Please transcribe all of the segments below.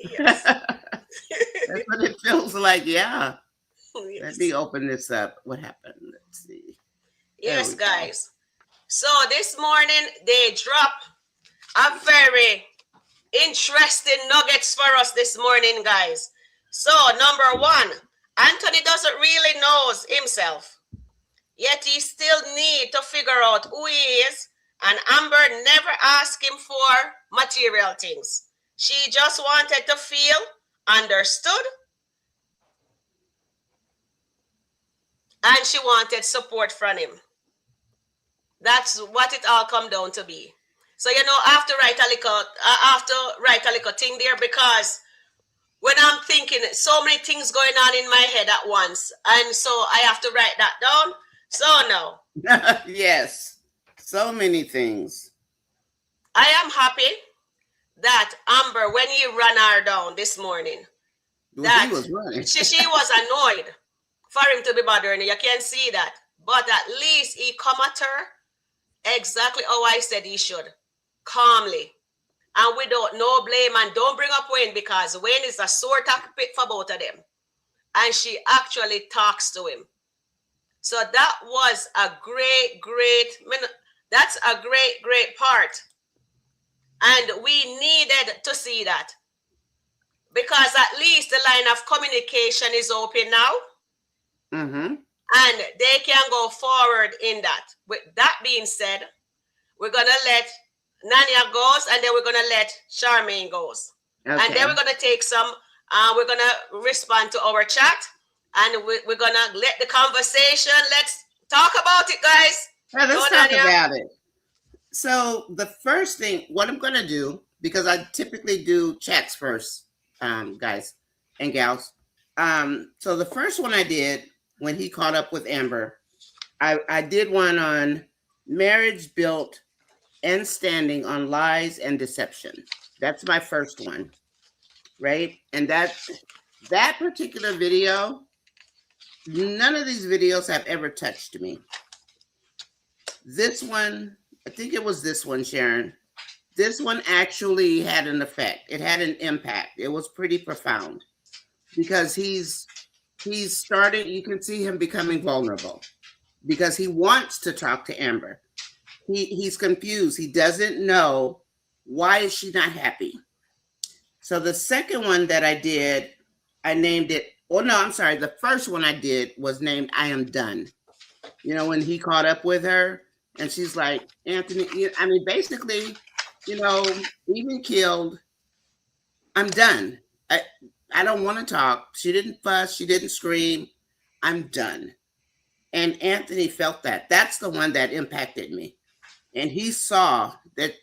Yes. That's what it feels like. Yeah. Let me Yes. open this up. What happened? Let's see. There Yes, we go. guys. So this morning they drop a very interesting nuggets for us this morning, guys. So number one, Anthony doesn't really knows himself, yet he still need to figure out who he is. And Amber never asked him for material things. She just wanted to feel understood, and she wanted support from him. That's what it all come down to be. So I have to write a little, thing there, because when I'm thinking so many things going on in my head at once, and so I have to write that down. So no, Yes. So many things. I am happy that Amber, when he ran her down this morning, Well, he that was running. she was annoyed for him to be bothering her. You can see that, but at least he come at her exactly how I said he should, calmly, and without no blame. And don't bring up Wayne, because Wayne is a sore topic for both of them, and she actually talks to him. So that was a that's a great part, and we needed to see that, because at least the line of communication is open now, Mm-hmm. and they can go forward in that. With that being said, we're gonna let Nanya goes, and then we're gonna let Charmaine goes, and then Okay. we're gonna take some. We're gonna respond to our chat, and we're gonna let the conversation. Let's talk about it, guys. Now Go, let's talk Nanya. about it. So the first thing, what I'm going to do, because I typically do chats first, guys and gals. So the first one I did when he caught up with Amber, I did one on marriage built and standing on lies and deception. That's my first one, right? And that particular video, none of these videos have ever touched me. This one, I think it was this one, Sharon. This one actually had an effect. It had an impact. It was pretty profound because he's starting. You can see him becoming vulnerable because he wants to talk to Amber. He's confused. He doesn't know why is she not happy. So the second one that I did, I named it. Oh no, I'm sorry. The first one I did was named "I Am Done." When he caught up with her, and she's like, Anthony. I mean, basically, even killed. I'm done. I I don't want to talk. She didn't fuss. She didn't scream. I'm done. And Anthony felt that. That's the one that impacted me. And he saw that.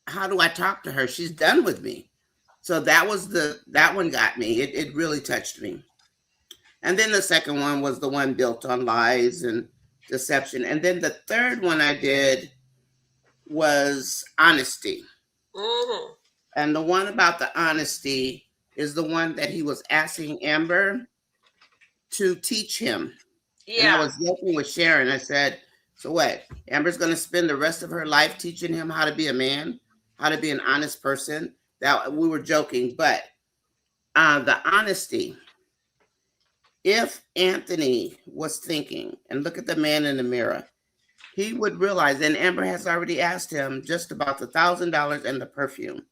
How do I talk to her? She's done with me. So that one got me. It really touched me. And then the second one was the one built on lies and deception. And then the third one I did was honesty. Mm-hmm. And the one about the honesty is the one that he was asking Amber to teach him. And I Yeah. was joking with Sharon. I said, so what? Amber's going to spend the rest of her life teaching him how to be a man, how to be an honest person. That we were joking, but the honesty. If Anthony was thinking and look at the man in the mirror, he would realize, and Amber has already asked him just about the $1,000 and the perfume.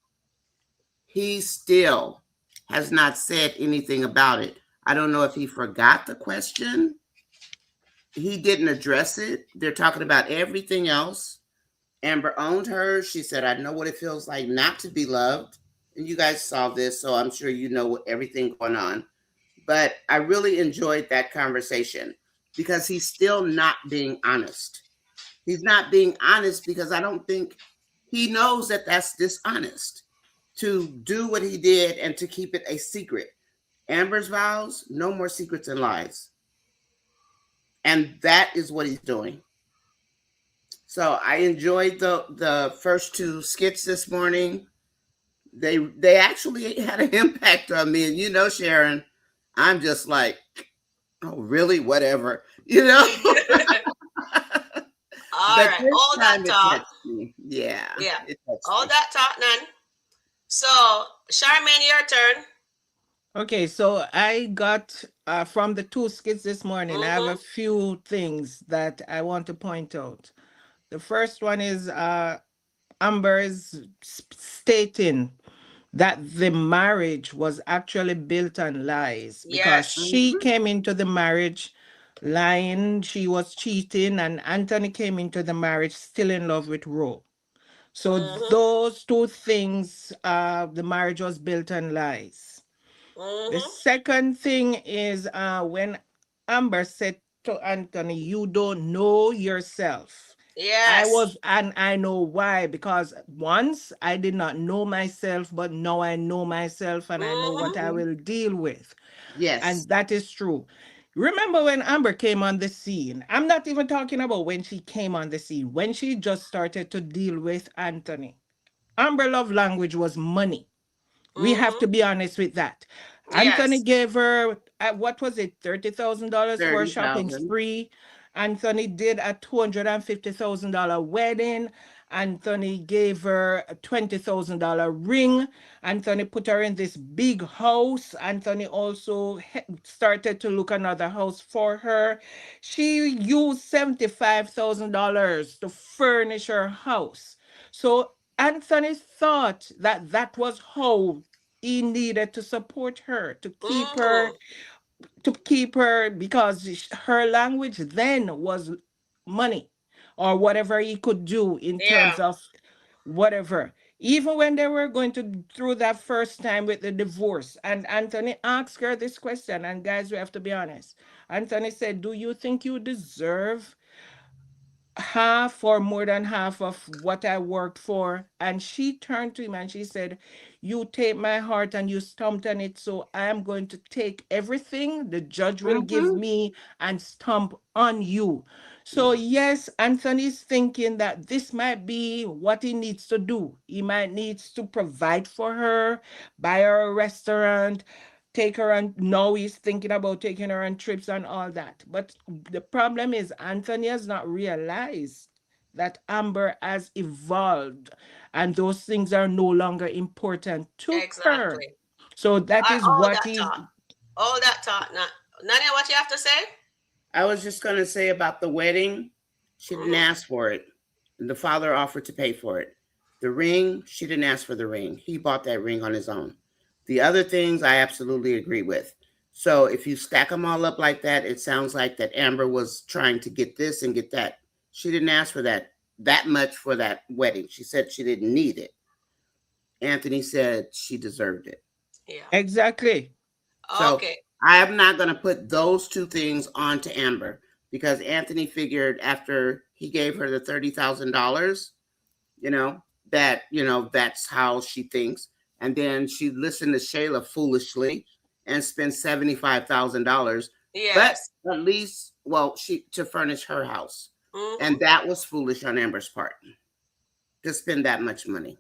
He still has not said anything about it. I don't know if he forgot the question. He didn't address it. They're talking about everything else. Amber owned her. She said, I know what it feels like not to be loved. And you guys saw this, so I'm sure you know everything going on. But I really enjoyed that conversation because he's still not being honest. He's not being honest because I don't think he knows that that's dishonest to do what he did and to keep it a secret. Amber's vows, no more secrets and lies. And that is what he's doing. So I enjoyed the first two skits this morning. They actually had an impact on me. And Sharon, I'm just like, oh really? Whatever. All But right. this All that time it talk. touched me. Yeah, Yeah. it touched All me. that talk, Nan. So, Charmaine, your turn. Okay, so I got from the two skits this morning, I have a Mm-hmm. few things that I want to point out. The first one is Amber is stating that the marriage was actually built on lies because Yes. she Mhm. came into the marriage lying, she was cheating, and Anthony came into the marriage still in love with Ro. So Mm-hmm. those two things, the marriage was built on lies. The Mm-hmm. second thing is when Amber said to Anthony, "You don't know yourself." Yes. And I know why, because once I did not know myself, but now I know myself and I know Mm-hmm. what I Mhm. will deal with. Yes. And that is true. Remember when Amber came on the scene? I'm not even talking about when she came on the scene, when she just started to deal with Anthony. Amber love language was money. We have Mm-hmm. to be honest with that. Anthony Yes. gave her what was it, $30,000 for a shopping 30,000. spree. Anthony did a $250,000 wedding. Anthony gave her a $20,000 ring. Anthony put her in this big house. Anthony also started to look another house for her. She used $75,000 to furnish her house. So Anthony thought that that was how he needed to support her, Mm-hmm. to keep her, because her language then was money or whatever he could do in Yeah. terms of whatever. Even when they were going to through that first time with the divorce, and Anthony asked her this question, and guys, we have to be honest. Anthony said, "Do you think you deserve half or more than half of what I worked for?" And she turned to him and she said, "You take my heart and you stomped on it. So I am going to take everything the judge will give Mhm. me and stomp on you." So, Yeah. yes, Anthony's thinking that this might be what he needs to do. He might needs to provide for her, buy her a restaurant, take her on. Now he's thinking about taking her on trips and all that. But the problem is Anthony has not realized that Amber has evolved and those things are no longer important to her. Exactly. So that is All what that he's. talk. All that talk. Now, Nanya, what you have to say? I was just going to say about the wedding, she didn't Mm-hmm. ask for it. The father offered to pay for it. The ring, she didn't ask for the ring. He bought that ring on his own. The other things I absolutely agree with. So if you stack them all up like that, it sounds like that Amber was trying to get this and get that. She didn't ask for that much for that wedding. She said she didn't need it. Anthony said she deserved it. Yeah. Exactly. So Okay. I am not going to put those two things onto Amber because Anthony figured after he gave her the $30,000, you know, that's how she thinks. And then she listened to Shayla foolishly and spent $75,000, but Yes. at least, well, she to furnish her house. Mm-hmm. And that was foolish on Amber's part to spend that much money.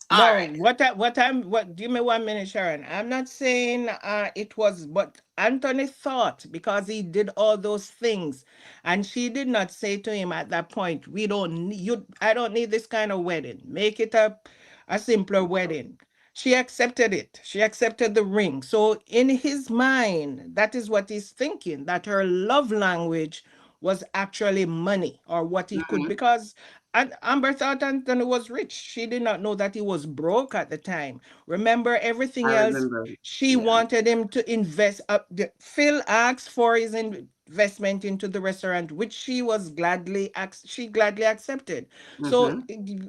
All No, right. what give me 1 minute, Sharon. I'm not saying it was, but Anthony thought because he did all those things, and she did not say to him at that point, "We don't need you, I don't need this kind of wedding. Make it a simpler wedding." She accepted it. She accepted the ring. So in his mind, that is what he's thinking, that her love language was actually money or what he could, Mhm. because and Amber thought Anthony was rich. She did not know that he was broke at the time. Remember, I everything else, remember. she Yeah. wanted him to invest. Phil asked for his investment into the restaurant, which she gladly accepted. So, Hmm.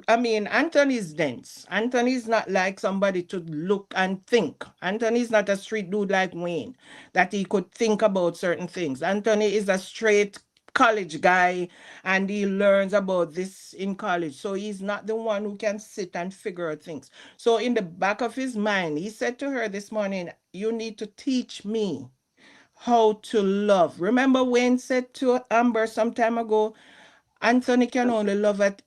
I mean, Anthony's dense. Anthony's not like somebody to look and think. Anthony's not a street dude like Wayne, that he could think about certain things. Anthony is a straight college guy and he learns about this in college. So he's not the one who can sit and figure out things. So in the back of his mind, he said to her this morning, "You need to teach me how to love." Remember Wayne said to Amber some time ago, Anthony can only love at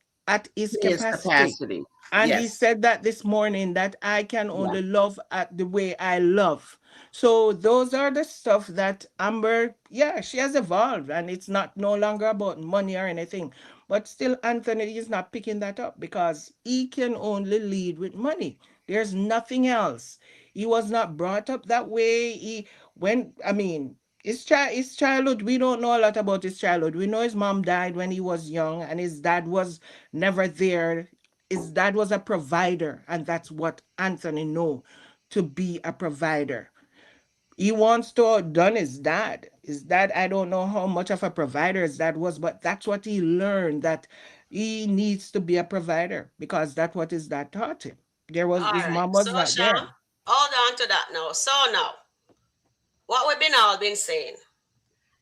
his His capacity. capacity. And he Yes. said that this morning, that I can Yeah. only love at the way I love. So those are the stuff that Amber, yeah, she has evolved, and it's not no longer about money or anything. But still, Anthony is not picking that up because he can only lead with money. There's nothing else. He was not brought up that way. I mean, his childhood, we don't know a lot about his childhood. We know his mom died when he was young, and his dad was never there. His dad was a provider, and that's what Anthony know, to be a provider. He wants to outdone his dad. His dad, I don't know how much of a provider his dad was, but that's what he learned, that he needs to be a provider because that's what his dad taught him. All His right. mom So, was not Sham, there. hold on to that now. So now, what we've been all been saying,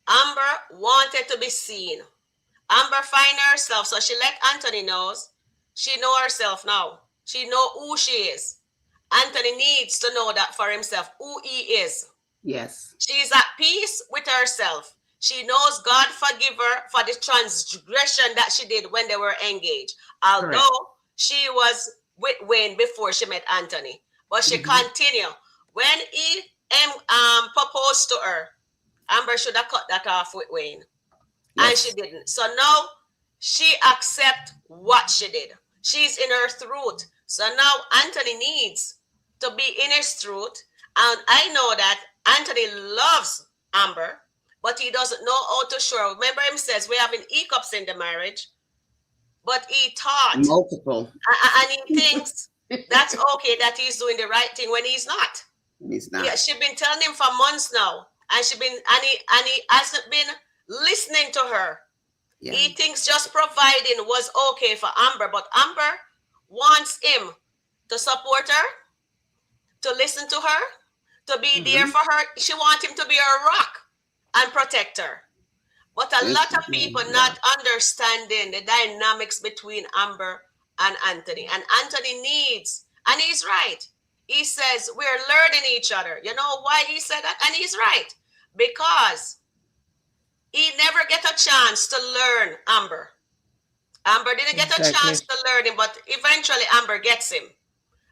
Amber wanted to be seen. Amber find herself, so she let Anthony knows. She know herself now. She know who she is. Anthony needs to know that for himself, who he is. Yes. She is at peace with herself. She knows God forgive her for the transgression that she did when they were engaged. Correct. Although she was with Wayne before she met Anthony. But she Hmm. continued. When he proposed to her, Amber should have cut that off with Wayne. And she Yes. didn't. So now she accept what she did. She's in her truth. So now Anthony needs to be in his truth. And I know that Anthony loves Amber, but he doesn't know how to show. Remember, him says we're having hiccups in the marriage, but he thought Multiple. and he thinks that's okay that he's doing the right thing when he's not. He's Yeah, not. she's been telling him for months now, and he hasn't been listening to her. Yeah. He thinks just providing was okay for Amber, but Amber wants him to support her, to listen to her, to be there Hmm. for her. She wants him to be her rock and protect her. But a lot of people Yeah. not understanding the dynamics between Amber and Anthony. And Anthony needs, and he's right. He says we're learning each other. You know why he said that? And he's right. Because he never get a chance to learn Amber. Amber didn't get a chance Exactly. to learn him, but eventually Amber gets him.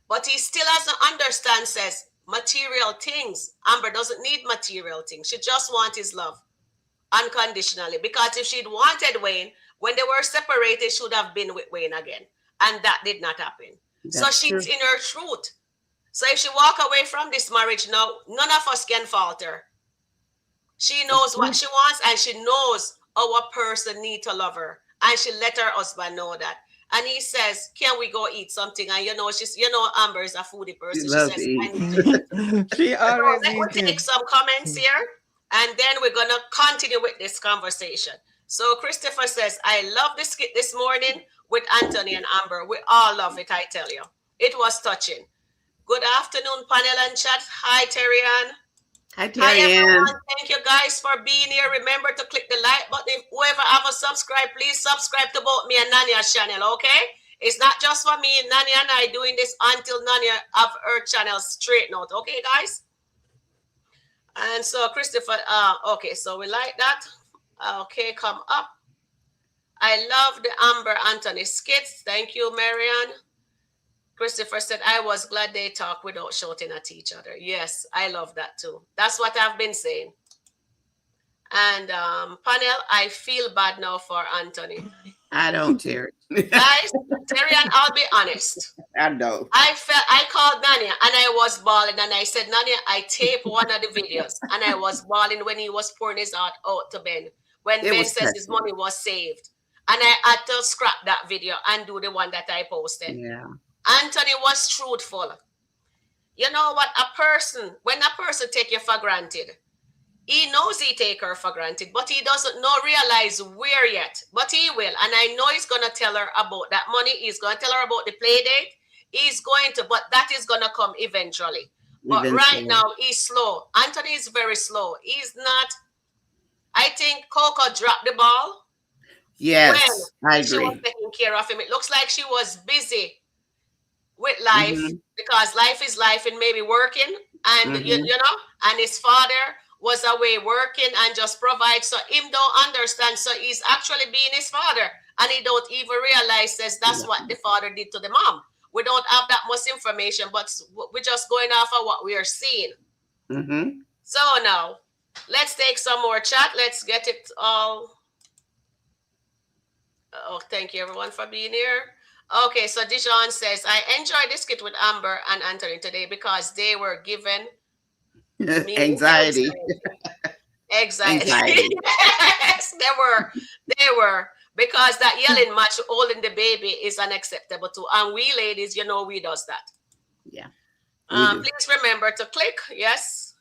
But he still doesn't understand, says material things. Amber doesn't need material things. She just wants his love unconditionally. Because if she'd wanted Wayne, when they were separated, she would have been with Wayne again. And that did not happen. So That's she's true. in her truth. So if she walk away from this marriage now, none of us can falter. She That's knows what true. she wants, and she knows our person need to love her. And she let her husband know that. And he says, can we go eat something? And Amber is a foodie She person. She loves to says, I eat. need to eat. She So always let me take eating. some comments here, and then we're gonna continue with this conversation. So Christopher says, I love this skit this morning with Anthony and Amber. We all love it, I tell you. It was touching. Good afternoon, panel and chat. Hi, Terrian. Hi, Hi, Terry Ann. everyone. Thank you guys for being here. Remember to click the like button. If whoever haven't subscribed, please subscribe to both me and Nanya's channel, okay? It's not just for me. Nanya and I doing this until Nanya have her channel straightened out, okay, guys? And so Christopher, okay, so we like that. Okay, come up. I love the Amber Anthony skits. Thank you, Marianne. Christopher said, I was glad they talk without shouting at each other. Yes, I love that too. That's what I've been saying. And panel, I feel bad now for Anthony. I don't, Terry. Guys, Terry, and I'll be honest. I know. I called Nanya and I was bawling, and I said, Nanya, I taped one of the videos and I was bawling when he was pouring his heart out to Ben. When It Ben was says his touching. money was saved. And I had to scrap that video and do the one that I posted. Yeah. Anthony was truthful. You know what? When a person take you for granted, he knows he take her for granted, but he doesn't realize where yet. But he will. And I know he's going to tell her about that money. He's going to tell her about the play date. He's going to, but that is going to come eventually. But right Eventually. now, he's slow. Anthony is very slow. He's not, I think Coco dropped the ball Yes, I when she was agree. taking care of him. It looks like she was busy with life, Hmm. because life is life and maybe working, and Hmm. and his father was away working and just provide, so him don't understand, so he's actually being his father, and he don't even realize says that's what the father did to the mom. we don't have that much information, but we're just going off of what we are seeing. So now, let's take some more chat. Let's get it all. Oh, thank you everyone for being here. Okay, so Dijon says, I enjoyed this skit with Amber and Anthony today because they were given me Anxiety. Anxiety. Yes, they were. Because that yelling match holding the baby is unacceptable too. And we ladies, you know, we does that. Yeah. Please remember to click. Yes.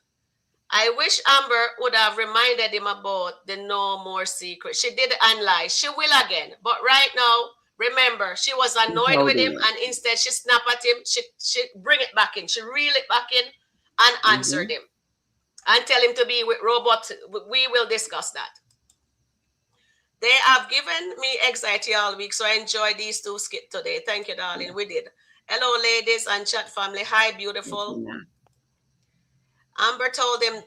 I wish Amber would have reminded him about the no more secret. She did and lie. She will again. But right now, remember, she was annoyed with him, and instead she snapped at him. She bring it back in. She reel it back in and answered him. And tell him to be with robot. We will discuss that. They have given me anxiety all week, so I enjoy these two skits today. Thank you, darling. Yeah. We did. Hello, ladies and chat family. Hi, beautiful. Yeah. Amber told him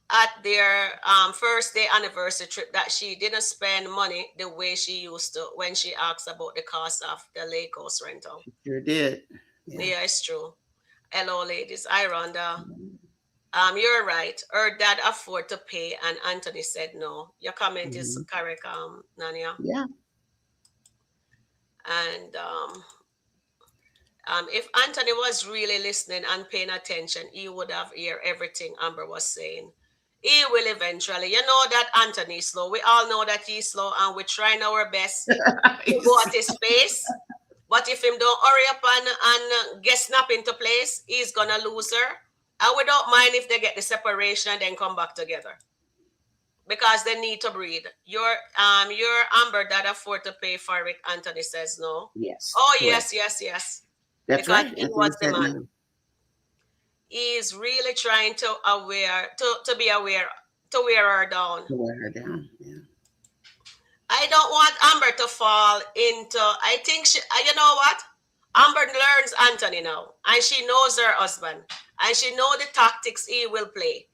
at their first day anniversary trip that she didn't spend money the way she used to when she asked about the cost of the Lake House rental. She sure did. Yeah, it's true. Hello, ladies. Hi, Rhonda. You're right. Her dad afford to pay, and Anthony said no. Your comment is correct, Nania. Yeah. And if Anthony was really listening and paying attention, he would have heard everything Amber was saying. He will eventually. You know that Anthony is slow. We all know that he's slow, and we're trying our best to go at his pace. But if him don't hurry up and get snapped into place, he's gonna lose her. And we don't mind if they get the separation and then come back together, because they need to breathe. Your Amber that afford to pay for it. Anthony says no. Yes. Oh correct. yes. That's because right. He was the man. No. He's really trying to be aware to wear her down. To wear her down. Yeah. I don't want Amber to fall into. I think she. You know what? Amber learns Anthony now, and she knows her husband. And she know the tactics he will play.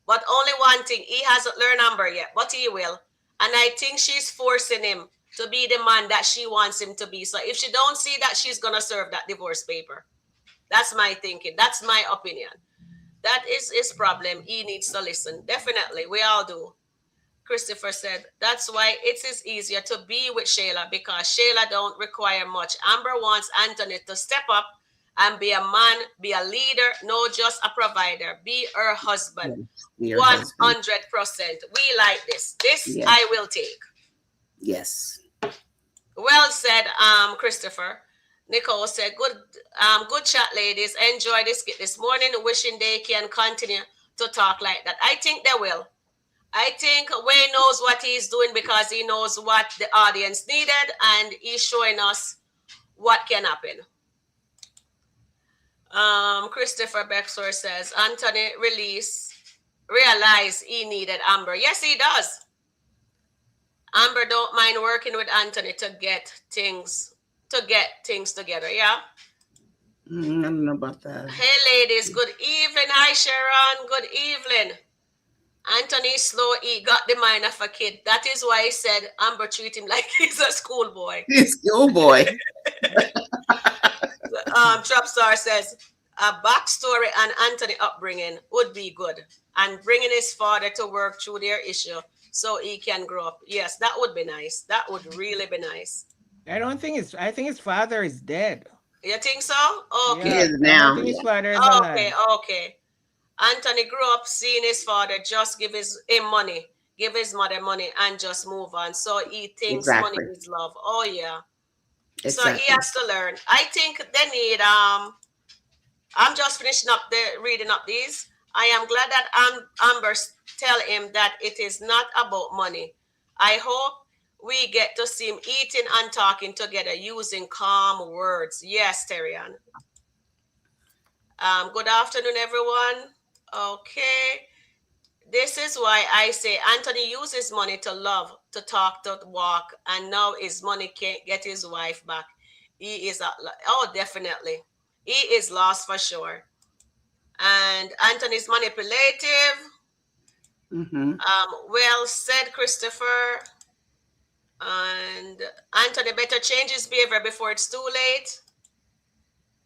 But only one thing, he hasn't learned Amber yet, but he will. And I think she's forcing him to be the man that she wants him to be. So if she don't see that, she's going to serve that divorce paper. That's my thinking. That's my opinion. That is his problem. He needs to listen. Definitely. We all do. Christopher said, that's why it is easier to be with Shayla, because Shayla don't require much. Amber wants Anthony to step up and be a man, be a leader, no just a provider. Be her husband. 100%. We like this. This yes. I will take. Yes. Well said, Christopher. Nicole said, good chat, ladies. Enjoy this skit this morning. Wishing they can continue to talk like that. I think they will. I think Wayne knows what he's doing because he knows what the audience needed, and he's showing us what can happen. Christopher Bexor says, Anthony realized he needed Amber. Yes, he does. Amber don't mind working with Anthony to get things together. Yeah. I don't know about that. Hey, ladies. Good evening. Hi, Sharon. Good evening. Anthony slow. He got the mind of a kid. That is why he said Amber treat him like he's a schoolboy. He's a schoolboy. Trapstar says a backstory and Anthony upbringing would be good, and bringing his father to work through their issue so he can grow up. Yes, that would be nice. That would really be nice. I think his father is dead. You think so? Okay. He is now. I think his father is alive. Okay. Anthony grew up seeing his father just give him money, give his mother money, and just move on. So he thinks money is love. Oh yeah. Exactly. So he has to learn. I think they need. I'm just finishing up reading up these. I am glad that Amber tell him that it is not about money. I hope we get to see him eating and talking together using calm words. Yes, Terian. Good afternoon, everyone. Okay. This is why I say Anthony uses money to love, to talk, to walk, and now his money can't get his wife back. He is, definitely. He is lost for sure. And Anthony's manipulative. Mm-hmm. Well said, Christopher. And Anthony better change his behavior before it's too late.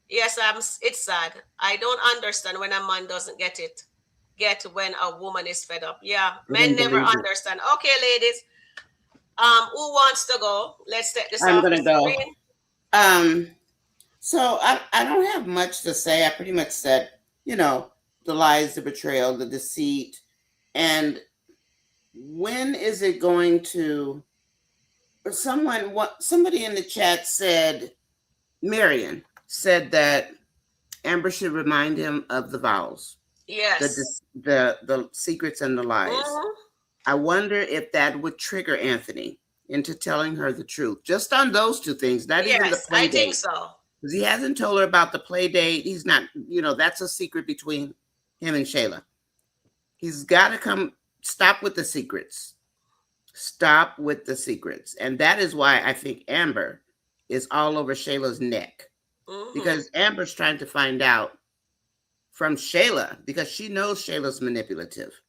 Yes, it's sad. I don't understand when a man doesn't get when a woman is fed up. Yeah, I men don't never believe it. understand. Okay, ladies, who wants to go? Let's take this I'm off the gonna go. screen. Um, so I don't have much to say. I pretty much said, you know, the lies, the betrayal, the deceit, and when is it going to? Somebody in the chat said, Marion said that Amber should remind him of the vows, Yes. the secrets and the lies. Hmm. I wonder if that would trigger Anthony into telling her the truth, just on those two things, not even the Yes, play I think date. so. Because he hasn't told her about the play date. He's not, that's a secret between him and Shayla. He's got to come stop with the secrets. Stop with the secrets. And that is why I think Amber is all over Shayla's neck. Hmm. Because Amber's trying to find out from Shayla, because she knows Shayla's manipulative.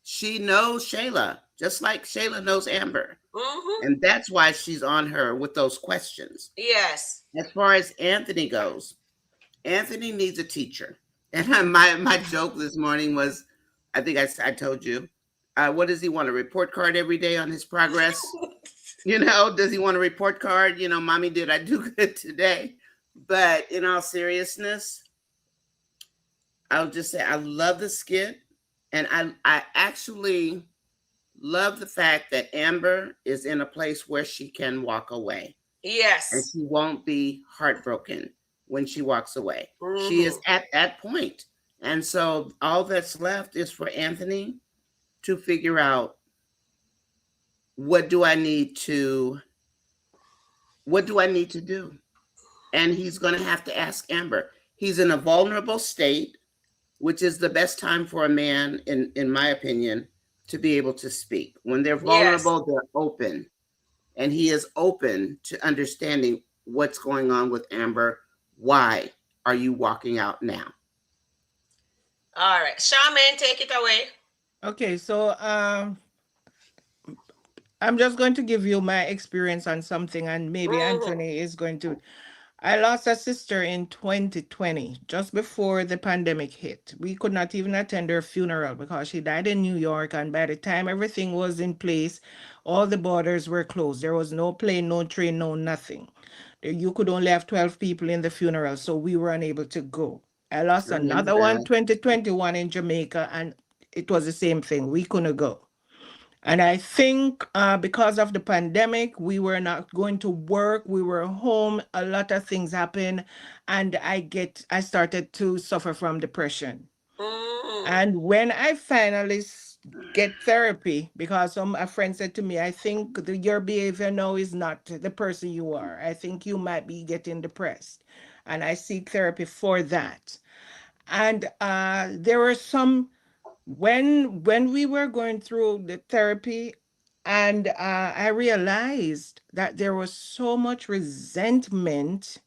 She knows Shayla, just like Shayla knows Amber. Hmm. And that's why she's on her with those questions. Yes. As far as Anthony goes, Anthony needs a teacher. And my joke this morning was, I think I told you, what does he want? A report card every day on his progress? Does he want a report card? Mommy, did I do good today? But in all seriousness, I'll just say I love the skit. And I actually love the fact that Amber is in a place where she can walk away and Yes. she won't be heartbroken when she walks away. She is Hmm. at that point. And so all that's left is for Anthony to figure out what do I need to what do I need to do? And he's going to have to ask Amber. He's in a vulnerable state, which is the best time for a man in my opinion to be able to speak. When they're Yes. vulnerable, they're open. And he is open to understanding what's going on with Amber. Why are you walking out now? All right. Charmaine, take it away. Okay, so I'm just going to give you my experience on something, and maybe Hmm. Anthony is going to. I lost a sister in 2020, just before the pandemic hit. We could not even attend her funeral because she died in New York, and by the time everything was in place, all the borders were closed. There was no plane, no train, no nothing. You could only have 12 people in the funeral, so we were unable to go. I lost I remember another one, that. 2021, in Jamaica, and it was the same thing. We couldn't go. And I think because of the pandemic, we were not going to work. We were home. A lot of things happened, and I started to suffer from depression. Hmm. And when I finally get therapy, because a friend said to me, I think your behavior now is not the person you are. I think you might be getting depressed, and I seek therapy for that. And there were some when we were going through the therapy, and I realized that there was so much resentment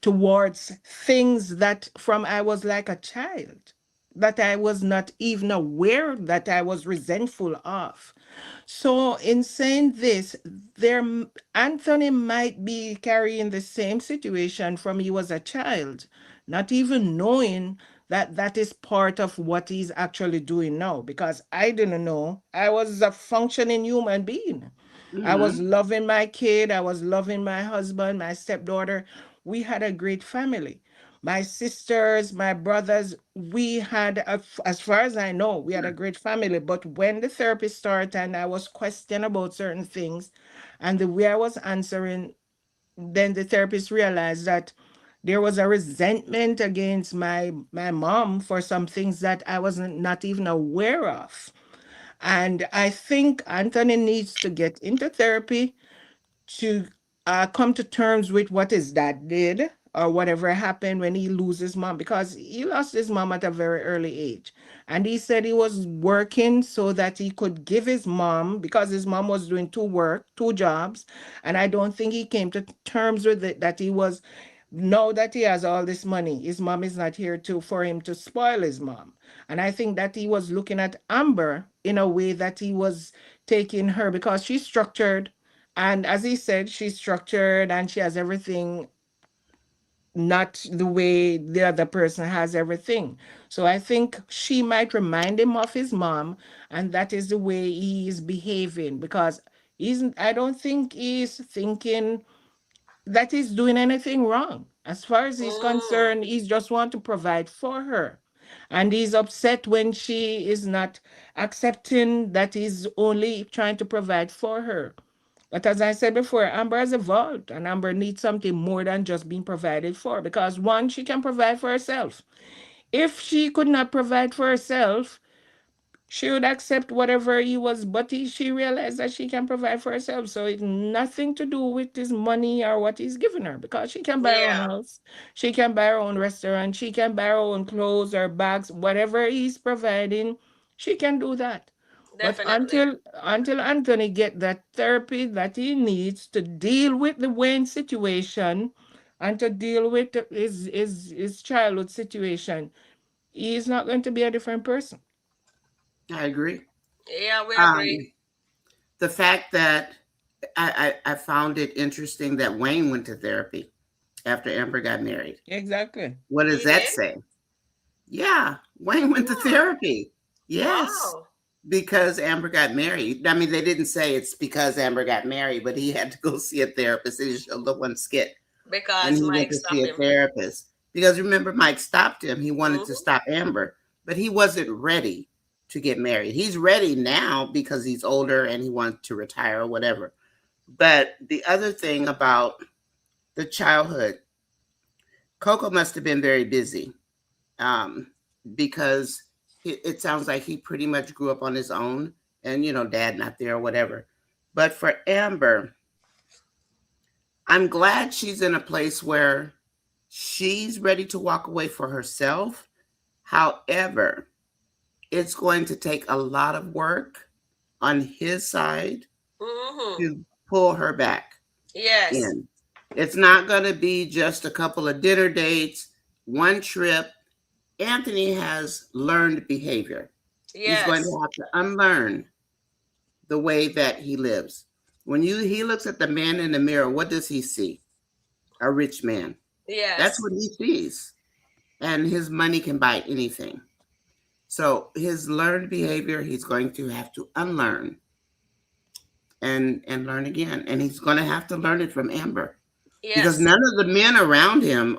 towards things that from I was like a child, that I was not even aware that I was resentful of. So, in saying this, Anthony might be carrying the same situation from he was a child, not even knowing that that is part of what he's actually doing now. Because I didn't know. I was a functioning human being. I was Mm-hmm. loving my kid. I was loving my husband, my stepdaughter. We had a great family. My sisters, my brothers, we had, as far as I know, we had a great family. But when the therapy started and I was questioning about certain things and the way I was answering, then the therapist realized that there was a resentment against my mom for some things that I wasn't not even aware of. And I think Anthony needs to get into therapy to come to terms with what his dad did or whatever happened when he loses mom, because he lost his mom at a very early age. And he said he was working so that he could give his mom, because his mom was doing two jobs. And I don't think he came to terms with it that he was, now that he has all this money, his mom is not here to for him to spoil his mom. And I think that he was looking at Amber in a way that he was taking her because she's structured, and as he said, she's structured and she has everything not the way the other person has everything. So I think she might remind him of his mom, and that is the way he is behaving, because I don't think he's thinking that he's doing anything wrong. As far as he's Mm, concerned, he's just want to provide for her. And he's upset when she is not accepting that he's only trying to provide for her. But as I said before, Amber has evolved, and Amber needs something more than just being provided for, because one, she can provide for herself. If she could not provide for herself, she would accept whatever he was, but she realized that she can provide for herself. So it's nothing to do with his money or what he's giving her, because she can buy her own yeah, house, she can buy her own restaurant, she can buy her own clothes or bags, whatever he's providing, she can do that. But definitely. until Anthony get that therapy that he needs to deal with the Wayne situation and to deal with his childhood situation, he is not going to be a different person. I agree. Yeah, we agree. Um, the fact that I found it interesting that Wayne went to therapy after Amber got married. Exactly. What does He that did? say? Yeah, Wayne went to Hmm. therapy. Yes, Wow. because Amber got married. I mean, they didn't say it's because Amber got married, but he had to go see a therapist. They showed the one skit, and Because he went Mike to see stopped a him. therapist because remember, Mike stopped him. He wanted to Hmm. stop Amber, but he wasn't ready to get married. He's ready now because he's older and he wants to retire or whatever. But the other thing about the childhood, Coco must have been very busy, um, because it sounds like he pretty much grew up on his own, and dad not there or whatever. But for Amber, I'm glad she's in a place where she's ready to walk away for herself. However, it's going to take a lot of work on his side Hmm. to pull her back Yes. in. It's not going to be just a couple of dinner dates, one trip. Anthony has learned behavior. He's going Yes. to have to unlearn the way that he lives. When he looks at the man in the mirror, what does he see? A rich man. That's Yes. what he sees. And his money can buy anything. So his learned behavior, he's going to have to unlearn and learn again. And he's going to have to learn it from Amber because Yes. none of the men around him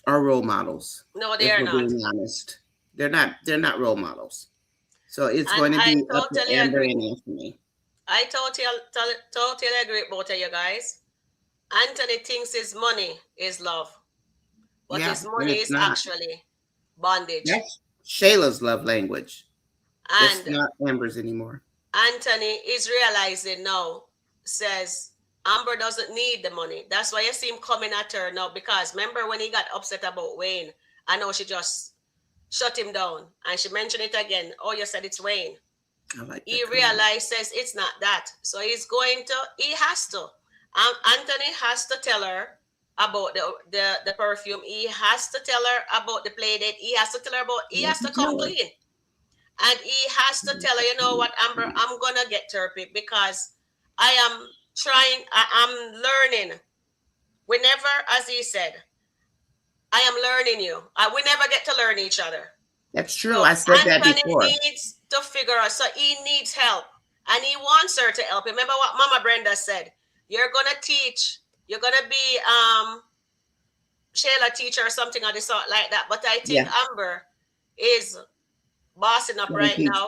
are role models. No, they If are we're not. being honest, they're not role models. So it's And going to I be up to totally Amber agree. and Anthony. I totally agree with both of you guys. Anthony thinks his money is love, but Yeah, his and money it's is not. actually bondage. That's Shayla's love language. It's And not Amber's anymore. Anthony is realizing now, says Amber doesn't need the money. That's why you see him coming at her now. Because remember when he got upset about Wayne, I know she just shut him down. And she mentioned it again. Oh, you said it's Wayne. I like He that comment. realizes it's not that. So he has to. Anthony has to tell her about the perfume. He has to tell her about the play date. He has to Doesn't come tell her. clean. And he has to tell her, you know what, Amber, I'm gonna get therapy because I am I'm learning. Whenever, as he said, I am learning you. We never get to learn each other. That's true. So I said that Anthony before. needs to figure out. So he needs help, and he wants her to help. Remember what Mama Brenda said? You're gonna teach. You're gonna be Shayla teacher or something of the sort like that. But I think Yeah, Amber is bossing up gonna right teach. now,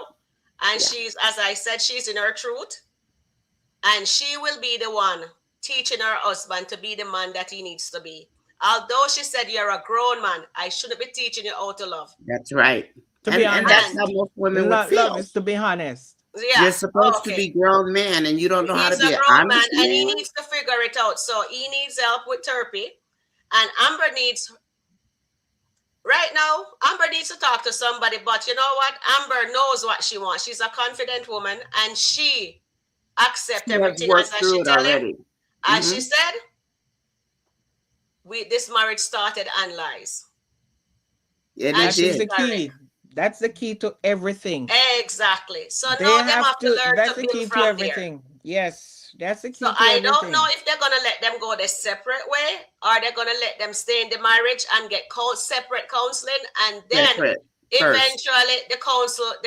and Yeah, she's, as I said, she's in her truth, and she will be the one teaching her husband to be the man that he needs to be. Although she said you're a grown man, I shouldn't be teaching you how to love. that's right. To be And that's honest, And how most the women would love feel. is to be honest. yeah, You're supposed to okay. be grown man, and you don't know how to He's be a an grown man honest and he man. needs to figure it out. So he needs help with therapy. And right now, Amber needs to talk to somebody. But you know what? Amber knows what she wants. She's a confident woman and she accepts She has everything worked as she through it tell him. already. As she Hmm. said, this marriage started on lies. And And it That is she's the did. sorry. key. That's the key to everything. Exactly. So They now them have have to to, learn that's to the build key to from there. everything. Yes. That's the So key to I don't know everything. if they're gonna let them go the separate way, or they're gonna let them stay in the marriage and get separate counseling, and then Separate first. eventually the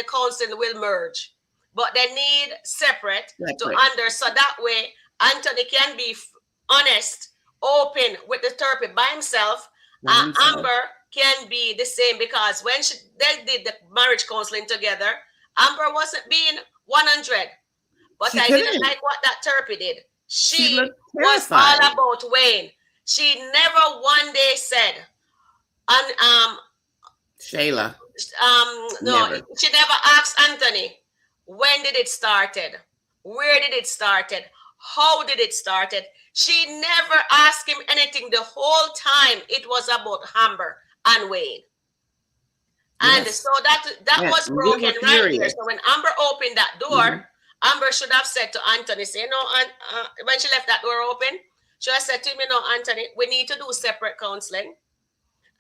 counseling will merge. But they need separate to Separate. so that way Anthony can be honest, open with the therapy by himself, By and himself. Amber can be the same, because when they did the marriage counseling together, Amber wasn't being 100. But She I didn't couldn't. like what that therapy did. She She looked was all terrified. about Wayne. She never one day said, and Shayla. no, Never. she never asked Anthony, when did it started? Where did it started? How did it started? She never asked him anything the whole time. It was about Amber and Wayne. And Yes. so that Yes. was We broken were right there. furious. So when Amber opened that door, Mhm. Amber should have said to Anthony, say, no, when she left that door open, she has said to him, Anthony, we need to do separate counseling,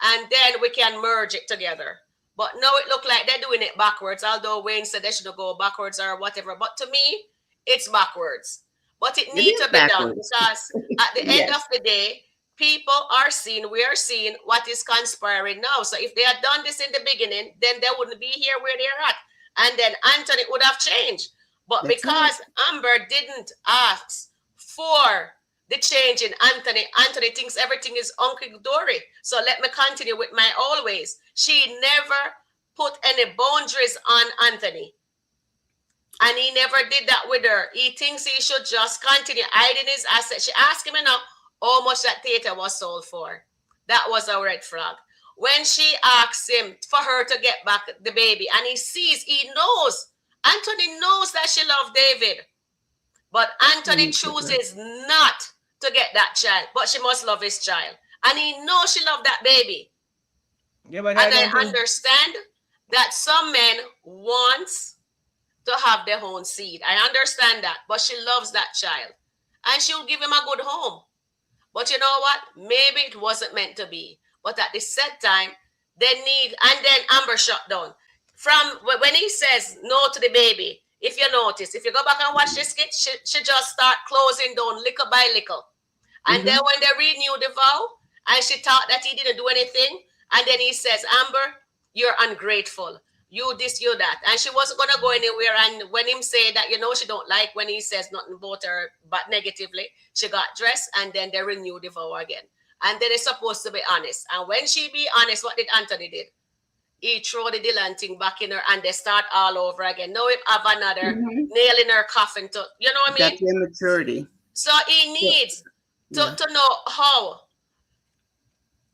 and then we can merge it together. But now it looked like they're doing it backwards, although Wayne said they should go backwards or whatever. But to me, it's backwards. But it It needs is to be done, backwards. because at the end of Yes. the day, people are seeing, we are seeing what is conspiring now. So if they had done this in the beginning, then they wouldn't be here where they're at. And then Anthony would have changed. But That's right. because Amber didn't ask for the change in Anthony, Anthony thinks everything is hunky dory. So let me continue with my always. She never put any boundaries on Anthony. And he never did that with her. He thinks he should just continue hiding his assets. She asked him enough how much that theater was sold for. That was a red flag. When she asked him for her to get back the baby, and he knows, Anthony knows that she loved David. But Anthony chooses not to get that child, but she must love his child. And he knows she loved that baby. Yeah, but I And don't I think. understand that some men want to have their own seed. I understand that. But she loves that child. And she'll give him a good home. But you know what? Maybe it wasn't meant to be. But at the set time, they need, and then Amber shut down. From when he says no to the baby, if you notice, if you go back and watch the skit, she just start closing down little by little. And then Mm-hmm. when they renew the vow, and she thought that he didn't do anything, and then he says, Amber, you're ungrateful. You this, you that. And she wasn't gonna go anywhere. And when him say that, she don't like when he says nothing about her but negatively, she got dressed, and then they renew the vow again. And then they're supposed to be honest. And when she be honest, what did Anthony did? He throw the Dylan thing back in her, and they start all over again. Now he have another Mm-hmm. nail in her coffin to, you know what I mean? That's immaturity. So he Yeah. needs Yeah. to know how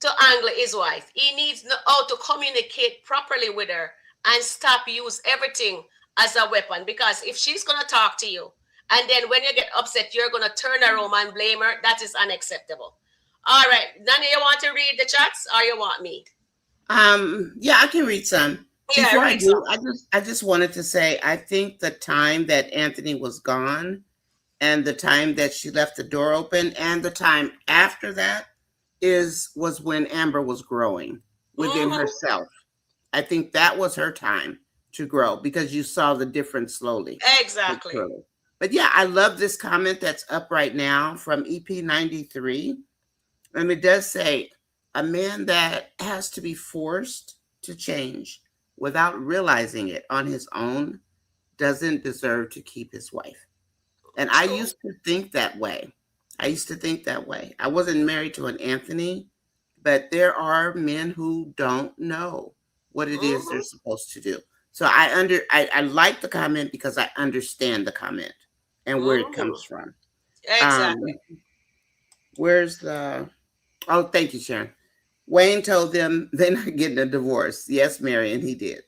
to angle his wife. He needs how to communicate properly with her and stop use everything as a weapon. Because if she's gonna talk to you, and then when you get upset, you're gonna turn her home and blame her, that is unacceptable. All right, Nani, you want to read the chats, or you want me? Yeah, I can read some. Yeah, Before I read some. do, I just wanted to say I think the time that Anthony was gone and the time that she left the door open and the time after that was when Amber was growing within Mm-hmm. herself. I think that was her time to grow because you saw the difference slowly but Exactly. surely. But yeah, I love this comment that's up right now from EP 93. And it does say a man that has to be forced to change without realizing it on his own doesn't deserve to keep his wife. And I True. used to think that way. I wasn't married to an Anthony, but there are men who don't know what it is they're Mm-hmm. supposed to do. So I like the comment because I understand the comment and where it Mm-hmm. comes from. Um, Exactly. where's the Oh, thank you, Sharon. Wayne told them they're not getting a divorce. Yes, Marion, he did.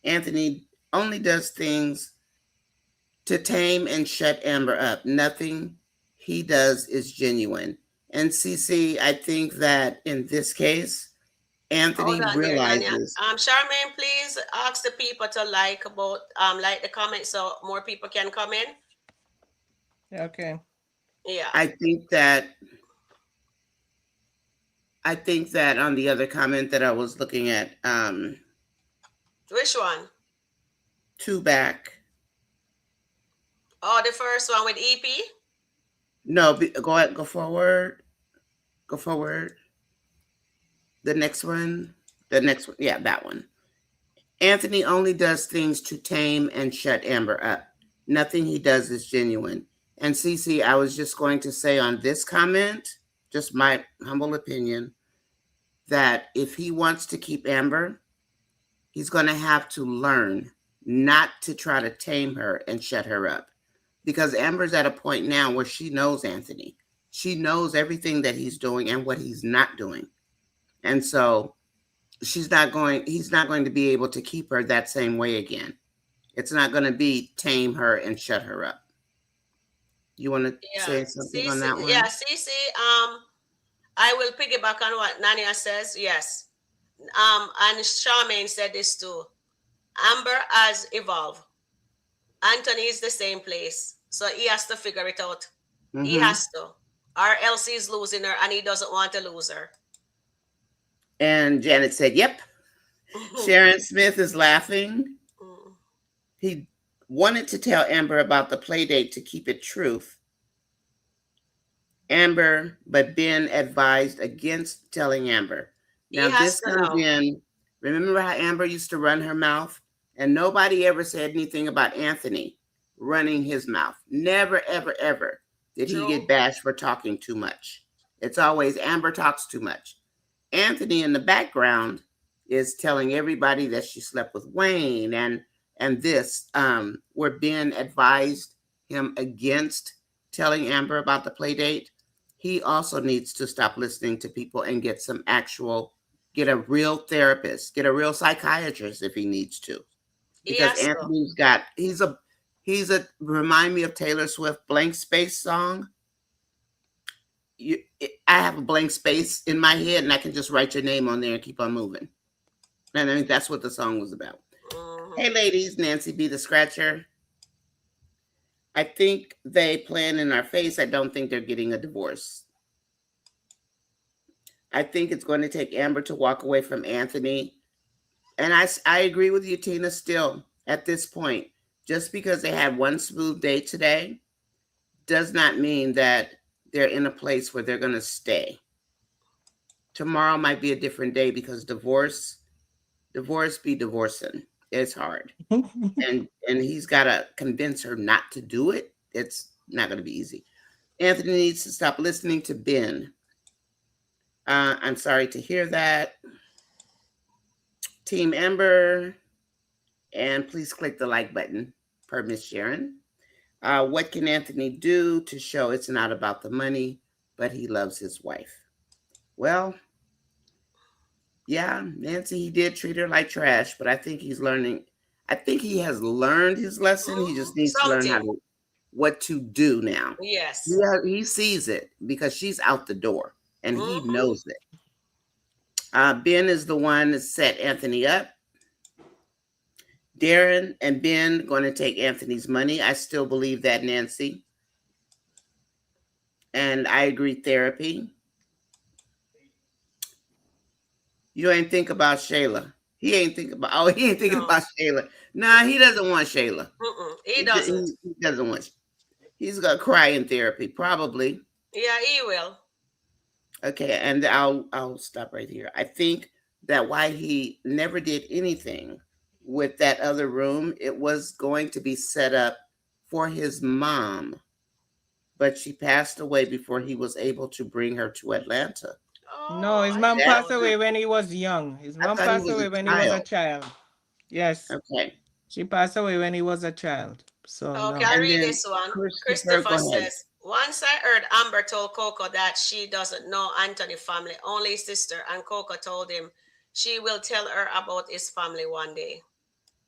Anthony only does things to tame and shut Amber up. Nothing he does is genuine. And CC, I think that in this case, Hold Anthony on there, Nanya. realizes. Charmaine, please ask the people to like the comments so more people can come in. Okay. Yeah. I think that on the other comment that I was looking at, Which one? two back. Oh, the first one with EP. No, go ahead, go forward. The next one, yeah, that one. Anthony only does things to tame and shut Amber up. Nothing he does is genuine. And Cece, I was just going to say on this comment, just my humble opinion, that if he wants to keep Amber, he's going to have to learn not to try to tame her and shut her up. Because Amber's at a point now where she knows Anthony. She knows everything that he's doing and what he's not doing. And so he's not going to be able to keep her that same way again. It's not going to be tame her and shut her up. You want to Yeah. say something on CC, that yeah, one? CC, I will piggyback on what Nania says. Yes. And Charmaine said this too. Amber has evolved. Anthony is the same place. So he has to figure it out. He Mm-hmm. has to. Or else he's losing her and he doesn't want to lose her. And Janet said, "Yep." Sharon Smith is laughing. He wanted to tell Amber about the play date to keep it truth. Amber, but Ben advised against telling Amber. He Now has this to comes know. in. Remember how Amber used to run her mouth? And nobody ever said anything about Anthony running his mouth. Never, ever, ever did he True. get bashed for talking too much. It's always Amber talks too much. Anthony in the background is telling everybody that she slept with Wayne and this where Ben advised him against telling Amber about the play date. He also needs to stop listening to people and get a real therapist, get a real psychiatrist if he needs to. He Because has to. he's a remind me of Taylor Swift Blank Space song. I have a blank space in my head and I can just write your name on there and keep on moving. And I think that's what the song was about. Hey, ladies, Nancy B. the Scratcher. I think they plan in our face. I don't think they're getting a divorce. I think it's going to take Amber to walk away from Anthony. And I agree with you, Tina, still at this point. Just because they had one smooth day today does not mean that they're in a place where they're going to stay. Tomorrow might be a different day because divorce be divorcing. It's hard. And he's got to convince her not to do it. It's not going to be easy. Anthony needs to stop listening to Ben. I'm sorry to hear that. Team Amber, and please click the like button per Miss Sharon. What can Anthony do to show it's not about the money, but he loves his wife? Well, yeah, Nancy, he did treat her like trash, but I think he's learning. I think he has learned his lesson. He just needs to learn Something. what to do now. Yes. Yeah, he sees it because she's out the door and he knows it. Ben is the one that set Anthony up. Darren and Ben going to take Anthony's money. I still believe that, Nancy. And I agree, therapy. You ain't think about Shayla. He ain't thinking about Shayla. Nah, he doesn't want Shayla. He doesn't. He doesn't want. He's gonna cry in therapy, probably. Yeah, he will. Okay, and I'll stop right here. I think that why he never did anything with that other room, it was going to be set up for his mom, but she passed away before he was able to bring her to Atlanta. No, his I mom didn't That passed know away that. when he was young. His I mom thought he passed was away a when he was a child. child. Yes. Okay. She passed away when he was a child. So Okay, no. I'll And read then this one. Christopher, Christopher go ahead. says, once I heard Amber told Coco that she doesn't know Anthony family, only his sister, and Coco told him she will tell her about his family one day.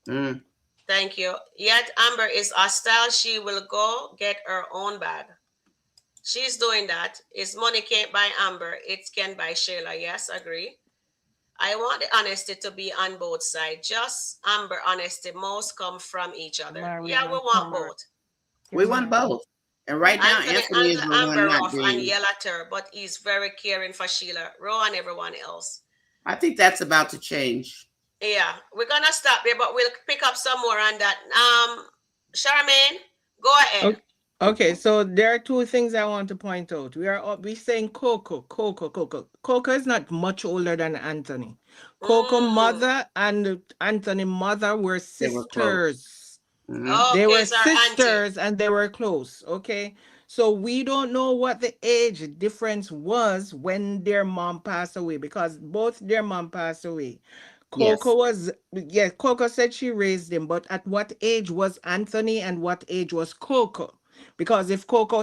Mm. Thank you. Yet Amber is hostile. She will go get her own bag. She's doing that. His money can't buy Amber. It can buy Shayla. Yes, agree. I want the honesty to be on both sides. Just Amber honesty. Most come from each other. Yeah, Maria we and want Tamara. both. We want both. And right now, Anthony Anthony is handle the one Amber not rough and being. yell at her, but he's very caring for Sheila, Ro, and everyone else. I think that's about to change. Yeah, we're gonna stop there, but we'll pick up some more on that. Charmaine, Go ahead. Okay, so there are two things I want to point out. We saying Coco is not much older than Anthony. Coco Mm. mother and Anthony mother were They were close. sisters. Hmm. They Okay, were it's our auntie. sisters and they were close. Okay. So we don't know what the age difference was when their mom passed away because both their mom passed away. Yes. Coco said she raised him, but at what age was Anthony and what age was Coco? Because if Coco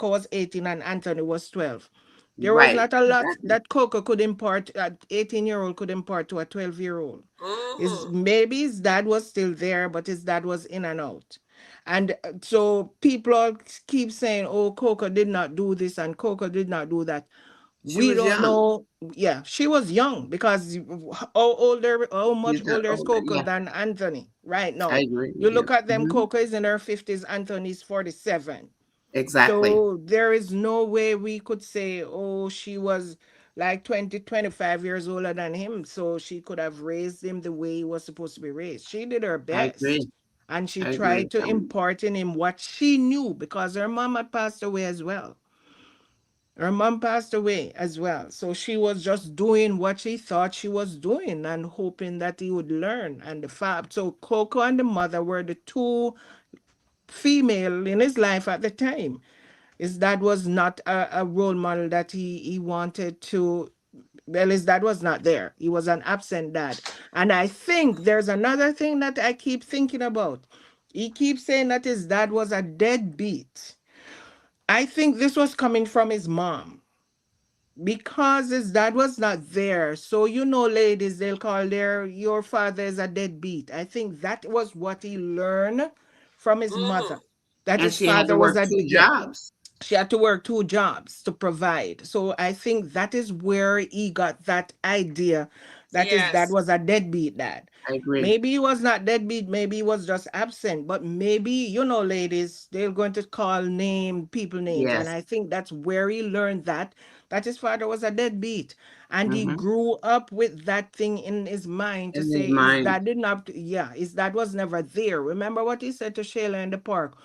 was 18 and Anthony was 12, there was Right. not a lot Exactly. that Coco could impart, 18-year-old could impart to a 12-year-old. His Mm-hmm. maybe his dad was still there, but his dad was in and out. And so people all keep saying, oh, Coco did not do this and Coco did not do that. She We was don't young. know. Yeah, she was young because how much She's not older is older. Coco Yeah, than Anthony right I now? agree You with you. look at them, Hmm. Coco is in her 50s, Anthony's 47. Exactly. So there is no way we could say, oh, she was like 20, 25 years older than him. So she could have raised him the way he was supposed to be raised. She did her I best. agree. And she I agree. tried to impart in him what she knew because her mom had passed away as well. Her mom passed away as well. So she was just doing what she thought she was doing and hoping that he would learn. And the fact, so Coco and the mother were the two female in his life at the time. His dad was not a role model that he wanted to. Well, his dad was not there. He was an absent dad. And I think there's another thing that I keep thinking about. He keeps saying that his dad was a deadbeat. I think this was coming from his mom because his dad was not there. So, ladies, they'll call your father is a deadbeat. I think that was what he learned from his Mm-hmm. mother. That And his she had to father was work a, two yeah, jobs. she had to work two jobs to provide. So I think that is where he got that idea that his dad Yes. was a deadbeat dad. I agree. Maybe he was not deadbeat, maybe he was just absent, but maybe, ladies, they're going to call people names. And Yes. I think that's where he learned that his father was a deadbeat. And he Hmm. grew up with that thing in his mind to In his say his mind. dad did not, yeah, his dad was never there. Remember what he said to Shayla in the park?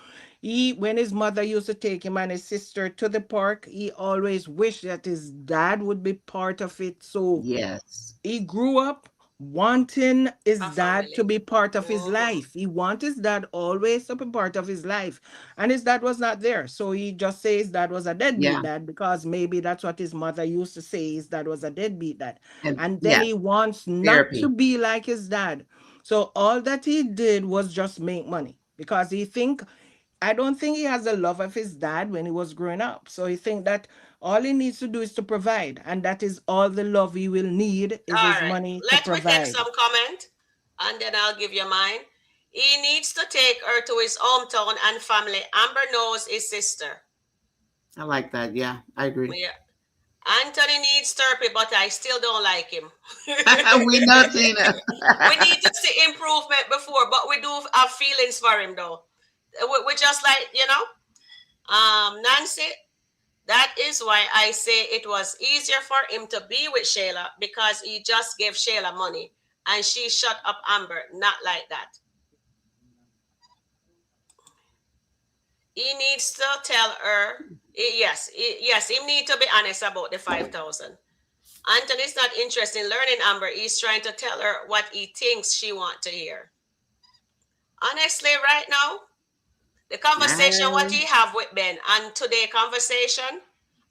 When his mother used to take him and his sister to the park, he always wished that his dad would be part of it. So Yes. he grew up wanting his A dad to family. be part of his Mm-hmm. life. He wanted his dad always to be part of his life. And his dad was not there. So he just says his dad was a deadbeat Yeah. dad because maybe that's what his mother used to say, his dad was a deadbeat dad. And And then yeah, he wants not to therapy. be like his dad. So all that he did was just make money because I don't think he has the love of his dad when he was growing up. So he think that all he needs to do is to provide, and that is all the love he will need is All his right. money to Let me take provide. some comment and then I'll give you mine. He needs to take her to his hometown and family. Amber knows his sister. I like that. Yeah, I agree. Yeah. Anthony needs therapy, but I still don't like him. We know, Tina. We need to see improvement before, but we do have feelings for him though. We just like, Nancy, that is why I say it was easier for him to be with Shayla because he just gave Shayla money and she shut up Amber. Not like that. He needs to tell her, yes, he need to be honest about the 5,000. Anthony's not interested in learning Amber. He's trying to tell her what he thinks she want to hear. Honestly, right now, the conversation what And he have with Ben and today conversation,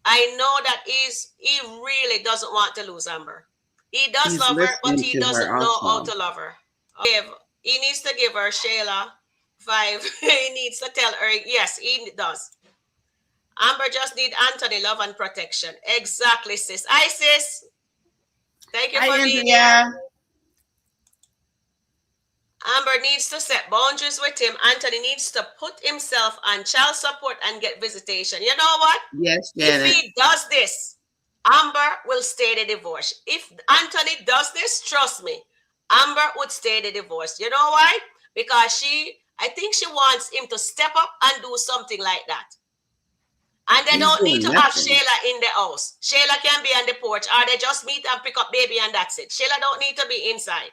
I know that he really doesn't want to lose Amber. He does he's love her, but listening he to her doesn't know how also. to love her. He needs to give her Shayla 5. He needs to tell her, yes, he does. Amber just need Anthony love and protection. Exactly, sis. Hi, sis. Thank you Hi, for being here. Andrea. Amber needs to set boundaries with him. Anthony needs to put himself on child support and get visitation. You know what? Yes, If Janet. he does this, Amber will stay the divorce. If Anthony does this, trust me, Amber would stay the divorce. You know why? Because I think she wants him to step up and do something like that. And they He's don't need doing to have nothing. Shayla in the house. Shayla can be on the porch, or they just meet and pick up baby and that's it. Shayla don't need to be inside.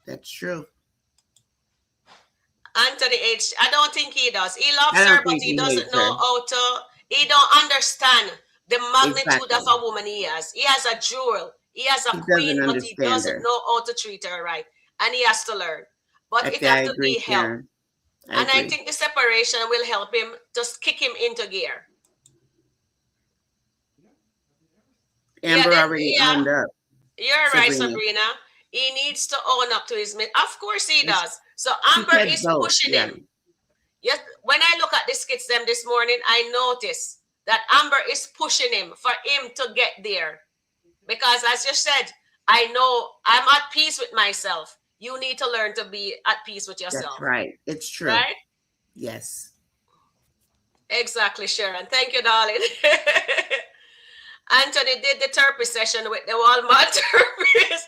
That's true. Anthony H. I don't think he does. He loves I her, don't but think he he doesn't hates know her. how to. He don't understand the magnitude of Exactly. a woman he has. He has a jewel. He has a He queen, doesn't but he understand doesn't her. know how to treat her right, and he has to learn. But it I has to agree, be help, Sharon. I and I agree. think the separation will help him just kick him into gear. Yeah, Amber already yeah, owned up, you're right, Sabrina. Sabrina. He needs to own up to his Of course he And does. So she Amber said is both. pushing Yeah, him. Yes, when I look at the skits them this morning, I notice that Amber is pushing him for him to get there. Because as you said, I know I'm at peace with myself. You need to learn to be at peace with that's yourself. right. It's true. Right? Yes. Exactly, Sharon. Thank you, darling. Anthony did the therapy session with the Walmart therapist,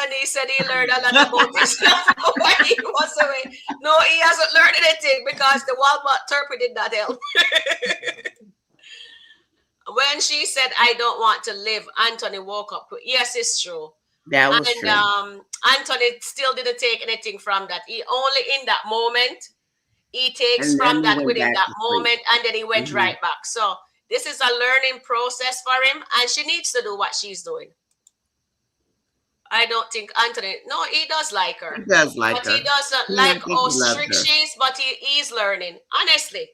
and he said he learned a lot about himself while he was away. No, he hasn't learned anything because the Walmart therapy did not help. When she said, "I don't want to live," Anthony woke up. Yes, it's true. That was And true. Anthony still didn't take anything from that. He only in that moment, he takes And from then he that went within back that to sleep. moment, and then he went Hmm. right back. So this is a learning process for him, and she needs to do what she's doing. I don't think Anthony, no, he does like He her, does like but he her. doesn't I like think how he loves strict her. she is, but he is learning. Honestly,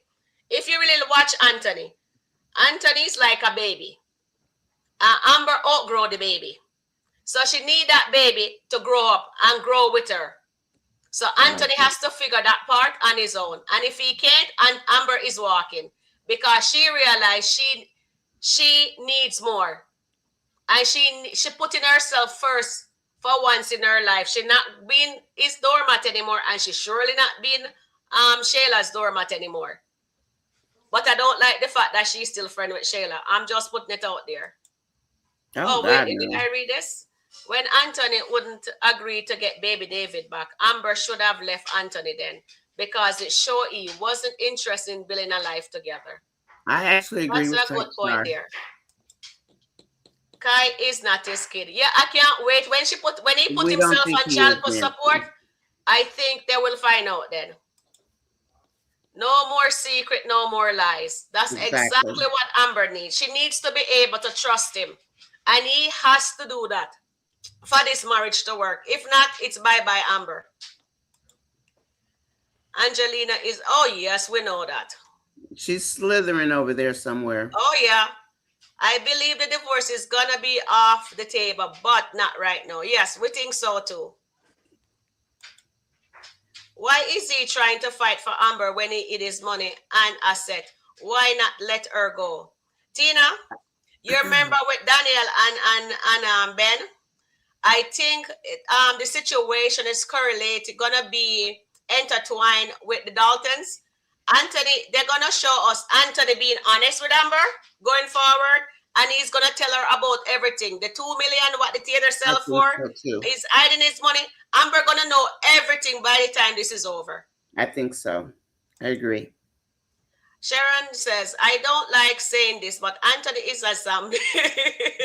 if you really watch Anthony, Anthony's like a baby. Amber outgrow the baby. So she need that baby to grow up and grow with her. So I like Anthony that. has to figure that part on his own. And if he can't, and Amber is walking because she realized she needs more. And she putting herself first for once in her life. She not being his doormat anymore, and she surely not being Shayla's doormat anymore. But I don't like the fact that she's still friend with Shayla. I'm just putting it out there. Oh Oh, wait, God, did no. I read this? When Anthony wouldn't agree to get baby David back, Amber should have left Anthony then because it showed he wasn't interested in building a life together. I actually agree That's with a good point Star. there. Kai is not his kid. Yeah, I can't wait. When he put We don't himself think on he is, child support, Nancy. I think they will find out then. No more secret, no more lies. That's Exactly. exactly what Amber needs. She needs to be able to trust him. And he has to do that for this marriage to work. If not, it's bye-bye, Amber. Angelina is, oh yes, we know that. She's slithering over there somewhere. Oh yeah. I believe the divorce is gonna be off the table, but not right now. Yes, we think so too. Why is he trying to fight for Amber when it is money and asset? Why not let her go? Tina, you remember with Daniel and Ben? I think the situation is correlated, gonna be intertwined with the Daltons. Anthony, they're gonna show us Anthony being honest with Amber going forward, and he's gonna tell her about everything. The 2 million, what the theater I sell think for, so too. he's hiding his money. Amber gonna know everything by the time this is over. I think so. I agree. Sharon says, I don't like saying this, but Anthony is a zombie.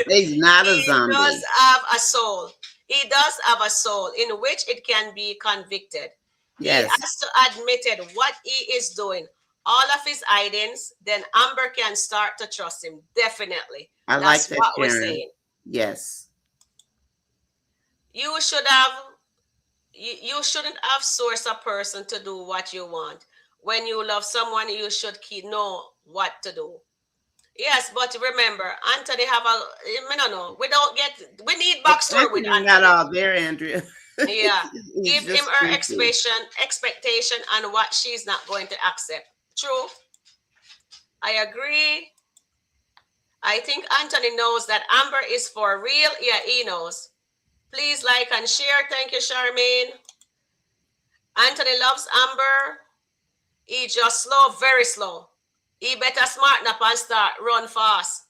He's not a He does zombie. have a soul. He does have a soul in which it can be convicted. He Yes, has to admit it, what he is doing. All of his hidings, then Amber can start to trust him. Definitely. I like That's that, what we're Sharon. saying. Yes, You should have you shouldn't have sourced a person to do what you want. When you love someone, you should know what to do. Yes, but remember, Anthony have a. I don't know. We need backstory with Anthony not Anthony. all there, Andrea. Yeah, He's give him just her goofy. expectation and what she's not going to accept. True, I agree. I think Anthony knows that Amber is for real. Yeah, he knows. Please like and share. Thank you, Charmaine. Anthony loves Amber. He just slow, very slow. He better smarten up and start run fast.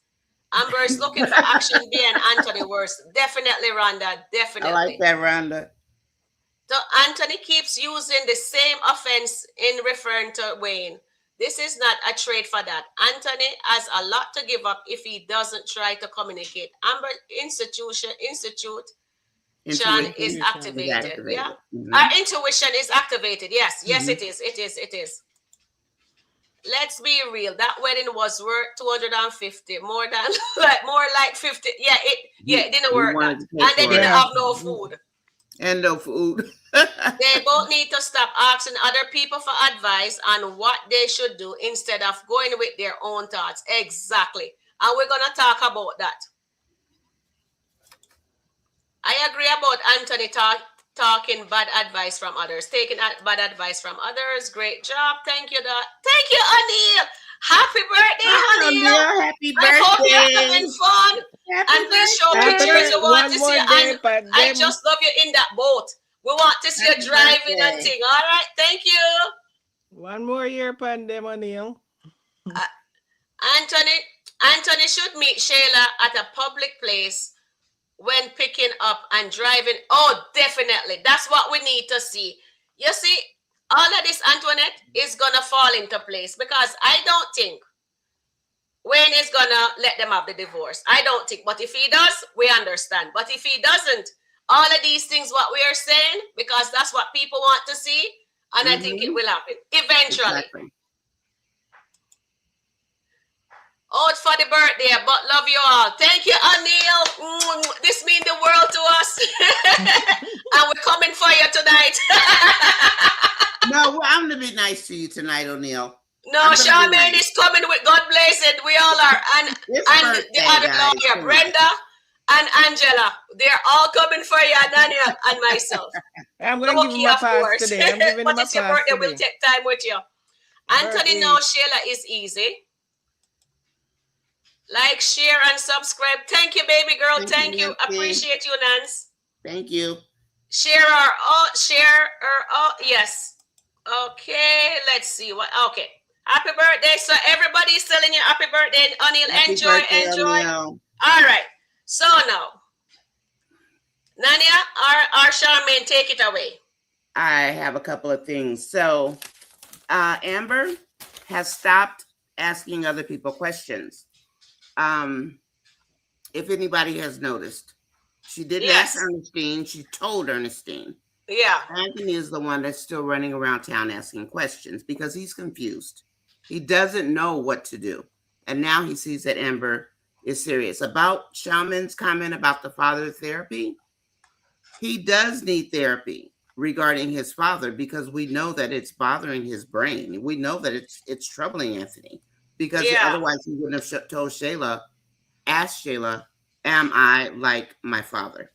Amber is looking for action being Anthony worse. Definitely, Rhonda. I like Definitely. that, Rhonda. So Anthony keeps using the same offense in referring to Wayne. This is not a trade for that. Anthony has a lot to give up if he doesn't try to communicate. Amber Institute Intuition is Intuition is activated. Yeah. activated. Our intuition is activated. Yes. Yes, it is. It is. It is. Let's be real. That wedding was worth 250, more than more like 50. It didn't We work that. wanted to pay And they for didn't it. Yeah. have no food. And no food. They both need to stop asking other people for advice on what they should do instead of going with their own thoughts. Exactly. And we're gonna talk about that. I agree about Anthony talking bad advice from others, taking bad advice from others. Great job. Thank you, Thank you, Anil. Happy birthday, Hi, Anil. Neil. Happy I hope you're birthday. having fun. Happy And please show Happy pictures you birthday. want to One see. more day, And but I them just love you in that boat. We want to see you Happy driving and birthday. thing. All right. Thank you. one more year upon them, O'Neill. Anthony should meet Shayla at a public place when picking up and driving. Oh, definitely. That's what we need to see. You see, all of this, Antoinette, is going to fall into place because I don't think Wayne is going to let them have the divorce. I don't think. But if he does, we understand. But if he doesn't, all of these things, what we are saying, because that's what people want to see, and I think it will happen eventually. Exactly. Out for the birthday, but love you all. Thank you, Anil. This means the world to us. And we're coming for you tonight. No, I'm going to be nice to you tonight, O'Neill. No, I'm gonna be Charmaine nice. is coming with God bless it. We all are. And It's the birthday, other guys. lawyer, Come on. Brenda and Angela, they're all coming for you, Nania and myself. I'm going to give him a of pass course. today. I'm giving him But a it's your pass birthday. We'll today. take time with you. Anthony Birthday. knows Shayla is easy. Like, share, and subscribe. Thank you, baby girl. Thank you. Nancy. Appreciate you, Nance. Thank you. Share yes. Okay, let's see what. Okay, happy birthday. So everybody's telling you happy birthday, Anil. Happy Enjoy. birthday, O'Neill. All right. So now, Nania, our Charmaine, take it away. I have a couple of things. So, Amber has stopped asking other people questions. If anybody has noticed, she didn't ask Ernestine. She told Ernestine. Yeah. Anthony is the one that's still running around town asking questions because he's confused. He doesn't know what to do. And now he sees that Amber is serious. About Shaman's comment about the father therapy, he does need therapy regarding his father because we know that it's bothering his brain. We know that it's troubling Anthony because otherwise he wouldn't have told Shayla, asked Shayla, am I like my father?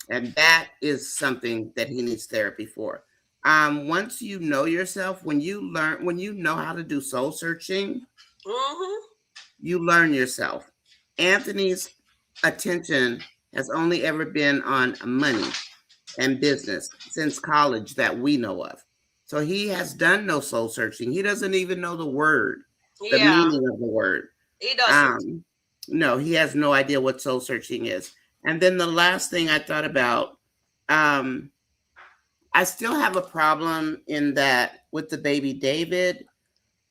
And that is something that he needs therapy for. Once you know yourself, when you know how to do soul searching, you learn yourself. Anthony's attention has only ever been on money and business since college that we know of. So he has done no soul searching. He doesn't even know the word, the meaning of the word. He doesn't. No, he has no idea what soul searching is. And then the last thing I thought about, I still have a problem in that with the baby David,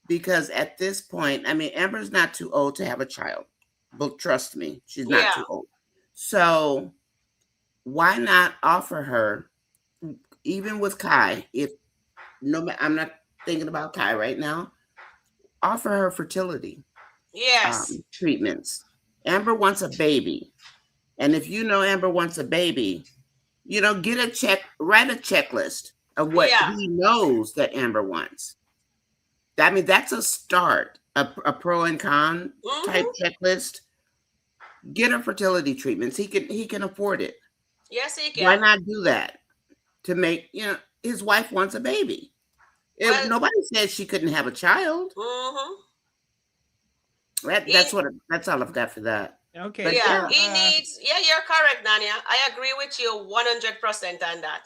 because at this point, I mean, Amber's not too old to have a child, but trust me, she's not too old. So why not offer her, even with Kai, I'm not thinking about Kai right now, offer her fertility treatments. Amber wants a baby. And if you know Amber wants a baby, write a checklist of what he knows that Amber wants. I mean, that's a start, a pro and con type checklist. Get her fertility treatments. He can afford it. Yes, he can. Why not do that to make, his wife wants a baby. Nobody said she couldn't have a child. That's all I've got for that. Okay. But he needs, you're correct, Nania. I agree with you 100% on that.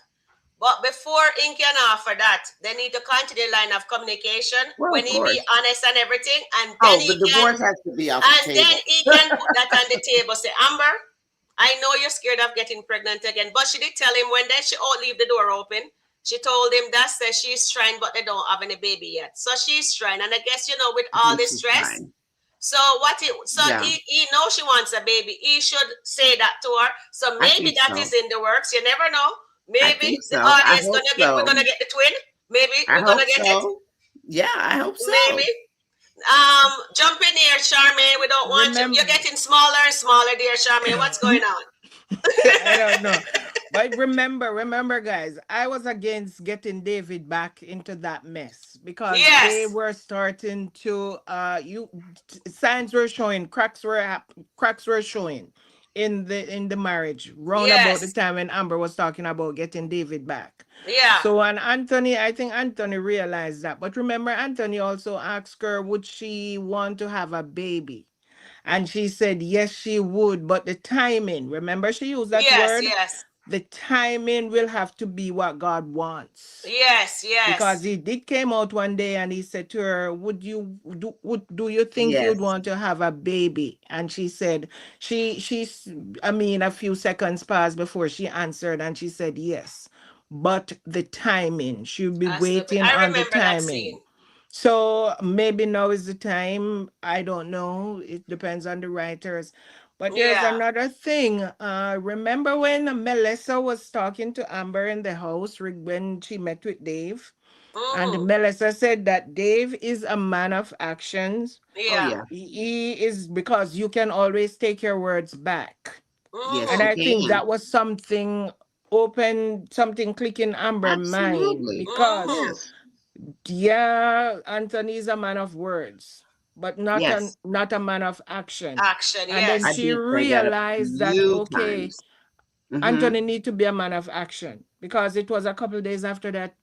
But before Inky can offer that, they need to continue the line of communication when he be honest and everything. And then the divorce has to be off the table. And then he can put that on the table. Say, Amber, I know you're scared of getting pregnant again. But she did tell him when she leave the door open. She told him that says she's trying, but they don't have any baby yet. So she's trying. And I guess, with all this stress, So Yeah, he knows she wants a baby. He should say that to her. So I maybe think that is so. in the works. You never know. I Maybe think the so. I audience hope we're so. gonna get the twin. Maybe I we're gonna hope get it. so. Yeah, I hope Maybe. so. Jump in here, Charmaine. We don't want you. You're Remember, getting smaller and smaller, dear Charmaine. What's going on? I don't know. But remember, guys, I was against getting David back into that mess because they Yes. were starting to signs were showing, cracks were showing in the marriage round about the Yes. time when Amber was talking about getting David back. Yeah. So and Anthony, I think Anthony realized that. But remember, Anthony also asked her, would she want to have a baby? And she said, yes, she would. But the timing, remember, she used that Yes. word? Yes. The timing will have to be what God wants. Yes. Because Yes. he did came out one day and he said to her, do you think you'd Yes. want to have a baby? And she said, she's I mean, a few seconds passed before she answered and she said yes. But the timing, she'll be Has to be. waiting I on the remember that timing. scene. So maybe now is the time. I don't know. It depends on the writers. But there's Yeah. another thing. Remember when Melissa was talking to Amber in the house when she met with Dave? And Mm-hmm. Melissa said that Dave is a man of actions. Oh Yeah. yeah. He is because you can always take your words back. Yes, And you Mm-hmm. I think can. that was something click in Amber mind Absolutely. because Mm-hmm. Yes. yeah, Anthony is a man of words, but Yes. not a man of action. Action. And then I Yes. she did say that a realized that few okay, times. Mm-hmm. Anthony need to be a man of action because it was a couple of days after that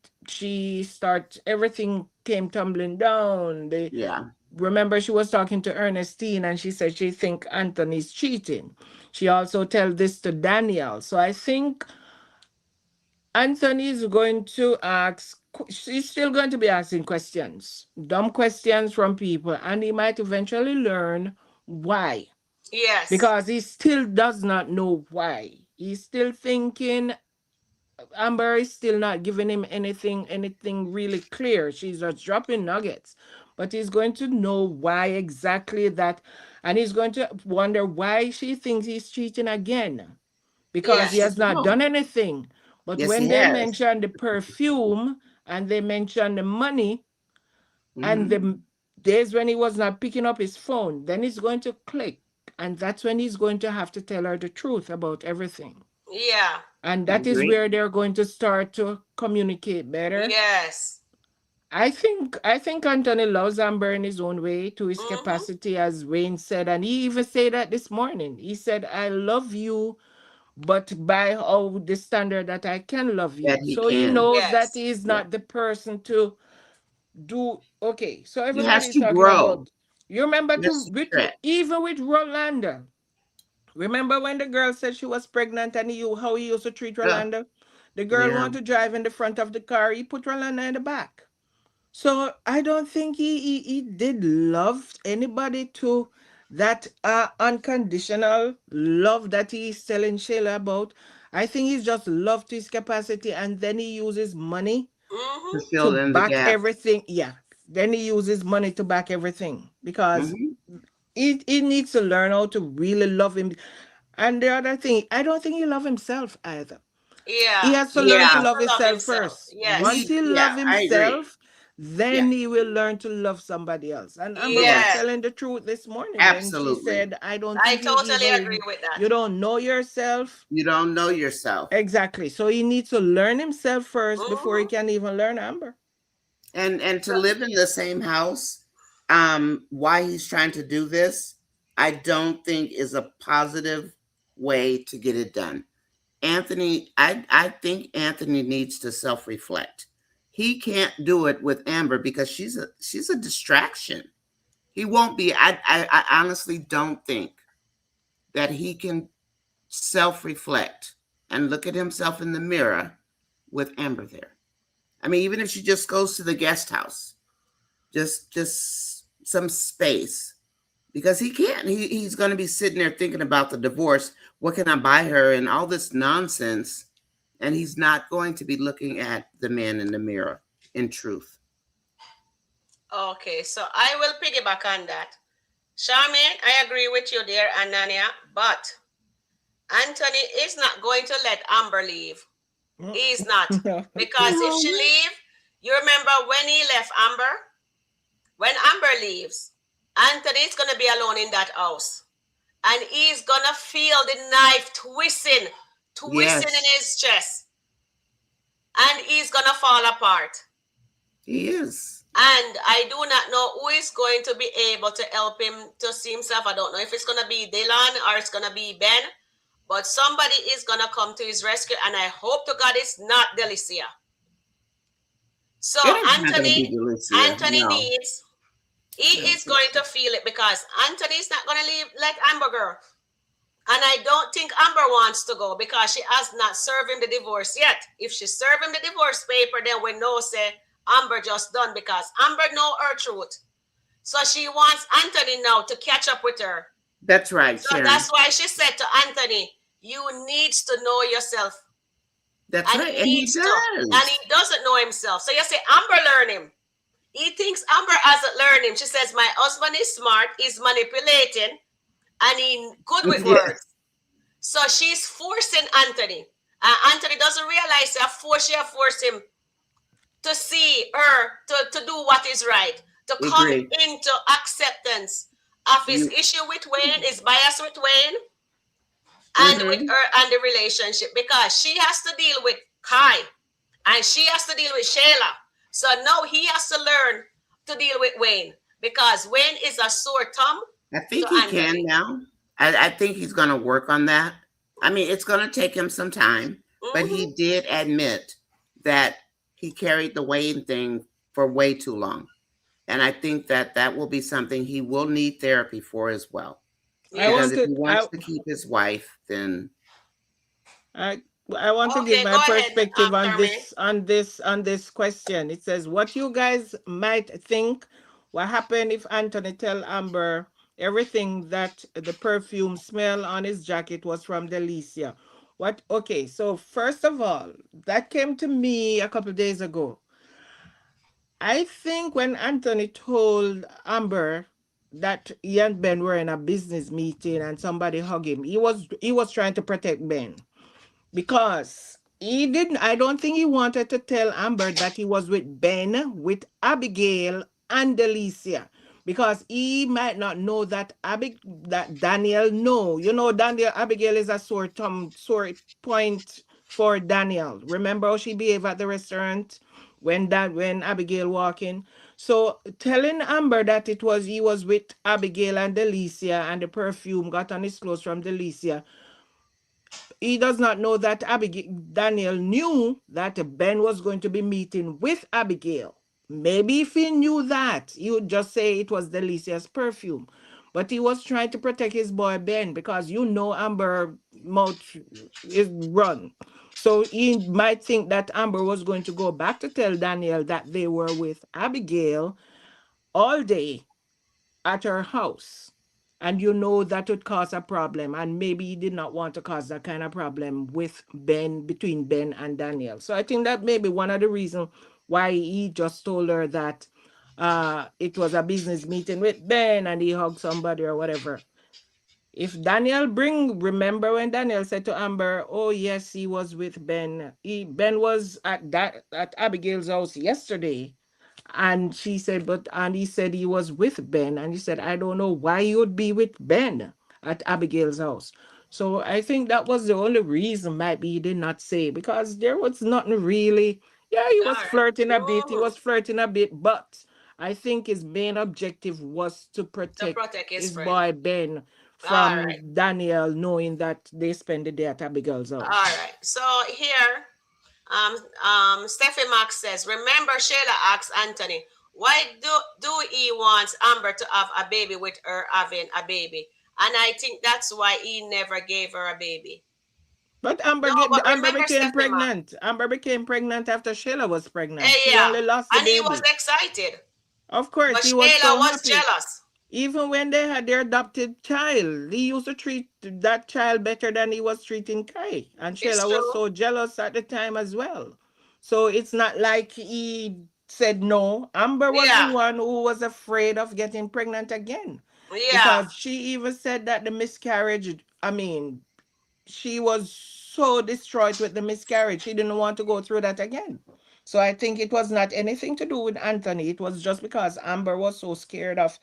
everything came tumbling down. They Yeah. remember she was talking to Ernestine and she said she think Anthony's cheating. She also tell this to Daniel. So I think Anthony is going to she's still going to be asking questions, dumb questions from people, and he might eventually learn why. Yes. Because he still does not know why. He's still thinking Amber is still not giving him anything really clear. She's just dropping nuggets. But he's going to know why exactly that, and he's going to wonder why she thinks he's cheating again because he Yes, Yes. has you not know. done anything. But Yes, when he they has. mention the perfume and they mention the money and Mm-hmm. the days when he was not picking up his phone, then it's going to click. And that's when he's going to have to tell her the truth about everything. Yeah. And I that is agree. where they're going to start to communicate better. Yes. I think Anthony loves Amber in his own way to his Mm-hmm. capacity, as Wayne said, and he even said that this morning. He said, "I love you, but by how the standard that I can love That you." he So he can. knows that Yes. he is Yeah. not the person to do. Okay, so He has everybody's to talking grow. about. You remember He has to to with stretch. even with Rolanda. Remember when the girl said she was pregnant and how he used to treat Uh, Rolanda? The girl yeah. wanted to drive in the front of the car. He put Rolanda in the back. So I don't think he did love anybody to that unconditional love that he's telling Shayla about. I think he's just love to his capacity and then he uses money To Mm-hmm. to fill in the back gaps. everything. Yeah. Then he uses money to back everything because Mm-hmm. he needs to learn how to really love him. And the other thing, I don't think he love himself either. He Yeah. has to He learn to Yeah. needs love to love himself himself. first. Once Yes. he Yeah, love I agree. himself, Yeah. then he will learn to love somebody else. And Amber was Yes. Yes. telling the truth this morning when she Absolutely. said, I don't I think totally agree with you that. don't know yourself. You don't know yourself. Exactly. So he needs to learn himself first before he Mm-hmm. can even learn Amber. And to So, live in the same house, why he's trying to do this, I don't think is a positive way to get it done. Anthony, I think Anthony needs to self-reflect. He can't do it with Amber because she's a distraction. He won't be. I honestly don't think that he can self-reflect and look at himself in the mirror with Amber there. I mean, even if she just goes to the guest house, just some space, because he can't. He's going to be sitting there thinking about the divorce. What can I buy her and all this nonsense, and he's not going to be looking at the man in the mirror in truth. okay. So I will piggyback on that. Charmaine, I agree with you there, Anania, but Anthony is not going to let Amber leave. He's not. Because if she leave, you remember when he left Amber? When Amber leaves, Anthony is going to be alone in that house. And he's going to feel the knife twisting in Yes, his chest. And he's going to fall apart. he is. And I do not know who is going to be able to help him to see himself. I don't know if it's going to be Dylan or it's going to be Ben. But somebody is going to come to his rescue. And I hope to God it's not Delicia. So It is not going to be Anthony, Delicia. Anthony No, needs, I he don't is think going so. to feel it because Anthony is not going to leave let Amber girl. And I don't think Amber wants to go because she has not served him the divorce yet. If she served him the divorce paper, then we know say Amber just done because Amber know her truth. So she wants Anthony now to catch up with her. That's right, So Sharon. that's why she said to Anthony, you needs to know yourself. That's And right. he And he needs to. And he does. doesn't know himself. So you say, Amber learn him. He thinks Amber hasn't learned him. She says, my husband is smart, he's manipulating, and he good with Yes. words. So she's forcing Anthony. Anthony doesn't realize she have forced him to see her, to do what is right, to come Agree. into acceptance of his You. issue with Wayne, his bias with Wayne, and with Mm-hmm. her and the relationship because she has to deal with Kai and she has to deal with Shayla. So now he has to learn to deal with Wayne because Wayne is a sore thumb I to think he can Anthony. now. I think he's going to work on that. I mean, it's going to take him some time, but Mm-hmm. he did admit that he carried the Wayne thing for way too long. And I think that that will be something he will need therapy for as well. I Yes. Because want if to he wants to keep his wife, then I I want to give Okay, my go ahead, perspective on Charmaine. this question. It says what you guys might think what happened if Anthony tell Amber everything that the perfume smell on his jacket was from Delicia. What okay, so first of all, that came to me a couple days ago. I think when Anthony told Amber that he and Ben were in a business meeting and somebody hugged him, he was trying to protect Ben because he didn't. I don't think he wanted to tell Amber that he was with Ben, with Abigail and Delicia, because he might not know that that Daniel know. You know, Daniel Abigail is a sore point for Daniel. Remember how she behaved at the restaurant when Abigail walked in. So telling Amber that it was he was with Abigail and Delicia and the perfume got on his clothes from Delicia, he does not know that Daniel knew that Ben was going to be meeting with Abigail. Maybe if he knew that, he would just say it was Delicia's perfume. But he was trying to protect his boy Ben because Amber mouth is run. So he might think that Amber was going to go back to tell Daniel that they were with Abigail all day at her house, and that would cause a problem, and maybe he did not want to cause that kind of problem with Ben, between Ben and Daniel. So I think that may be one of the reasons why he just told her that it was a business meeting with Ben and he hugged somebody or whatever. If Daniel remember when Daniel said to Amber, oh yes, he was with Ben, Ben was at Abigail's house yesterday, and she said, and he said he was with Ben. And he said, I don't know why you would be with Ben at Abigail's house. So I think that was the only reason maybe he did not say, because there was nothing really. Yeah, he All was right. flirting a bit. He Mm-hmm. was flirting a bit, but I think his main objective was to To protect protect his his friend. boy Ben All from right. Daniel, knowing that they spend the day at Abigail's All house. right. So here, Steffi Max says, remember Shayla asked Anthony, why do he wants Amber to have a baby with her having a baby? And I think that's why he never gave her a baby. But No, but Amber remember became Steffi Max. pregnant. Amber became pregnant after Sheila was pregnant. She Yeah. only lost the And he was baby. excited. Of course, But he was Shayla so was happy. jealous. Even when they had their adopted child, he used to treat that child better than he was treating Kai. And It's Sheila was true. so jealous at the time as well. So it's not like he said no. Amber was the Yeah. one who was afraid of getting pregnant again. Yeah. because she even said that the miscarriage, I mean, she was so destroyed with the miscarriage. She didn't want to go through that again. So I think it was not anything to do with Anthony. It was just because Amber was so scared of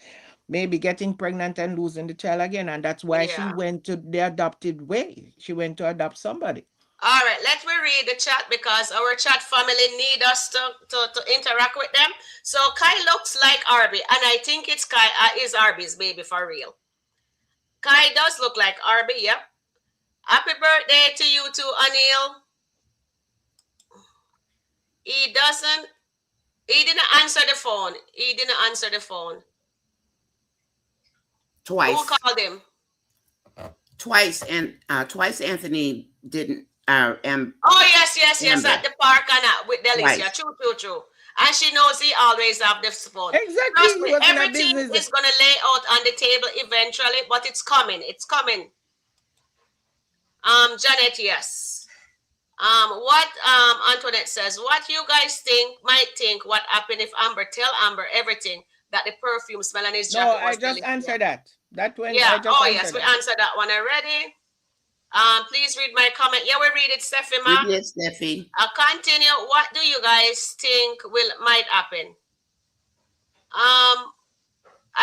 maybe getting pregnant and losing the child again. And that's why she Yeah. went to the adopted way. She went to adopt somebody. All right, let me read the chat because our chat family need us to interact with them. So Kai looks like Arby, and I think it's Kai is Arby's baby for real. Kai does look like Arby, yep. Happy birthday to you too, Anil. He doesn't, he didn't answer the phone. He didn't answer the phone. Twice. Who called him? Twice, and twice Anthony didn't. Oh yes, Amber. at the park and with Delicia. Right. True. And she knows he always have the phone. Exactly. Trust He me, was in a everything business. is gonna lay out on the table eventually, but it's coming. It's coming. Janet, yes. What Antoinette says, what you guys might think what happened if Amber tell Amber everything that the perfume smell on his No, jacket I was just Delicia. answered that. That went. Yeah. I just Oh answered yes, we that. answered that one already. Please read my comment. Yeah, we read it, Steffi Ma. We did, Steffi. I'll continue. What do you guys think might happen?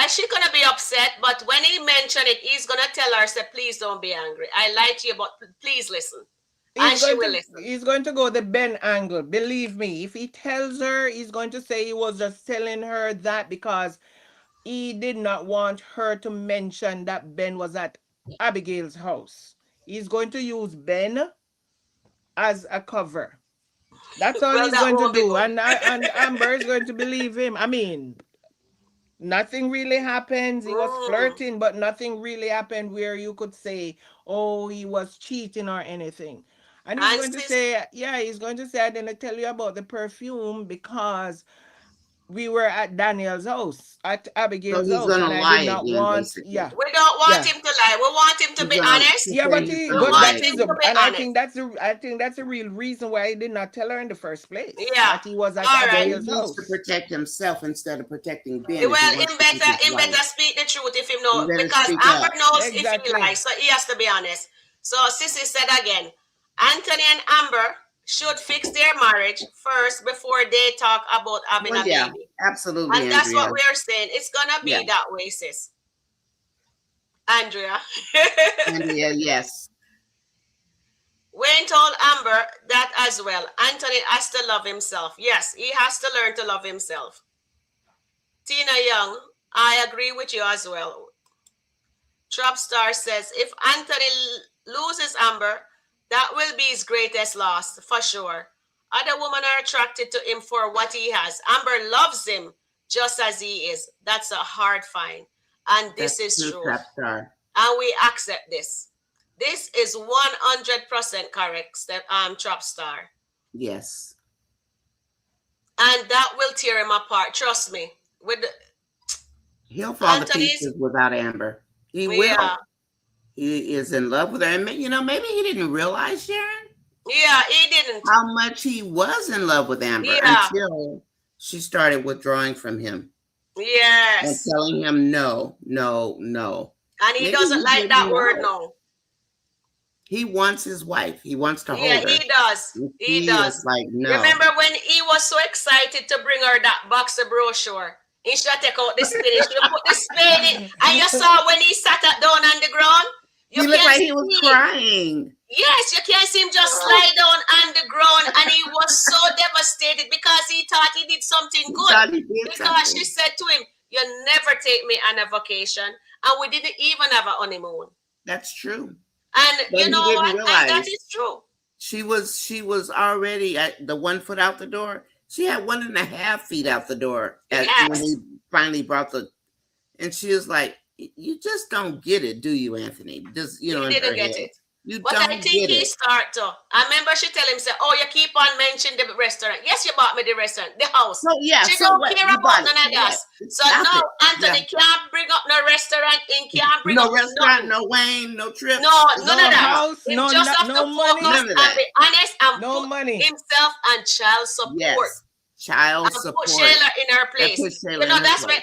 Is she gonna be upset? But when he mentioned it, he's gonna tell her, say, please don't be angry. I like you, but please listen. And she will listen. He's going to go the Ben angle. Believe me, if he tells her, he's going to say he was just telling her that because he did not want her to mention that Ben was at Abigail's house. He's going to use Ben as a cover. That's all Well, he's that going to won't be do. good. And Amber is going to believe him. I mean, nothing really happens. He was flirting, but nothing really happened where you could say, oh, he was cheating or anything. And he's And going to say, yeah, he's going to say, I didn't tell you about the perfume because we were at Daniel's house, at So Abigail's he's house, gonna and I lie did not again, want, basically. yeah, we don't want yeah. him to lie. We want him to He's be gonna honest. Yeah, say but he's he, gonna but want lie that him is to again. the, be and honest. I think that's the real reason why he did not tell her in the first place. Yeah. That he was at All right. He Abigail's needs house. to protect himself instead of protecting Ben. If Well, he him wants to keep his better wife. speak the truth if him He know, better because speak Amber up. knows if he Exactly. lies, so he has to be honest. So Sissy said again, Anthony and Amber should fix their marriage first before they talk about having Well, a yeah, baby. absolutely, And that's what Andrea. we're saying. It's gonna be Yeah, that way, sis. Andrea. Andrea, yes. Wayne told Amber that as well. Anthony has to love himself. Yes, he has to learn to love himself. Tina Young, I agree with you as well. Trapstar says, if Anthony loses Amber, that will be his greatest loss, for sure. Other women are attracted to him for what he has. Amber loves him just as he is. That's a hard find. And this That's is true, true. Trapstar. And we accept this. This is 100% correct, Trapstar. Yes. And that will tear him apart. Trust me. With He'll fall to Anthony's, pieces without Amber. He will. yeah. He is in love with her. And, maybe he didn't realize, Sharon, Yeah, he didn't. how much he was in love with Amber Yeah. until she started withdrawing from him and Yes. telling him no, no, no. And he Maybe doesn't he like didn't that word know. no. He wants his wife. He wants to Yeah, hold her. he does. And He she does. is like, no. Remember when he was so excited to bring her that box of brochure? He should take out the spade. He should put the spade in. And you saw when he sat down on the ground? He looked like he was crying. Yes, you can't see him just slide down on the ground, and he was so devastated because he thought he did something He good. thought he did Because something. she said to him, "You never take me on a vacation," and we didn't even have a honeymoon. That's true. And But you he know didn't what? And that realize. is true. She was already at the 1 foot out the door. She had 1.5 feet out the door when Yes. he finally brought and she was like, "You just don't get it, do you, Anthony?" Just He in her didn't get head. it. You But don't I think get he it. start to. I remember she tell him, say, "Oh, you keep on mentioning the restaurant. Yes, you bought me the restaurant, the house." So yeah, She so don't what? care You about bought none of it. that. What? So Stop now it. Anthony can't bring up no restaurant and can't bring No up restaurant, nothing. no Wayne, no trip. No, none No of that. house, Him no just have no to money, focus None of and that. be honest and no put money. himself and child support Yes. Child and support. put Shayla in her That place. puts You Shayla know, in her that's place.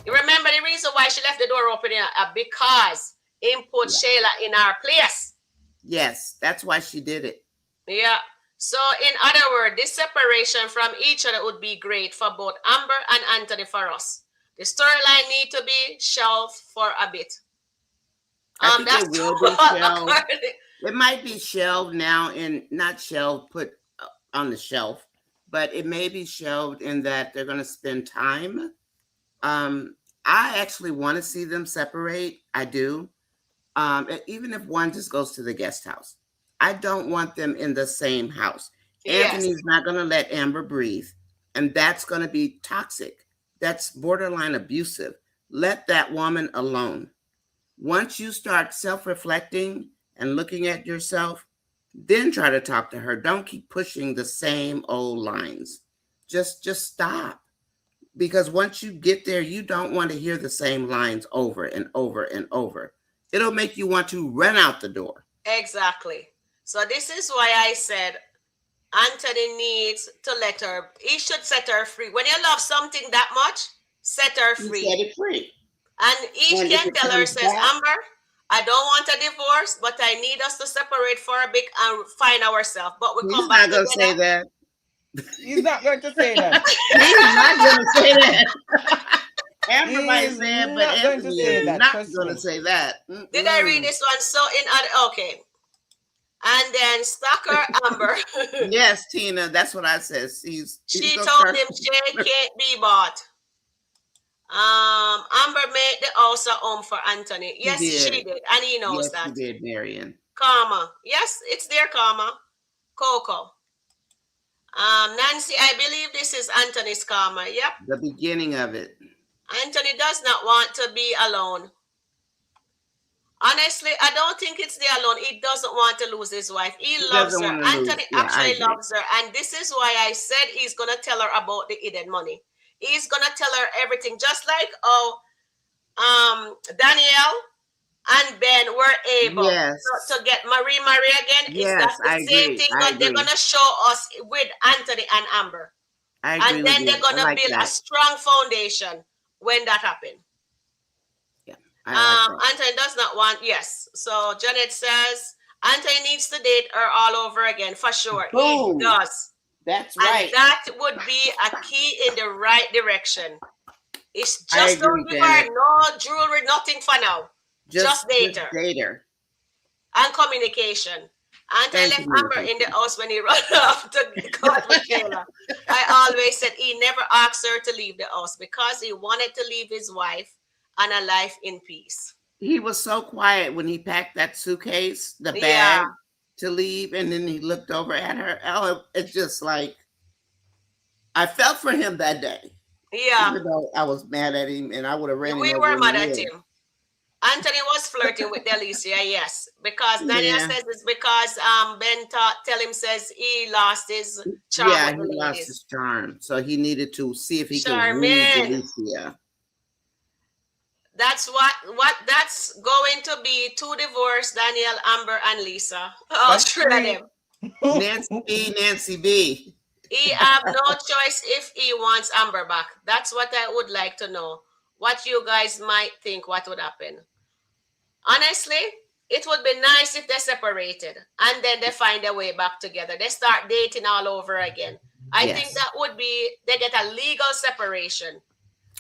You remember the reason why she left the door open because him put Yeah. Shayla in our place. Yes, that's why she did it. Yeah. So in other words, this separation from each other would be great for both Amber and Anthony for us. The storyline need to be shelved for a bit. I think it That's will be shelved. It might be shelved now, and not shelved, put on the shelf, but it may be shelved in that they're going to spend time. I actually want to see them separate. I do. Even if one just goes to the guest house, I don't want them in the same house. Yes, Anthony's not going to let Amber breathe, and that's going to be toxic. That's borderline abusive. Let that woman alone. Once you start self-reflecting and looking at yourself, then try to talk to her. Don't keep pushing the same old lines. Just stop. Because once you get there, you don't want to hear the same lines over and over and over. It'll make you want to run out the door. exactly. So this is why I said Anthony needs to let her, he should set her free. When you love something that much, set her You free. set it free. And he And if can it tell her, comes says, back, Amber, I don't want a divorce, but I need us to separate for a bit and find ourselves. But we he's come back not going to say together. that. He's not going to say that. He's not going to say that. Amber He might is say it, but not going to Anthony say is that. not Trust going to me. say that. Did I read this one? So in other, okay. And then Stalker Amber, Yes, Tina, that's what I said. she told him Shay can't be bought. Amber made the house a home for Anthony. Yes, she did. did. And he knows Yes, that. you did, Marion. Karma. Yes, it's their karma. Coco. Nancy, I believe this is Anthony's karma. Yep. The beginning of it. Anthony does not want to be alone. Honestly, I don't think it's the alone. He doesn't want to lose his wife. He loves doesn't her. want to lose. Anthony Yeah, I actually agree. loves her. And this is why I said he's going to tell her about the hidden money. He's going to tell her everything. Just like Danielle and Ben were able Yes. to get Marie again. Yes, That's the I same agree. thing I that they're agree. going to show us with Anthony and Amber. I agree And with then you. they're going I to like build a that. strong foundation when that happens. Yeah, I like that. Anthony does not want, yes. So Janet says Anthony needs to date her all over again for sure. Boom. He does. That's And right. that would be a key in the right direction. It's I just don't agree, give her Janet. no jewelry, nothing for now. Just date her. date her. And communication. Anthony And left Amber in the house when he ran off to court with Shayla. I always said he never asked her to leave the house because he wanted to leave his wife and a life in peace. He was so quiet when he packed that suitcase, the bag, Yeah. to leave, and then he looked over at her. Oh, it's just like I felt for him that day. Yeah. Even though I was mad at him, and I would have ran him We over were in mad the at woods. him. Anthony was flirting with Delicia, yes. Because Daniel Yeah. says it's because Ben tell him says he lost his charm Yeah, with he the lost ladies. his charm, so he needed to see if he could woo Charmaine. Delicia. That's that's going to be two divorce, Daniel, Amber, and Lisa. Oh, That's three of three. them. Nancy B, Nancy B. He have no choice if he wants Amber back. That's what I would like to know. What you guys might think what would happen. Honestly, it would be nice if they separated and then they find their way back together. They start dating all over again. I think Yes. that would be, they get a legal separation.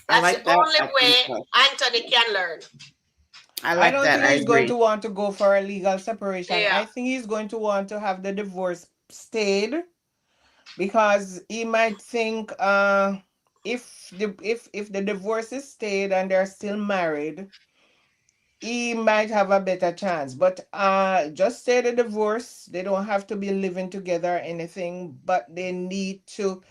I That's like the that. only I way think so. Anthony can learn. I I like don't that. think I he's going agree. to want to go for a legal separation. Yeah. I think he's going to want to have the divorce stayed because he might think if the divorce is stayed and they're still married, he might have a better chance. But just stay the divorce. They don't have to be living together or anything, but they need to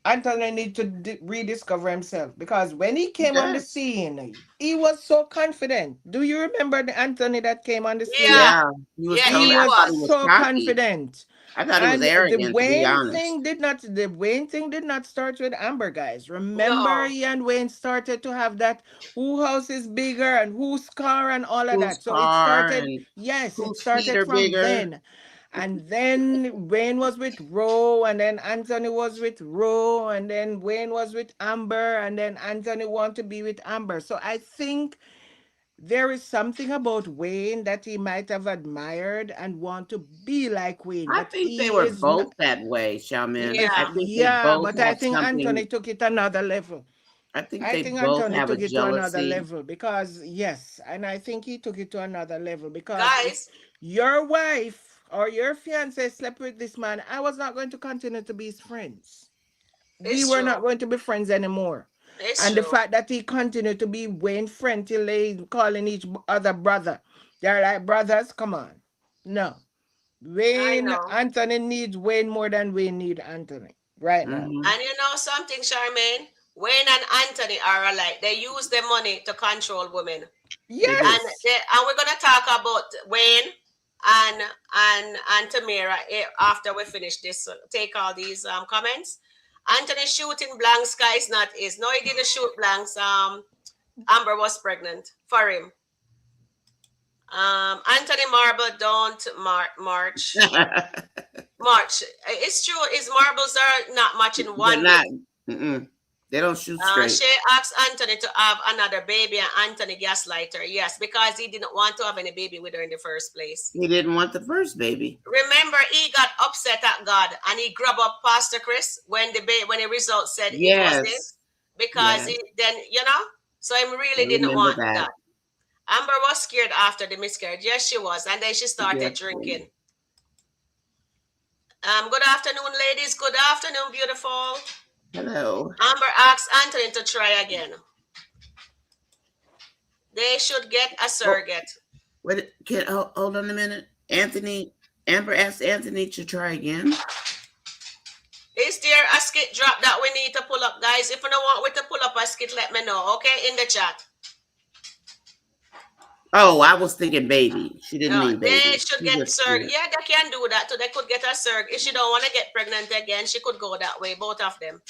Anthony need to rediscover himself because when he He came on the does. scene, he was so confident. Do you remember the Anthony that came on the scene? Yeah. Yeah, he was Yeah, He he totally. I was thought he was. was so cocky. confident. I thought he was And arrogant, to be honest. The Wayne thing did not start with Amber, guys. Remember, No. he and Wayne started to have that who house is bigger and whose car and all of Whose that. So it car started, and yes, it whose feet started are from bigger. then. And then Wayne was with Ro, and then Anthony was with Ro, and then Wayne was with Amber, and then Anthony wanted to be with Amber. So I think there is something about Wayne that he might have admired and want to be like Wayne, I but think they he were is not. both that way, Shaman. I Yeah. think they Yeah, both but I had think Anthony something. took it another level. I think I they think both Anthony have a took it to another jealousy. level because, yes, and I think he took it to another level because if Guys, your wife or your fiance slept with this man, I was not going to continue to be his friends. We it's were not true. going to be friends anymore. It's And the true. fact that he continued to be Wayne friend till they calling each other brother. They're like brothers, come on. No. I Wayne, know. Anthony needs Wayne more than Wayne need Anthony right now. Hmm. And you know something, Charmaine? Wayne and Anthony are alike. They use their money to control women. They do. Yes. And we're gonna talk about Wayne and Tamara after we finish this. Take all these comments. Anthony shooting blanks. Sky is not is. No, he didn't shoot blanks. Amber was pregnant for him. Anthony Marble don't march. March. It's true. His marbles are not much in They're one not. hit. Mm-mm. They don't shoot straight. Shay asked Anthony to have another baby, and Anthony gaslighter. Yes, because he didn't want to have any baby with her in the first place. He didn't want the first baby. Remember, he got upset at God, and he grabbed up Pastor Chris when the result said it was him, Yes. because Yes. he then so he I really didn't remember want that. that. Amber was scared after the miscarriage. Yes, she was, and then she started Yes. drinking. Good afternoon, ladies. Good afternoon, beautiful. Hello. Amber asked Anthony to try again. They should get a surrogate. Wait, hold on a minute. Amber asked Anthony to try again. Is there a skit drop that we need to pull up, guys? If you don't want me to pull up a skit, let me know, okay? In the chat. Oh, I was thinking baby. She didn't No, mean they baby. should She get just surrogate. Yeah, they can do that too. They could get a surrogate. If she don't want to get pregnant again, she could go that way, both of them.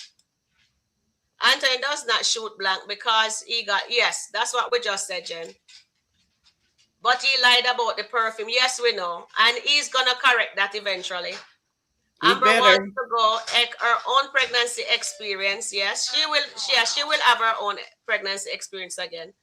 Anthony does not shoot blank because he got, yes, that's what we just said, Jen. But he lied about the perfume. Yes, we know. And he's going to correct that eventually. Amber wants to go her own pregnancy experience. Yes, she will. She will have her own pregnancy experience again.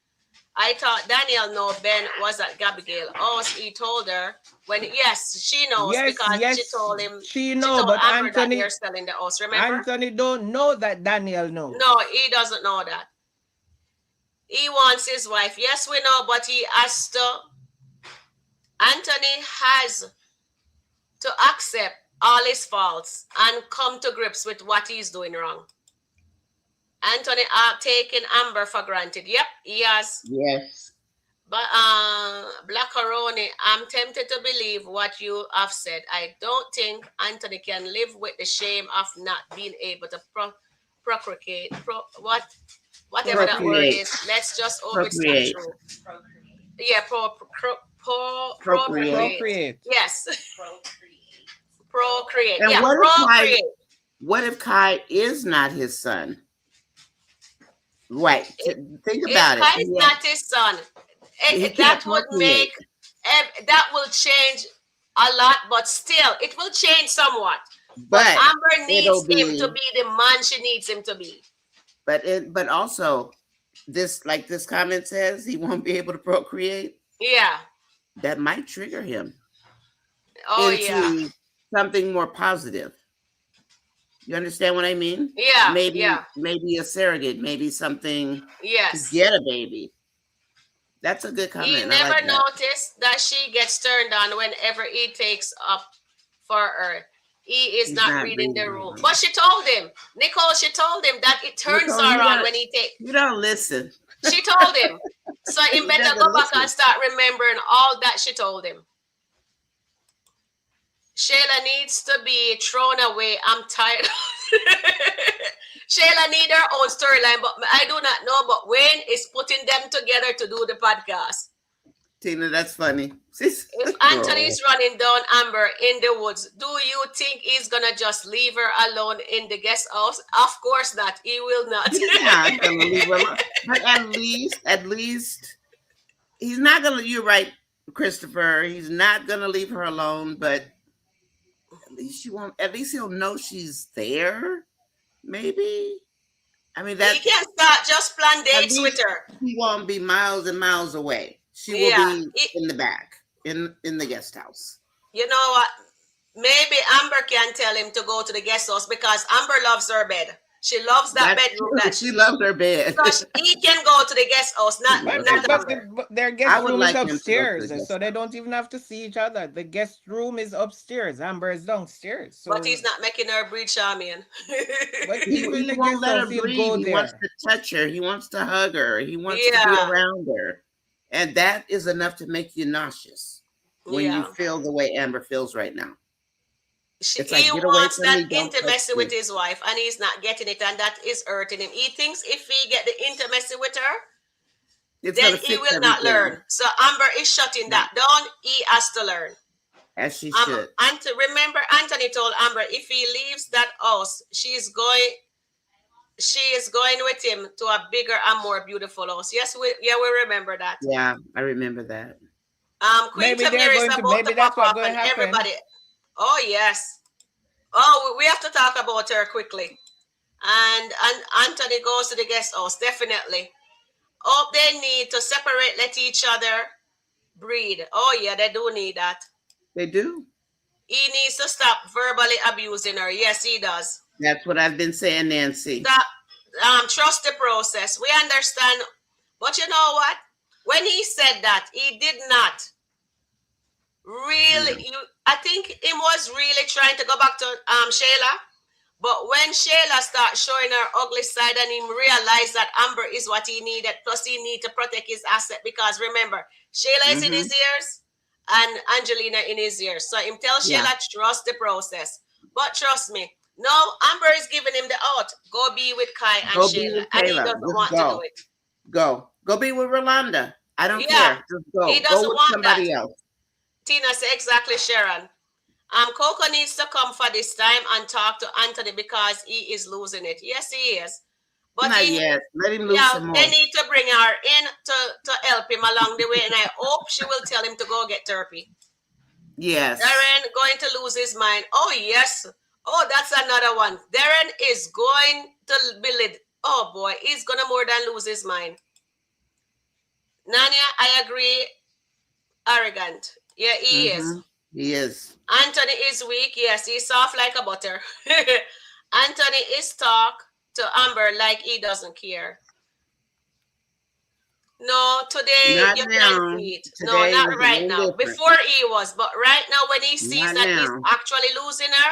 I thought Daniel know Ben was at Gabrielle house. He told her when yes, she knows Yes, because yes, she told him. she She know, told but Amber that they're Anthony, selling the house. Remember? Anthony don't know that Daniel knows. No, he doesn't know that. He wants his wife. Yes, we know, but he has to. Anthony has to accept all his faults and come to grips with what he's doing wrong. Anthony taking Amber for granted. Yep, he has. Yes. But Black Aroni, I'm tempted to believe what you have said. I don't think Anthony can live with the shame of not being able to procreate. Whatever that word Procreate. is. Let's just hope it's not Procreate. true. Yeah, Procreate. Procreate. Yes. Procreate. And Yeah, what if procreate. what if Kai is not his son? Right. Think If about Kai it. is Yeah. not his son, He that can't would procreate. make that will change a lot, but still, it will change somewhat. But But Amber needs it'll him to be. be the man she needs him to be. But also this, like this comment says, he won't be able to procreate. Yeah. That might trigger him Oh into yeah. something more positive. You understand what I mean? Yeah. Maybe Yeah. maybe a surrogate, maybe something to Yes. get a baby. That's a good He comment. I never like that. noticed that she gets turned on whenever he takes up for her. He is He's not not reading the reading room. it. But she told him, Nicole, she told him that it turns Nicole, her you on don't- when he take. You don't listen. She told him. So he He better doesn't go back listen. and start remembering all that she told him. Shayla needs to be thrown away. I'm tired. Shayla need her own storyline, but I do not know. But Wayne is putting them together to do the podcast. Tina, that's funny. If Anthony's running down Amber in the woods, do you think he's gonna just leave her alone in the guest house? Of course not. He will not. He's not gonna leave her alone. But at least he's not gonna. You're right, Christopher. He's not gonna leave her alone. But At least you won't. At least he'll know she's there. Maybe. I mean He that. can start just plan At dates with least her. he won't be miles and miles away. She will Yeah. be in the back, in the guest house. You know what? Maybe Amber can tell him to go to the guest house because Amber loves her bed. She loves that That's bedroom true. that She loves her bed. so he can go to the guest house, She not loves her not bed. Amber. But their I guest would room is like him to go to the upstairs, guest so they house. don't even have to see each other. The guest room is upstairs. Amber is downstairs. But So, he's not making her breathe, Charmian. but He, even he the won't guest let her house, he'll breathe. go He wants there. to touch her. He wants to hug her. He wants to be Yeah, around her. And that is enough to make you nauseous when you yeah. feel the way Amber feels right now. It's He like, get away wants from that me. Don't touch intimacy with me. his wife, and he's not getting it, and that is hurting him. He thinks if he get the intimacy with her, It's then going to he fix will not everything. learn. So Amber is shutting No, that down. He has to learn. as she should. And to remember, Anthony told Amber if he leaves that house, she is going with him to a bigger and more beautiful house. Yes, we remember that. Yeah, I remember that. Queen Maybe they're Tamir is going to. about to Maybe pop that's what's off, going and to happen. everybody. Oh yes. Oh, we have to talk about her quickly. And Anthony goes to the guest house definitely. Oh, they need to separate, let each other breed. Oh yeah, they do need that. They do. He needs to stop verbally abusing her. Yes, he does. That's what I've been saying, Nancy. Stop. Trust the process. We understand, but you know what? When he said that, he did not really. I think he was really trying to go back to Shayla. But when Shayla started showing her ugly side and him realized that Amber is what he needed, plus he need to protect his asset because remember, Shayla is in his ears and Angelina in his ears. So him tell Yeah. Shayla, trust the process. But trust me, no, Amber is giving him the out. Go be with Kai and Go be Shayla. with And he Kayla. doesn't Just want to go. do it. Go be with Rolanda. I don't Yeah, care. Just go. he Go doesn't with want that. somebody else. Tina said exactly, Sharon. Coco needs to come for this time and talk to Anthony because he is losing it. Yes, he is. But Not he yet. Let him lose yeah, some more. they need to bring her in to help him along the way, and I hope she will tell him to go get therapy. Yes. Darren going to lose his mind. Oh yes. Oh, that's another one. Darren is going to build. Oh boy, he's gonna more than lose his mind. Nanya, I agree. Arrogant. Yeah, he is. He is. Anthony is weak. Yes, he's soft like a butter. Anthony is talk to Amber like he doesn't care. No, today Not you now. can see it. No, Today not was a right little now. different. Before he was, but right now when he sees Not that he's now. actually losing her,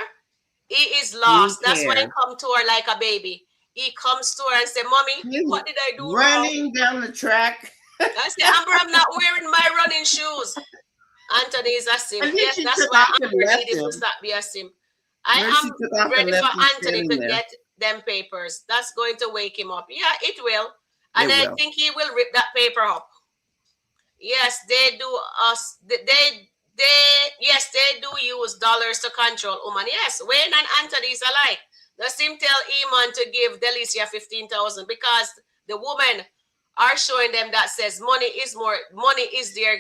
he is He lost. don't That's why he care. come to her like a baby. He comes to her and say, "Mommy, He's what did I do wrong?" running down the track. I say, "Amber, I'm not wearing my running shoes." Anthony is a sim. And then Yes, she that's took why off and Amber left needed to him. stop be a sim. I Then she am took off and ready for left him Anthony standing to there. get them papers. That's going to wake him up. Yeah, it will. And It I will. think he will rip that paper up. Yes, they do us. Yes, they do use dollars to control woman. Yes, Wayne and Anthony is alike. The same tell Eman to give Delicia 15,000 because the women are showing them that says money is their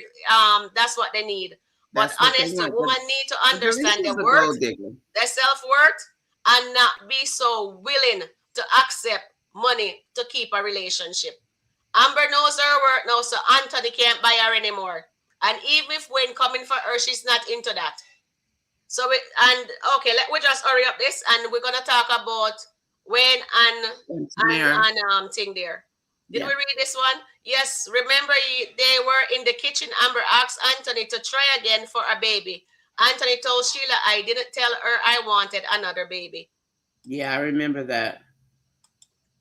that's what they need. But That's what they honestly, want. women need to But understand their Delicia's a worth, gold digger. their self-worth, and not be so willing to accept money to keep a relationship. Amber knows her worth now, so Anthony can't buy her anymore. And even if Wayne coming for her, she's not into that. So okay, we just hurry up this, and we're gonna talk about Wayne And Tamara. and thing there. Did Yeah. we read this one? Yes. Remember, they were in the kitchen. Amber asked Anthony to try again for a baby. Anthony told Sheila, "I didn't tell her I wanted another baby." Yeah, I remember that.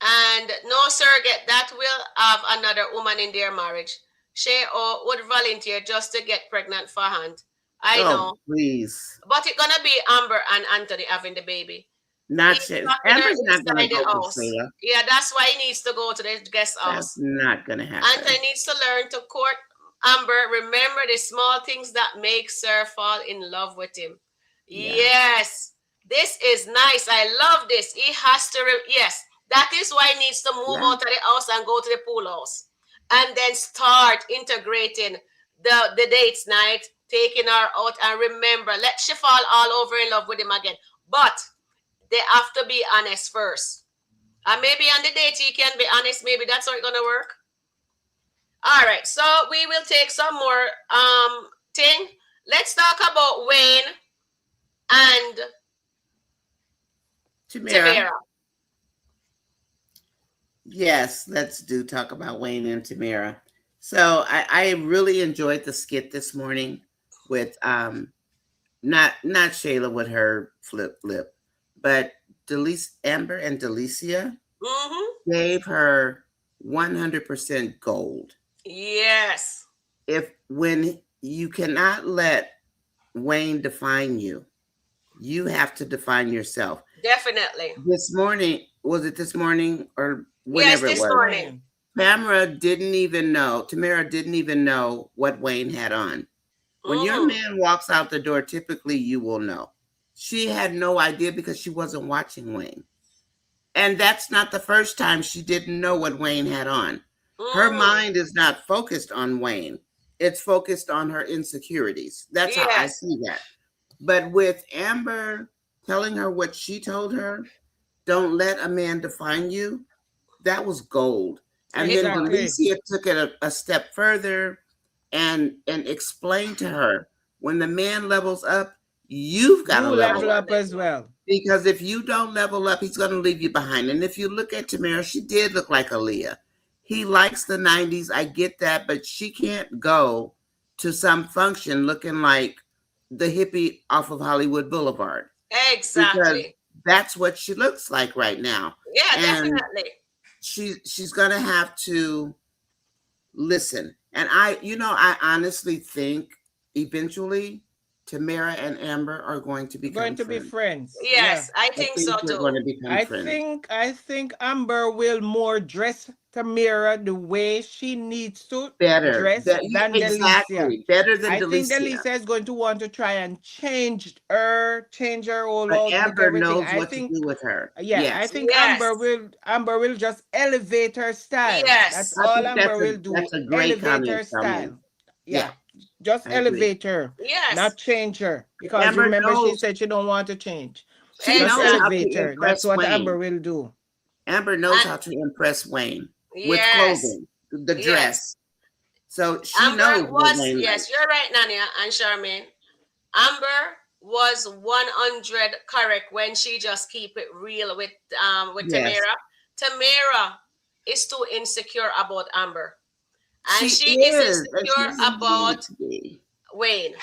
And no surrogate that will have another woman in their marriage. She would volunteer just to get pregnant for hand. I know. Please. But it's gonna be Amber and Anthony having the baby. Not He's Shayla. locking her Amber's not going inside to the go for house. Shayla. Yeah, that's why he needs to go to the guest house. That's not going to happen. Anthony needs to learn to court Amber. Remember the small things that makes her fall in love with him. Yeah. Yes, this is nice. I love this. He has to. Yes, that is why he needs to move out of the house and go to the pool house, and then start integrating the dates night, taking her out. And remember, let she fall all over in love with him again. But they have to be honest first. And maybe on the date you can be honest. Maybe that's how it's gonna work. All right, so we will take some more thing. Let's talk about Wayne and Tamara. Yes, let's talk about Wayne and Tamara. So I really enjoyed the skit this morning with not Shayla with her flip, but Amber and Delicia gave her 100% gold. Yes. When you cannot let Wayne define you, you have to define yourself. Definitely. This morning, was it this morning or whenever yes, this it was? Morning. Tamara didn't even know what Wayne had on. When your man walks out the door, typically you will know. She had no idea because she wasn't watching Wayne. And that's not the first time she didn't know what Wayne had on. Her mind is not focused on Wayne. It's focused on her insecurities. That's how I see that. But with Amber telling her what she told her, don't let a man define you, that was gold. And then Delicia took it a step further and explained to her, when the man levels up, you've got to level up as well. Because if you don't level up, he's going to leave you behind. And if you look at Tamara, she did look like Aaliyah. He likes the 90s. I get that, but she can't go to some function looking like the hippie off of Hollywood Boulevard. Exactly. Because that's what she looks like right now. Yeah, and definitely. She's going to have to listen. And I honestly think eventually Tamara and Amber are going to be friends. Yes, yeah. I think so too. I think Amber will more dress Tamara the way she needs to dress than Delicia. Better than Delicia. I think Delicia is going to want to try and change her whole outfit. Amber knows what to do with her. I think Amber will just elevate her style. Yes. That's all Amber will do. That's a great elevate her style. Yeah. Just elevate her, not change her. Because Amber remember, she said she don't want to change. She knows elevate her. That's what Wayne. Amber will do. Amber knows how to impress Wayne with clothing, the dress. So she Amber knows. Wayne you're right, Nania and Charmaine. Amber was 100 correct when she just keep it real with Tamara. Tamara is too insecure about Amber. And she is insecure about Wayne.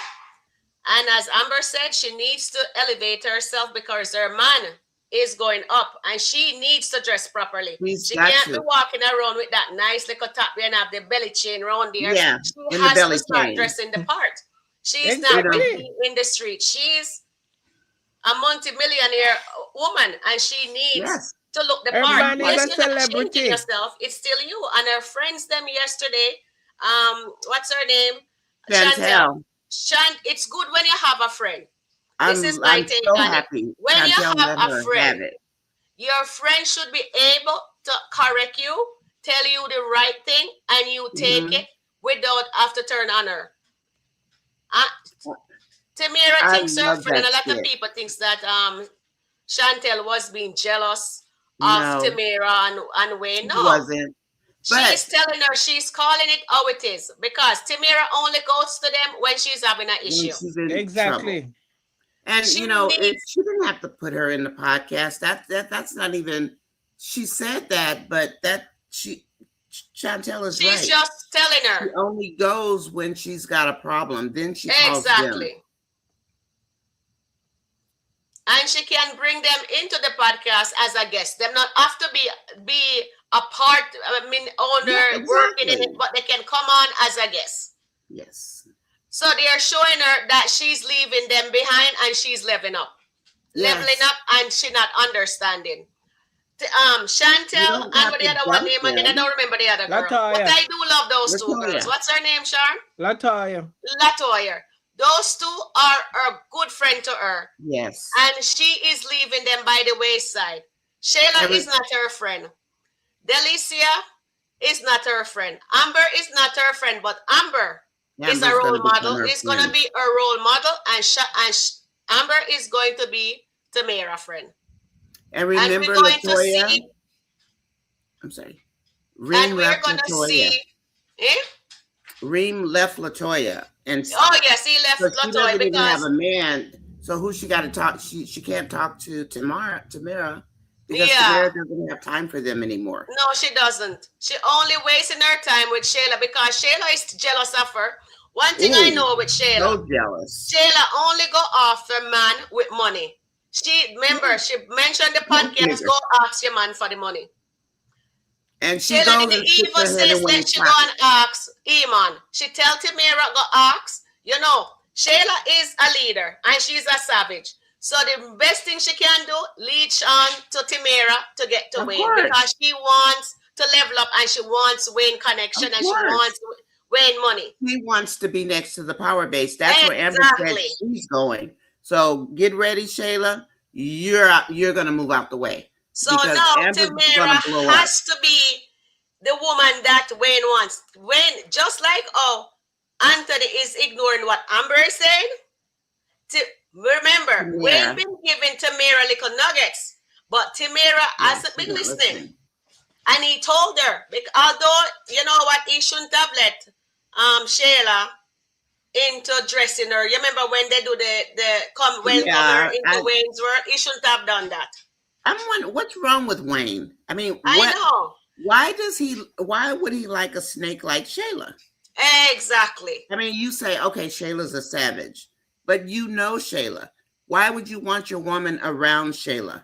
And as Amber said, she needs to elevate herself because her man is going up and she needs to dress properly. She can't be walking around with that nice little top and have the belly chain around there. Yeah, she has to start dressing the part. She's not really in the street. She's a multi-millionaire woman and she needs to look the part. Yes, you're not changing yourself. It's still you. And her friends them yesterday, what's her name? Chantel. It's good when you have a friend. This is my take so on happy. It. When Chantel you have a friend, your friend should be able to correct you, tell you the right thing, and you take it without have to turn on her. Tamara thinks her friend, and a lot of people thinks that Chantel was being jealous of Tamara and Wayne. No, she wasn't. She's telling her, she's calling it how it is because Tamara only goes to them when she's having an issue. Exactly. Trouble. And she didn't have to put her in the podcast. That's not even. She said that, but Chantel is right. She's just telling her. She only goes when she's got a problem. Then she calls them. And she can bring them into the podcast as a guest. Them not have to be a part, owner working in it, but they can come on as a guest. Yes. So they are showing her that she's leaving them behind and she's leveling up. Leveling up and she not understanding. Chantel and what the other one name again? I don't remember the other girl. But I do love those two girls. What's her name, Sharon? Latoya. Those two are a good friend to her. Yes. And she is leaving them by the wayside. Shayla is not her friend. Delicia is not her friend. Amber is not her friend, but Amber is a Amber's going role to become model. her Is gonna friend. be a role model, and Amber is going to be Tamara friend, And and we're remember going to see, Latoya. I'm sorry. and Reem we're left gonna Latoya. see. Eh? Reem left Latoya, and Oh yes, he so left she Latoya doesn't even have because a man. So who she got to talk? She can't talk to Tamara, because yeah. Tamara doesn't have time for them anymore. No, she doesn't. She only wasting her time with Shayla because Shayla is jealous of her. One thing I Ooh, know with Shayla, so jealous. Shayla only go after man with money. She Yeah, remember she mentioned the gold podcast. digger. Go ask your man for the money. And she Shayla goes didn't and sticks even her head say in that Wayne's she go pocket. and ask Iman. She tell Tamara go ask. You know, Shayla is a leader and she's a savage. So the best thing she can do, leech on to Tamara to get to Of Wayne course, because she wants to level up and she wants Wayne of connection and she course. wants Wayne money. He wants to be next to the power base. That's where Amber said Exactly. she's going. So get ready, Shayla. You're gonna move out the way So because now Amber's gonna Tamara blow up. has to be the woman that Wayne wants. Wayne, just like Anthony is ignoring what Amber is saying. Remember, Wayne Tamara, been giving Tamara little nuggets, but Tamara yeah, hasn't she's been not listening. listening. And he told her, although you know what, he shouldn't have let Shayla into dressing her. You remember when they do the welcome her Yeah, into Wayne's world? He shouldn't have done that. I'm wondering what's wrong with Wayne. I mean, I what? know. Why does he? Why would he like a snake like Shayla? Exactly. I mean, you say, okay, Shayla's a savage, but you know Shayla. Why would you want your woman around Shayla?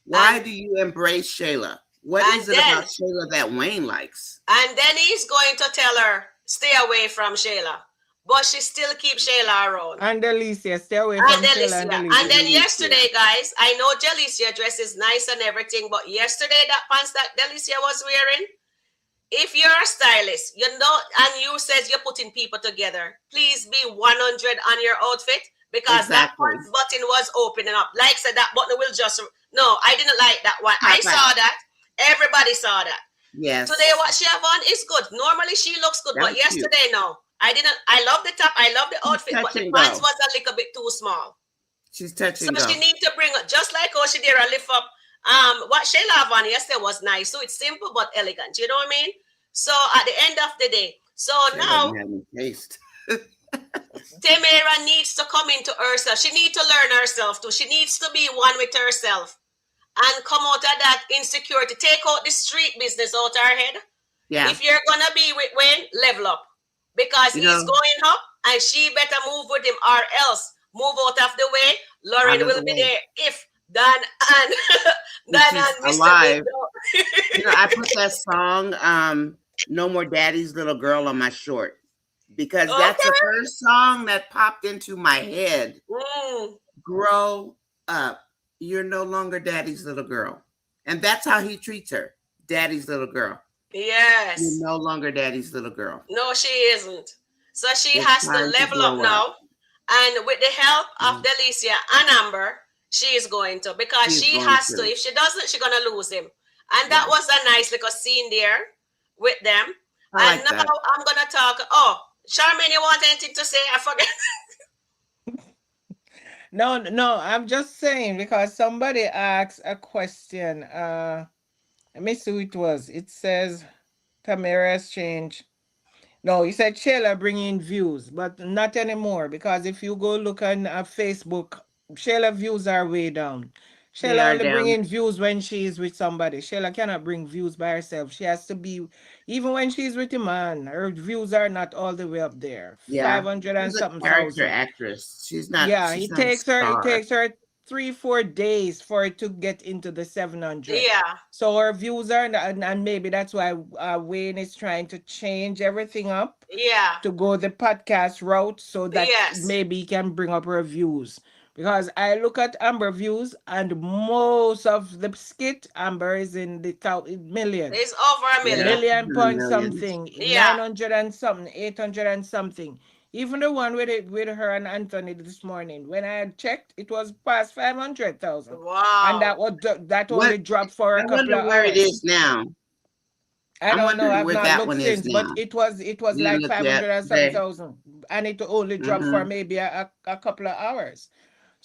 Why And do you embrace Shayla? What and is it then about Shayla that Wayne likes? and then he's going to tell her stay away from Shayla, but she still keeps Shayla around. And Alicia, stay away And from Shayla and Delicia. And Alicia. then yesterday, guys, I know Delicia dress is nice and everything, but yesterday that pants that Delicia was wearing, if you're a stylist, you know, and you says you're putting people together, please be 100 on your outfit because that Exactly. pants button was opening up. Like I said, that button will just, no, I didn't like that one. I Pop saw out. that. Everybody saw that. Yes. Today, what she have on is good. Normally, she looks good, That but was cute. yesterday, no. I didn't. I love the top. I love the outfit, but touch the and pants go. was a little bit too small. She's touch So and go. she need to bring up, just like how she did a lift up. What Shayla have on yesterday was nice. So it's simple but elegant. You know what I mean? So at the end of the day, so Shayla now doesn't have any taste. Tamara needs to come into herself. She needs to learn herself too. She needs to be one with herself and come out of that insecurity. Take out the street business out of her head. Yeah. If you're gonna be with Wayne, level up because You he's know, going up, and she better move with him, or else move out of the way. Lauren out of will the be way. there if Dan and If Dan she's and Mr. alive. Big You know, I put that song, No More Daddy's Little Girl on my short because that's the Okay. first song that popped into my head. Mm. Grow up. You're no longer daddy's little girl. And that's how he treats her. Daddy's little girl. Yes. You're no longer daddy's little girl. No, she isn't. So she It's has to time to level up grow now. up. And with the help of Delicia and Amber, she is going to, because She's she going has to. to. If she doesn't, she's gonna lose him. And that Yeah. was a nice little scene there with them. I And like now that. I'm gonna talk. Oh, Charmaine, you want anything to say? I forget. No, I'm just saying because somebody asked a question. Let me see who it was. It says Tamara's changed. No, he said Shayla bringing views, but not anymore because if you go look on Facebook, Shayla views are way down. They Shayla are only down. bringing views when she is with somebody. Shayla cannot bring views by herself. She has to be, even when she's with a man, her views are not all the way up there. Yeah. 500 and She's a something character thousand. actress. She's not Yeah, a it star. takes her 3-4 days for it to get into the 700. Yeah. So her views are, and maybe that's why Wayne is trying to change everything up Yeah. to go the podcast route so that Yes. maybe he can bring up her views. Because I look at Amber views and most of the skit, Amber is in the millions. It's over a Yeah. million. Million point Millions. something, Yeah. 900 and something, 800 and something. Even the one with her and Anthony this morning, when I had checked, it was past 500,000. Wow. And that only dropped for I a couple wonder of where it hours. is now. I I'm don't know. wondering I've where not that looked one is since, but now. it was You like look five at hundred and some they. thousand, and it only dropped for Mm-hmm. maybe a couple of hours.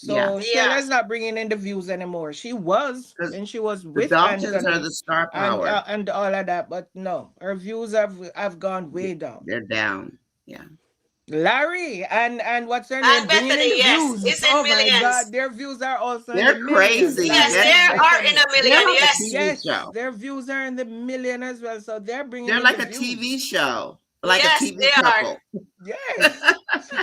Yeah. So Yeah. Shayla's not bringing in the views anymore. She was Because when she was the with Daltons are Anthony, the star power. and all of that, but no, her views have gone way down. They're down. Yeah. Larry and what's her And name bringing in Bethany, the yes, views. it's in Oh my millions. God, their views are also in the They're millions. crazy. Yes, Larry they and are in a Bethany. They're million. like a Yes. TV Yes, show. their views are in the million as well. So they're bringing They're in the like a TV views. show, like a Yes, TV they are. couple. Yes.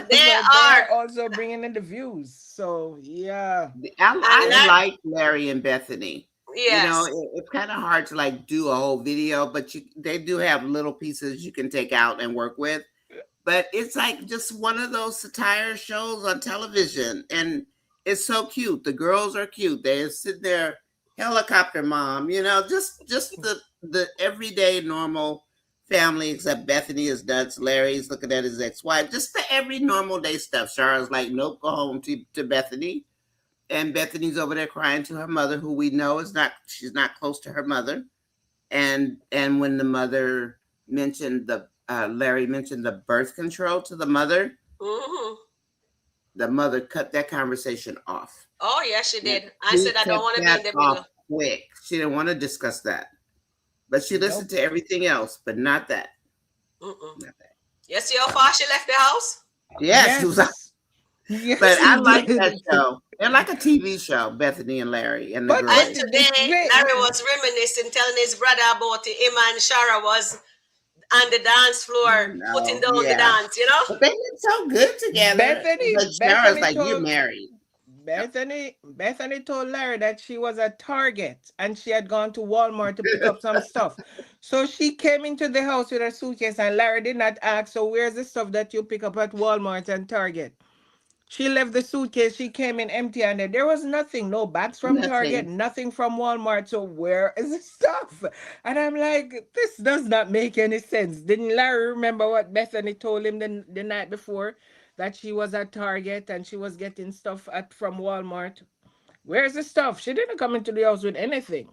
They So they are. are also bringing in the views. So yeah. And I that, like Larry and Bethany. You know, yes. it's kind of hard to like do a whole video, but they do have little pieces you can take out and work with. But it's like just one of those satire shows on television, and it's so cute. The girls are cute. They sit there, helicopter mom. You know, just the everyday normal family. Except Bethany is nuts. Larry's looking at his ex-wife. Just the every normal day stuff. Sharon's like, nope, go home to Bethany, and Bethany's over there crying to her mother, who we know is not. She's not close to her mother, and when the mother mentioned Larry mentioned the birth control to Hmm. the mother cut that conversation off. Oh, yes, she And did. I she said I cut don't want to be in that the off middle. quick. She didn't want to discuss that, but she listened Nope. to everything else, but not that. Mm-mm. Not that. Yes, see how far she left the house? Yeah, she was. Yes. Yes, But I he like that did. show. They're like a TV show, Bethany and Larry and the But And girls. today, Larry was reminiscing, telling his brother about it. Him and Shara was on the dance floor, putting No, down the yeah, dance, you know? but they did so good together. Bethany, But Shara's Bethany like, you're told married. Yep. Bethany told Larry that she was at Target and she had gone to Walmart to pick up some stuff. So she came into the house with her suitcase and Larry did not ask, so where's the stuff that you pick up at Walmart and Target? She left the suitcase. She came in empty-handed. There was nothing, no bags from Target, Nothing. nothing from Walmart. So where is the stuff? And I'm like, this does not make any sense. Didn't Larry remember what Bethany told him the night before? That she was at Target and she was getting stuff from Walmart. Where's the stuff? She didn't come into the house with anything.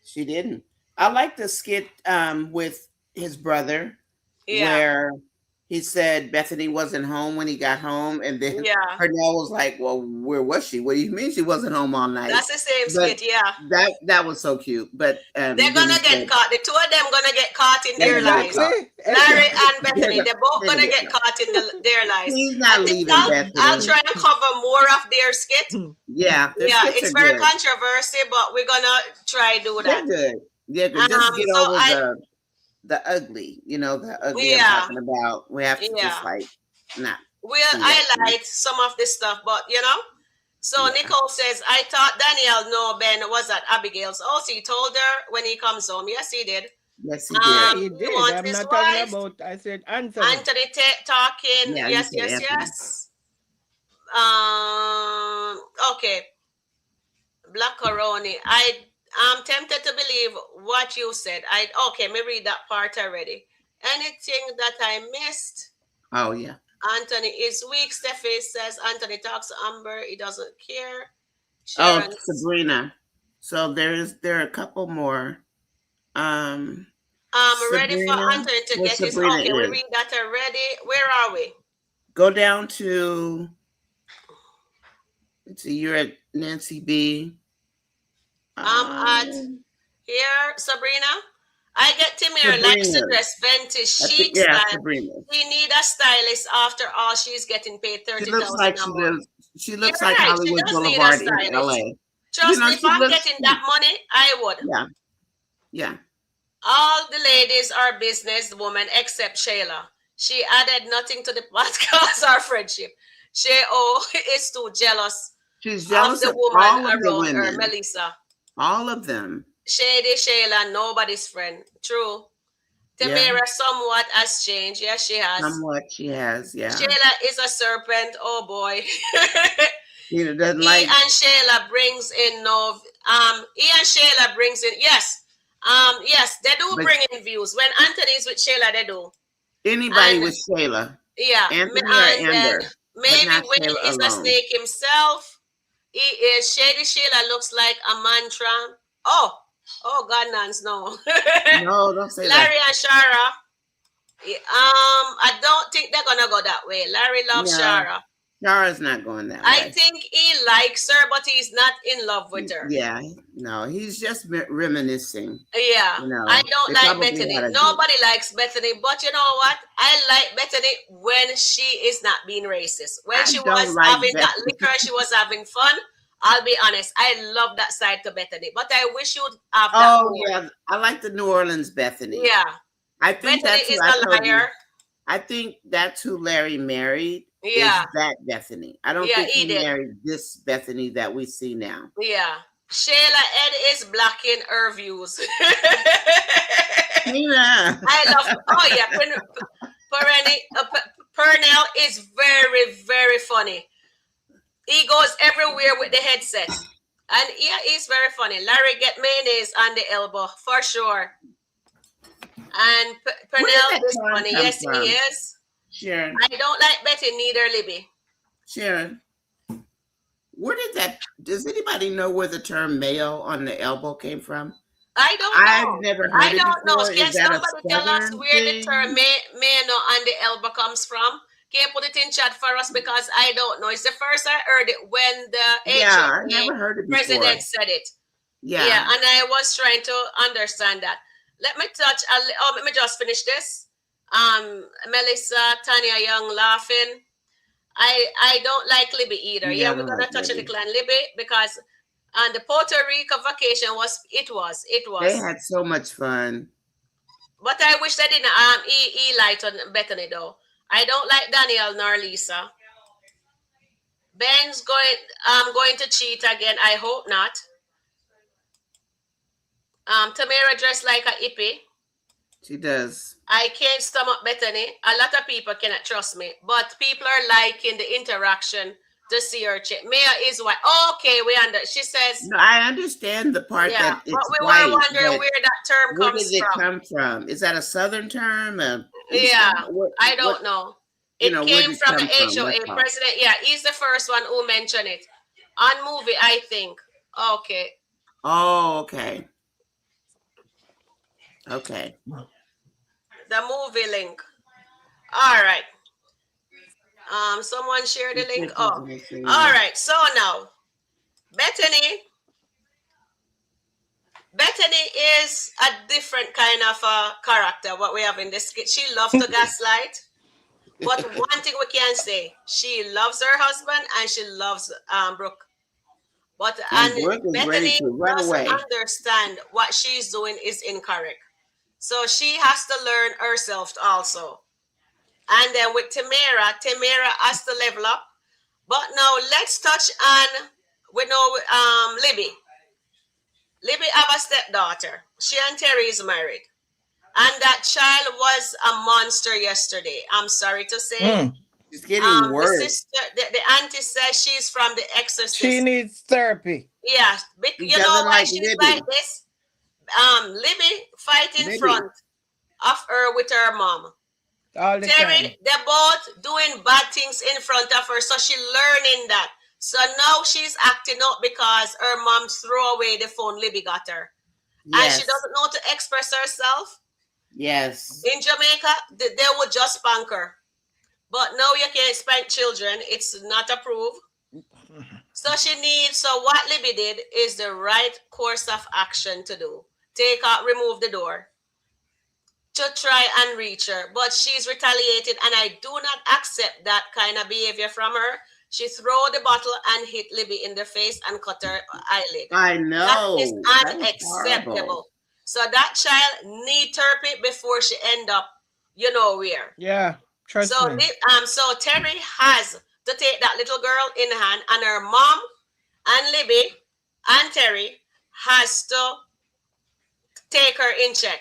She didn't. I like the skit with his brother Yeah, where he said Bethany wasn't home when he got home, and then yeah. Pernell was like, "Well, where was she? What do you mean she wasn't home all night?" That's the same But skit, yeah. that was so cute. But They're then he gonna get said, caught. The two of them gonna get caught in "They're their gonna get lies. caught. Exactly. Larry Exactly. and Bethany, they're both They're gonna gonna get get caught." caught in their lies. He's I not think leaving I'll Bethany. try and cover more of their skit. Yeah, their Yeah, skits it's are very good. controversial, but we're gonna try do They're that. good. They're good. Just get So over I, the ugly. You know, the ugly I'm yeah, talking about. We have to just yeah. like not We'll do that. highlight some of this stuff, but you know. So Yeah. Nicole says, I thought Danielle no Ben was at Abigail's. Oh, so he told her when he comes home. Yes, he did. Yes, he did. Yeah, he He did. wants I'm his not talking wife. about, I said Anthony. Anthony talking. Yeah, he Yes, said yes, Anthony. yes. Um. Okay. Blackaroni. I'm tempted to believe what you said. Okay. Me read that part already. Anything that I missed? Oh yeah. Anthony is weak. Steffi says Anthony talks to Amber. He doesn't care. Oh, Sharon. Sabrina. So there are a couple more. Um, I'm ready for Sabrina, Anthony to where get his. Sabrina Okay, we is. read that already. Where are we? Go down to. Let's see. You're at Nancy B. I'm at Um, here, Sabrina. I get Tamara likes to Sabrina. dress vintage I think chic yeah, style. Sabrina. We need a stylist after all. She's getting paid She 30,000 looks like a she month. lives. She You're looks like right. She Hollywood does need a Boulevard in stylist. LA. Trust me, if She I'm looks getting cute. that money, I would. Yeah, yeah. All the ladies are businesswomen except Shayla. She added nothing to the podcast or friendship. Shay is too jealous She's of jealous the of woman all of the around her, women. Melissa. All of them. Shady Shayla, nobody's friend. True. Yeah. Tamara somewhat has changed. Yes, she has. Somewhat she has, yeah. Shayla is a serpent. Oh boy. Doesn't He like. and Shayla brings in no. He and Shayla brings in yes. Yes, they do But bring in views. When Anthony is with Shayla, they do. anybody And with Shayla, yeah, Anthony or and then Amber, but maybe not Wayne Shayla is a alone. snake himself. He is Shady Shayla looks like a mantra. Oh, Oh God, Nance, no. No, don't say that. Larry and Shara. I don't think they're gonna go that way. Larry loves No, Shara. Shara's not going that I way. think he likes her, but he's not in love with her. Yeah, no, he's just reminiscing. Yeah, You know, I don't they like probably Bethany. had a good. Nobody likes Bethany, but you know what? I like Bethany when she is not being racist. When I she don't was like having that Bethany. liquor, she was having fun. I'll be honest, I love that side to Bethany, but I wish you would have that Oh more. yeah, I like the New Orleans Bethany. Yeah, I think Bethany that's who is I a told you. liar. I think that's who Larry married. Yeah, Is that Bethany? I don't yeah, think he he did. married this Bethany that we see now. Yeah, Shayla Ed is blocking her views. Yeah. I love. Oh yeah, Pernell is very very funny. He goes everywhere with the headset. And yeah, he's very funny. Larry get mayonnaise on the elbow for sure. And Where did Pernell that is term funny. come Yes, he from, is. Sharon? I don't like Betty, neither Libby. Sharon, where did that? Does anybody know where the term "mayo on the elbow" came from? I don't I've know. never I heard it don't know. before. Can Is that a somebody tell us Southern where the term thing? mano on the elbow comes from? Can you put it in chat for us? Because I don't know. It's the first I heard it when the Yeah, I HOA never heard it before. president said it. Yeah, Yeah. and I was trying to understand that. Let me touch. Let me just finish this. Melissa, Tanya Young laughing. I don't like Libby either. Yeah, Yeah, I we're don't gonna like touch on the Libby. clan Libby because and the Puerto Rico vacation was it They was. had so much fun. But I wish they didn't light on Bethany though. I don't like Danielle nor Lisa. Ben's going to cheat again. I hope not. Tamara dressed like a hippie. She does. I can't stomach Bethany. A lot of people cannot trust me, but people are liking the interaction to see her check. Maya is white. Okay, we under. She says, No, I understand the part yeah, that but it's we were white, wondering but where that term where did comes it from. come from? Is that a Southern term? Yeah, Eastern? I What? don't know. You It know, where came did it from the come from? That's HOA all. president. Yeah, he's the first one who mentioned it on movie, I think. Okay. Oh, okay. Okay. The movie link. All right. Someone share the link. Oh, all right. So now, Bethany. Bethany is a different kind of character. What we have in this skit. She loves to gaslight. But one thing we can say, she loves her husband and she loves Brooke. But And and Brooke is ready Bethany to run doesn't away. understand what she's doing is incorrect. So she has to learn herself also. And then with Tamara has to level up. But now let's touch on we know Libby. Libby have a stepdaughter. She and Terry is married. And that child was a monster yesterday. I'm sorry to say. It's getting The worse. sister, the auntie says she's from The Exorcist. She needs therapy. Yeah, She you know doesn't why like she's Libby. like this? Libby fight in Libby. front of her with her mom. All the Terry, time. they're both doing bad things in front of her, so she's learning that. So now she's acting up because her mom threw away the phone Libby got her. And Yes. she doesn't know to express herself. Yes. In Jamaica, they would just spank her. But now you can't spank children. It's not approved. So what Libby did is the right course of action to do. Remove the door to try and reach her. But she's retaliated and I do not accept that kind of behavior from her. She threw the bottle and hit Libby in the face and cut her eyelid. I know. That is unacceptable. Horrible. So that child need therapy before she end up, you know where. Yeah, trust me. So Terry has to take that little girl in hand, and her mom and Libby and Terry has to take her in check.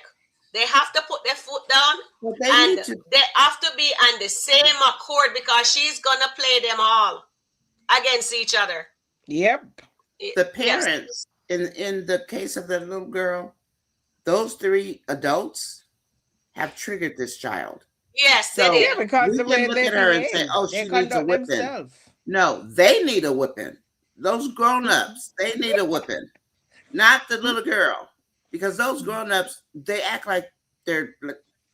They have to put their foot down, and they have to be on the same accord because she's gonna play them all against each other. Yep. The parents, in the case of the little girl, those three adults have triggered this child. Yes, So they Yeah, did. because we the can way look they at her and behave, say, "Oh, they she needs a conduct whipping." themselves. No, they need a whipping. Those grown-ups, they need a whipping, not the little girl. because those grown-ups, they act like they're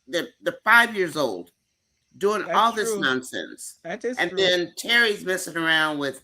they're 5 years old doing That's all this true. nonsense. That is And true. then Terry's messing around with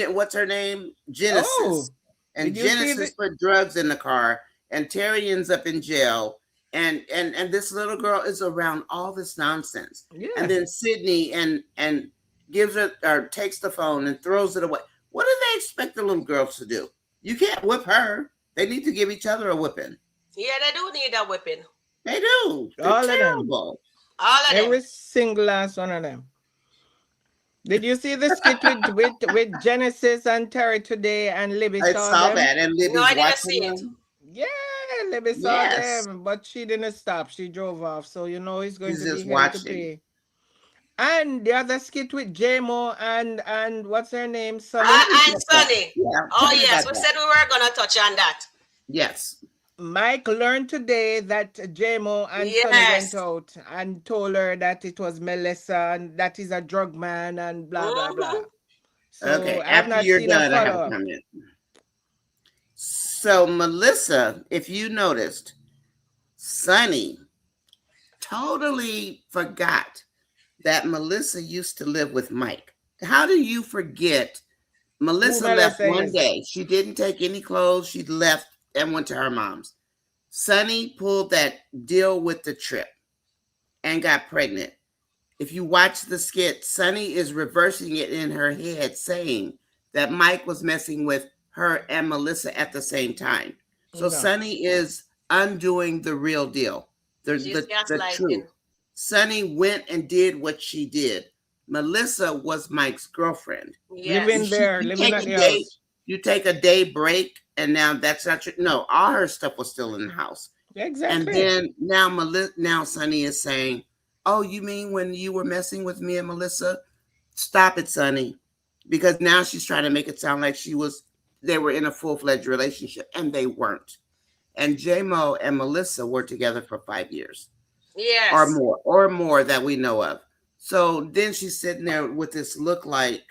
what's her name? Oh, Genesis. And did you see the? Genesis put drugs in the car, and Terry ends up in jail. And this little girl is around all this nonsense. And Yeah. then Sydney and gives her or takes the phone and throws it away. What do they expect the little girls to do? You can't whip her. They need to give each other a whipping. Yeah, they do need a whipping. They do. They're All of them. terrible. All of them. Every single last one of them. Did you see the skit with Genesis and Terry today and Libby I saw saw them? that, and No, Libby's I didn't watching see it. them. Yeah, Libby saw Yes, them, but she didn't stop. She drove off. So you know he's going he's to be just held to watching. pay. And the other skit with JMO and what's her name? Sunny. And Sunny. Yeah, Oh, tell me yes. about We that. said we were going to touch on that. Yes. Mike learned today that JMO and Sunny went Yes. out and told her that it was Melissa and that he's a drug man and blah blah blah. Mhm. So Okay. I have After not you're seen a done, I have follow a up. comment. So Melissa, if you noticed, Sunny totally forgot that Melissa used to live with Mike. How do you forget? Who Melissa left Melissa one is? day. She didn't take any clothes. She left and went to her mom's. Sunny pulled that deal with the trip and got pregnant. If you watch the skit, Sunny is reversing it in her head, saying that Mike was messing with her and Melissa at the same time. So No. Sunny is undoing the real deal, She's the gaslighting. truth. Sunny went and did what she did. Melissa was Mike's girlfriend. Yes. Living there, You living take at a the day, house. you take a day break, and now that's not your no. All her stuff was still in the house. And Exactly. then now Sunny is saying, "Oh, you mean when you were messing with me and Melissa? Stop it, Sunny," because now she's trying to make it sound like they were in a full-fledged relationship, and they weren't. And J-Mo and Melissa were together for 5 years Yes. or more that we know of. So then she's sitting there with this look like,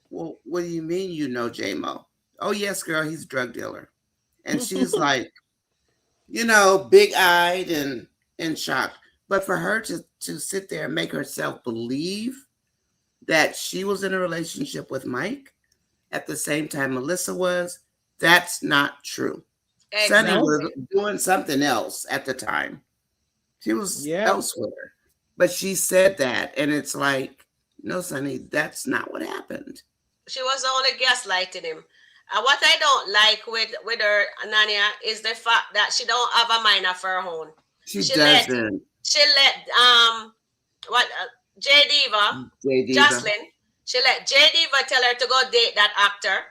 well, what do you mean you know J-Mo? Oh, yes, girl, he's a drug dealer. And she's like, big-eyed and shocked. But for her to sit there and make herself believe that she was in a relationship with Mike at the same time Melissa was, that's not true. Sunny Exactly. was doing something else at the time. She was Yeah. elsewhere. But she said that, and it's like, no, Sunny, that's not what happened. She was only gaslighting him. What I don't like with her, Nania, is the fact that she don't have a mind of her own. She She let doesn't. what J Diva, J Diva. Jocelyn, she let J Diva tell her to go date that actor.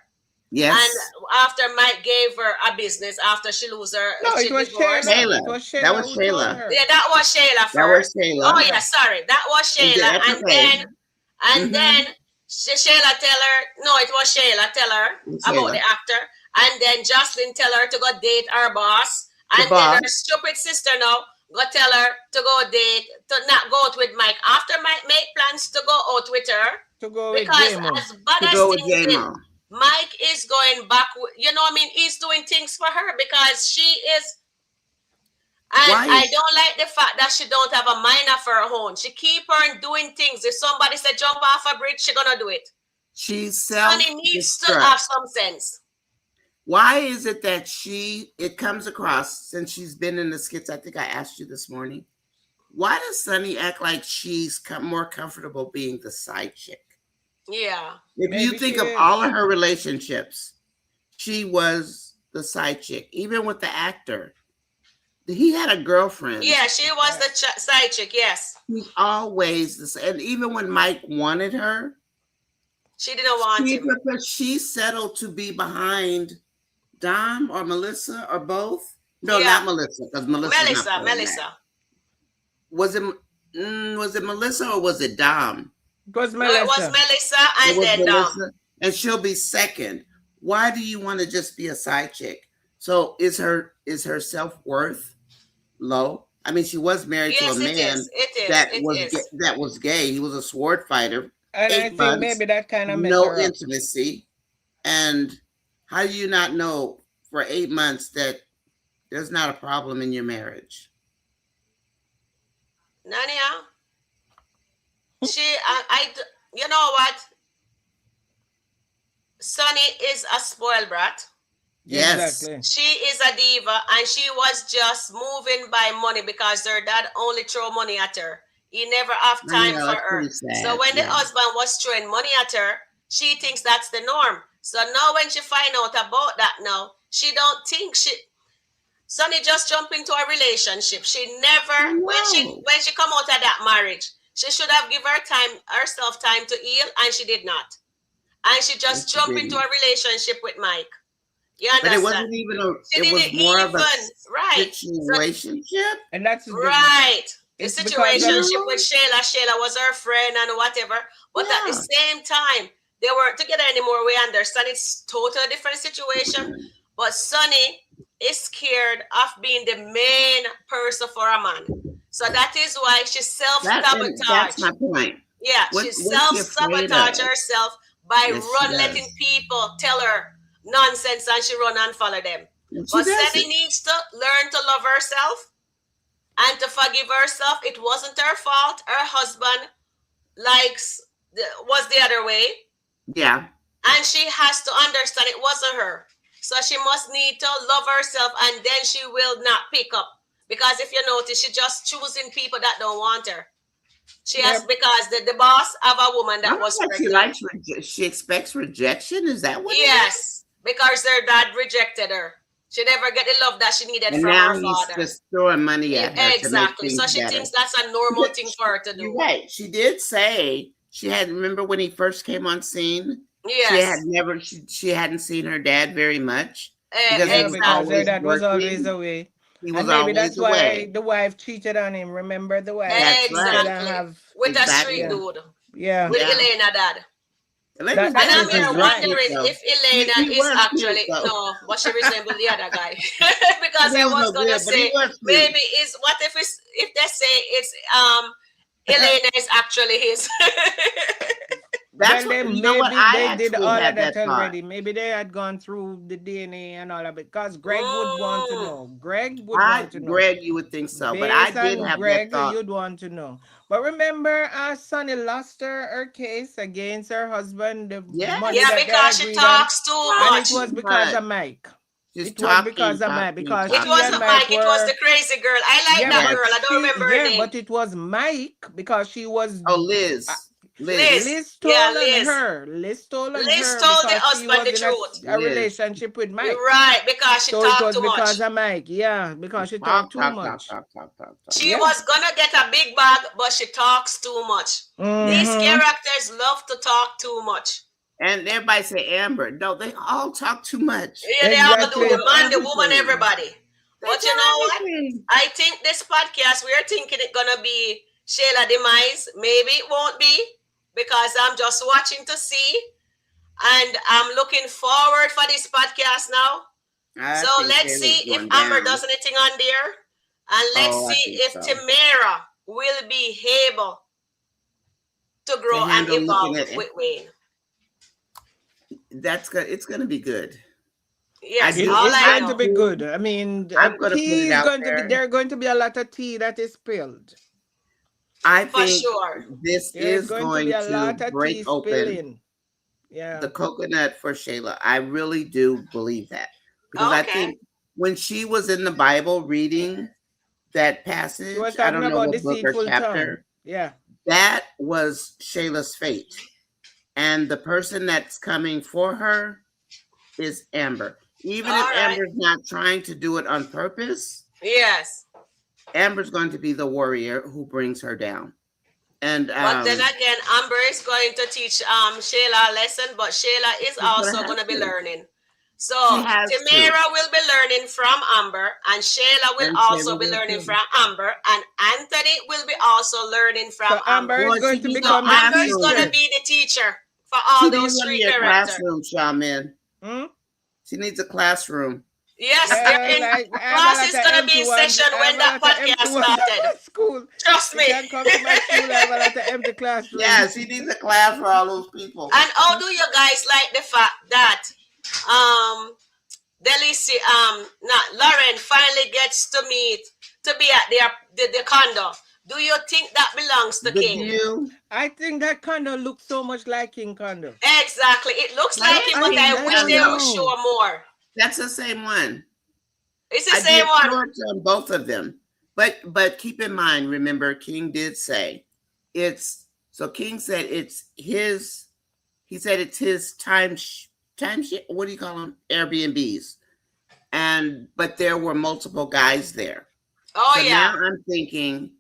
Yes. And after Mike gave her a business after she lose her, No, she it was divorced. Shayla. Shayla. It was Shayla. That was who told Shayla. her. Yeah, that was Shayla That first. was Shayla. Oh yeah, sorry, that was And Shayla, that's and okay. then Mhm. Shayla tell her, no, it was Shayla tell her about Shayla. the actor, and then Jocelyn tell her to go date her boss, The and boss. then her stupid sister now go tell her to go date, to not go out with Mike after Mike make plans to go out with her, To go with because JMO. as bad To as go with things is, J-Mo. Mike is going back. He's doing things for her because she is. And Why I is don't like the fact that she don't have a mind of her own. She keep on doing things. If somebody said jump off a bridge, she gonna do it. she's Honey needs to self-destruct? have some sense. Why is it that it comes across, since she's been in the skits, I think I asked you this morning, why does Sunny act like she's more comfortable being the side chick? Yeah. If Maybe you she think of is. all of her relationships, she was the side chick. Even with the actor, he had a girlfriend. Yeah, she was the side chick. Yes, She's always the same. And even when Mike wanted her, she didn't want him. she settled to be behind Dom or Melissa or both. No, Yeah. not Melissa, because Melissa. Was it Melissa or was it Dom? It was No, it was Melissa. Melissa It and was then Melissa, and she'll be second. Why do you want to just be a side chick? So is her self-worth low? I mean, she was married to Yes, a it man is. It is. that It was is. that was gay. He was a sword fighter. And I 8 think months, maybe that kind of messed no her up. intimacy. And how do you not know for 8 months that There's not a problem in your marriage. Nania, you know what? Sonny is a spoiled brat. Yes. Exactly. She is a diva, and she was just moving by money because her dad only throw money at her. He never have I time know, for it's her. pretty sad. So when the Yeah. husband was throwing money at her, she thinks that's the norm. So now when she find out about that now, she don't think Sonny just jump into a relationship. She never when she come out of that marriage, she should have given herself time to heal, and she did not. And she just jumped into a relationship with Mike. You But understand? it wasn't even She it was didn't more of a even right. situationship. And that's Right. The it's because situationship with Shayla. Shayla was her friend and whatever. But at the same time, they weren't together anymore. We understand it's totally different situation. But Sonny is scared of being the main person for a man. So that is why she self-sabotage. That's my point. Yeah, she self-sabotage herself by letting people tell her nonsense, and she run and follow them. But Sonny needs to learn to love herself and to forgive herself. It wasn't her fault. Her husband was the other way. Yeah. And she has to understand it wasn't her. So she must need to love herself, and then she will not pick up. Because if you notice, she just choosing people that don't want her. She has because the boss have a woman that was pregnant. She expects rejection. Is that what? Yes, because her dad rejected her. She never get the love that she needed from her father. He's just throwing money at her. Exactly. So she thinks that's a normal thing for her to do. You're right. She did say she had. Remember when he first came on scene? Yes. She hadn't seen her dad very much because her dad was always away. He was and maybe always that's away. Why the wife cheated on him. Remember the wife? Exactly. With a street dude. Yeah. With Elena dad. And I'm here wondering if Elena is actually but she resembles the other guy. Because I was gonna say maybe what if they say it's Elena is actually his. That's well, maybe they did all of that already. Maybe they had gone through the DNA and all of it. Because Greg would want to know. Greg, you would think so. But I did have Greg, that thought. You'd want to know. But remember, Sonny lost her case against her husband. Because she talks too much. And it was because of Mike. It was because of Mike. Because it wasn't Mike, it was the crazy girl. I like that girl. I don't remember her name. But it was Mike because she was... Oh, Liz. Liz told her. Liz told the husband the truth. A relationship with Mike. Right, because she talked too much. Because of Mike, because she talked too much. She was gonna get a big bag, but she talks too much. These characters love to talk too much. And everybody say Amber. No, they all talk too much. Yeah, they all do. The man, the woman, everybody. But you know what? I think this podcast, we are thinking it's gonna be Shayla demise. Maybe it won't be. Because I'm just watching to see, and I'm looking forward for this podcast now. So let's see if Amber does anything on there, and let's see if Tamara will be able to grow and evolve with Wayne. That's good. It's going to be good. Yes, it's going to be good. I mean, I'm going to put it out there. There are going to be a lot of tea that is spilled. I think this is going to break open the coconut for Shayla. I really do believe that. Because I think when she was in the Bible reading that passage, I don't know what book or chapter, that was Shayla's fate. And the person that's coming for her is Amber. Even if Amber's not trying to do it on purpose. Yes. Amber's going to be the warrior who brings her down. And but then again, Amber is going to teach Shayla a lesson, but Shayla is also going to be learning. So Tamara will be learning from Amber, and Shayla will also be learning from Amber, and Anthony will be also learning from Amber. Amber is going to become Amber is going to be the teacher for all those three characters. She needs a classroom. Yes, class is going to be in session when that podcast started. School. Trust me. Come to my school, I have a lot of empty classroom. Yeah, she needs a class for all those people. And how do you guys like the fact that Delicia, not Lauren finally gets to be at the condo. Do you think that belongs to The King? view. I think that condo looks so much like King Condo. Exactly. It looks Like like him, but I I wish don't they would know. show more. That's the same one. It's the I same did one. shorts on both of them. But keep in mind, remember, King did say King said it's his. He said it's his time. What do you call them? Airbnbs. But there were multiple guys there. Oh So yeah. now I'm thinking,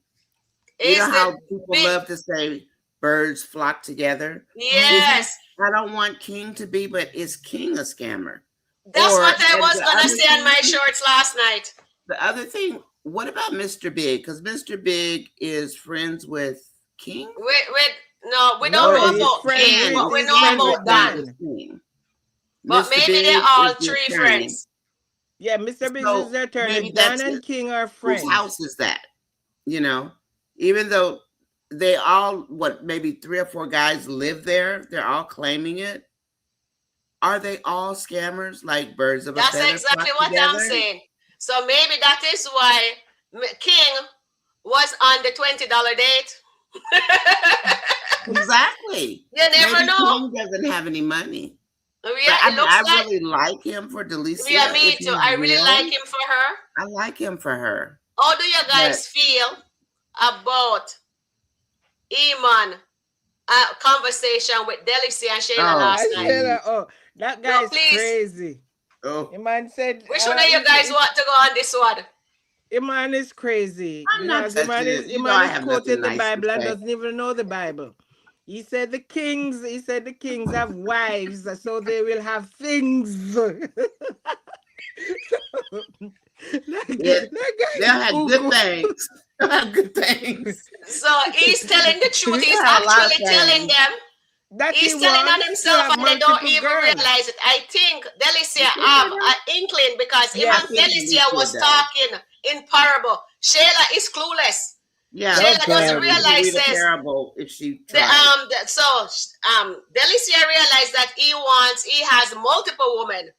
you Is know the how people big love to say birds flock together? yes. I don't want King to be, but is King a scammer? That's Or what I and was the gonna other say on my thing, shorts last night. the other thing, what about Mr. Big? Because Mr. Big is friends with King. We No, don't know he's about friends King, with but we he's know friends about with Dan. Dan. King. But Mr. maybe they're Big all is the three attorney. friends. Yeah, Mr. Biggs So is the attorney. maybe Dan that's and it. King are Whose friends. house is that? You know, even though they all, maybe 3 or 4 guys live there, they're all claiming it. Are they all scammers like birds of a That's feather exactly flock what I'm together? saying. So maybe that is why King was on the $20 date. Exactly. You never Maybe know. King doesn't have any money. Yeah, But I it mean, looks I like. really like him for Delicia. Yeah, me If too. he's I really like real, him for her. I like him for her. How do you But guys feel about Iman conversation with Delicia and Shayla oh, last I night? said, oh, that No, guy's please. crazy. oh, The man said, Which one of you guys want to go on this one? Iman is crazy I'm not because touching it. You know, Iman I is have quoting nothing the nice to Bible and say. doesn't even know the Bible. He said the kings have wives, so they will have things. Yeah, that they'll guy is have good cuckoo. things. They'll have good things. So he's telling the truth. They'll He's have a lot of actually telling things. them. That he He's telling on wants to himself have and they don't multiple even girls. realize it. I think Delicia You have think that? an inkling because even Yes. I think Delicia Delicia was does. talking in parable. Shayla is clueless. Yeah. Oh, Shayla doesn't God. She can realize read a this. parable if she The, tried. Delicia realized that he has multiple women.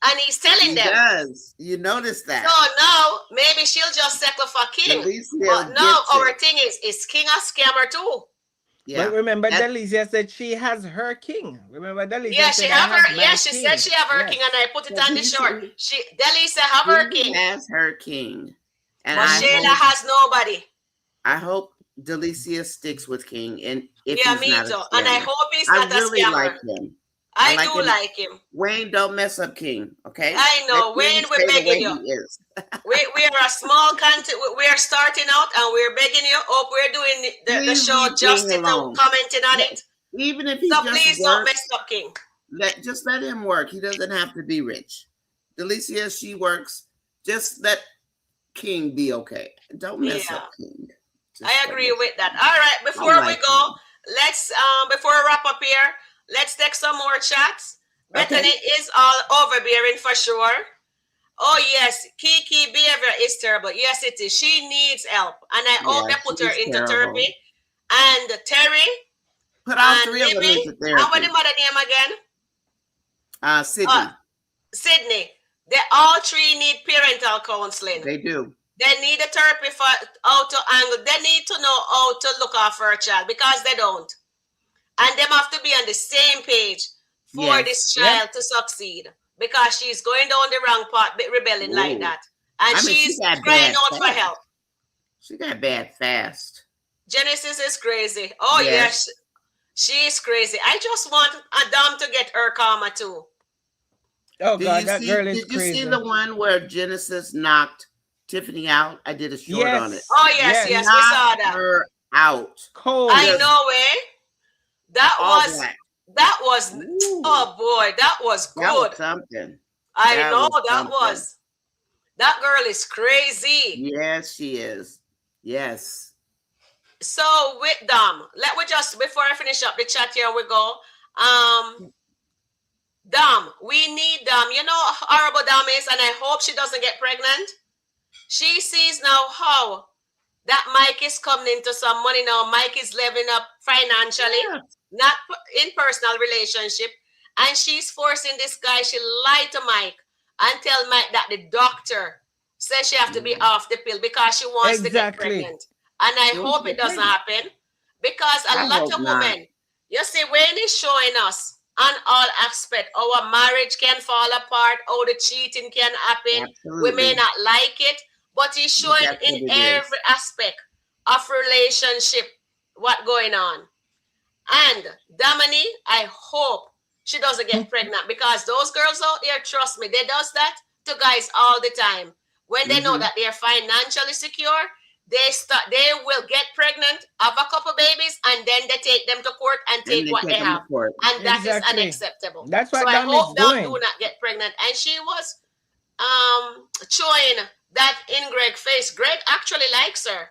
And he's telling He them. does. You notice that. So now maybe she'll just settle for King. Delicia But now gets our it. thing is King a scammer too? Yeah. But remember, That- Delicia said she has her king. Remember, Delicia Yeah, said, she I have her. my Yeah, she king. said she have her Yes. king, and I put it So on the he short. said- Delicia have her He king, has her king. And but Shayla has nobody. I hope Delicia sticks with King, and if Yeah, he's me not a too. And I scammer. hope he's I not a really scammer. like him. I like do him. like him. Wayne, don't mess up King, okay? I know. Let King Wayne, we're stay the way begging you. he is. We are a small country. We are starting out, and we're begging you. Hope we're doing the Please show leave King justice to alone. commenting on it. Even if he So just please don't works, mess up King. just let him work. He doesn't have to be rich. Delicia, she works. Just let King be okay. Don't mess Yeah. up King. Just I don't agree mess with that. All right, before we like go, him. let's before we wrap up here, let's take some more chats. Okay. Bethany is all overbearing for sure. Oh yes, Kiki behavior is terrible. Yes, it is. She needs help, and I hope they put her she's into terrible. therapy. And Terry Put all and 3 of them Libby. into And what therapy. the mother name again? Sydney. Sydney. They all 3 need parental counseling. They do. They need a therapy for how to angle. They need to know how to look after a child because they don't. And them have to be on the same page for this child to succeed because she's going down the wrong path, rebelling like that. And she's crying out for help. She got bad fast. Genesis is crazy. Oh, yes. She's crazy. I just want Adam to get her karma too. Oh, God, that girl is Did you crazy. see the one where Genesis knocked Tiffany out? I did a short on it. Oh, yes, we saw that. Her out. Cold. I know, That was, Ooh. oh boy, that was good. That was something. That girl is crazy. Yes, she is. Yes. So with Dom, before I finish up the chat here, we go. Dom, we need Dom. You know how horrible Dom is, and I hope she doesn't get pregnant. She sees now how that Mike is coming into some money now. Mike is leveling up financially, not in personal relationship. And she's forcing this guy. She lied to Mike and tell Mike that the doctor says she have to be off the pill because she wants to get Exactly. pregnant. And I She wants hope to it get doesn't pregnant. happen because a I lot hope of not. women, you see, Wayne is showing us on all aspects our marriage can fall apart, how the cheating can happen. We may Absolutely. not like it, but he's But showing that's in what it is. every aspect of relationship what going on. And Damini, I hope she doesn't get pregnant because those girls out there, trust me, they does that to guys all the time. When they know Mhm. that they're financially secure, they will get pregnant, have a couple babies, and then they take them to court and Then take they what take they them to have. court. And that is Exactly. unacceptable. That's So what I Dom is hope Dom do doing. not get pregnant. And she was showing that in Greg's face. Greg actually likes her.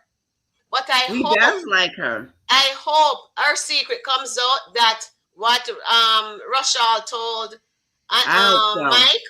But He does like her. I hope her secret comes out that what Rochelle told I hope so. Mike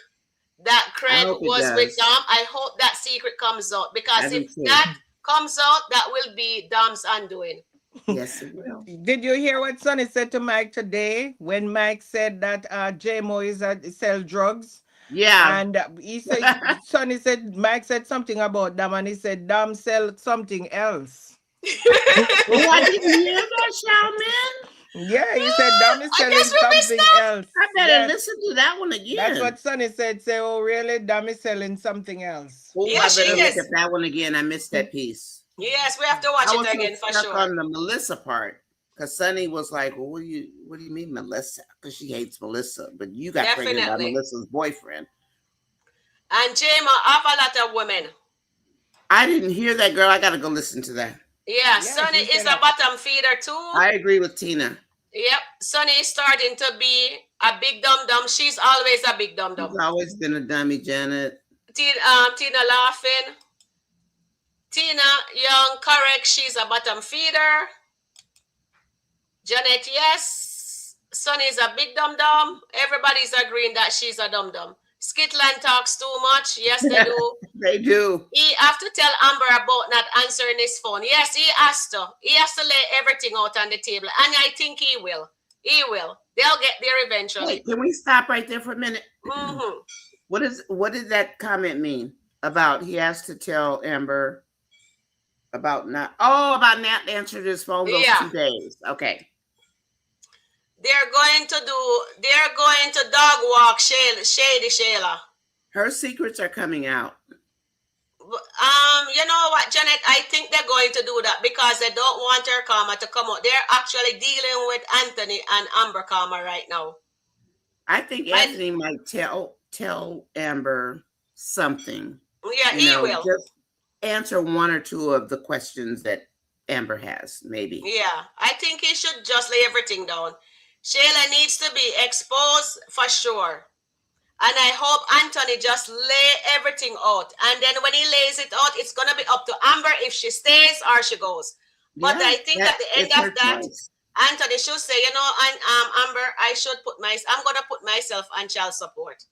that I Craig hope it was with does. Dom. I hope that secret comes out I because do if too. that comes out, that will be Dom's undoing. Yes, it will. Did you hear what Sonny said to Mike today when Mike said that JMO is sell drugs? Yeah. And he said, Sonny said, Mike said something about Dam, and he said, Dam sell something else. Oh, I didn't hear that, Sharon. Yeah, he said Dam is I selling guess we missed something that. else. I better Yes, listen to that one that's again. what Sonny said. Say, oh, really? Dam is selling something else. Oh, Yeah, I she better look is. at that one again. I missed that piece. Yes, we have to watch I it was so again for stuck sure. on the Melissa part because Sonny was like, "Well, what do you mean, Melissa?" Because she hates Melissa, but you got pregnant by Definitely. Melissa's boyfriend. And Jema have a lot of women. I didn't hear that, girl. I got to go listen to that. Yeah, Yes, Sonny he is said a that. bottom feeder too. I agree with Tina. Yep, Sonny is starting to be a big dum dum. She's always a big dum She's dum. always been a dummy, Janet. Tina laughing. Tina Young, correct. She's a bottom feeder. Janet, yes. Sonny is a big dum dum. Everybody's agreeing that she's a dum dum. SkitLanta talks too much. Yes, they do. They do. He have to tell Amber about not answering his phone. Yes, he has to. He has to lay everything out on the table. And I think he will. He will. They'll get there eventually. Wait, can we stop right there for a minute? Mm-hmm. What did that comment mean about he has to tell Amber about not answering his phone those Yeah. 2 days? Okay. They're going to dog walk Shady Shayla. Her secrets are coming out. You know what, Janet? I think they're going to do that because they don't want her karma to come out. They're actually dealing with Anthony and Amber karma right now. I think Anthony might tell Amber something. Yeah, he will. Just answer 1 or 2 of the questions that Amber has, maybe. Yeah, I think he should just lay everything down. Shayla needs to be exposed for sure. And I hope Anthony just lay everything out. And then when he lays it out, it's going to be up to Amber if she stays or she goes. But Yeah, I think at the end of that, choice. Anthony should say, Amber, I'm going to put myself on child support.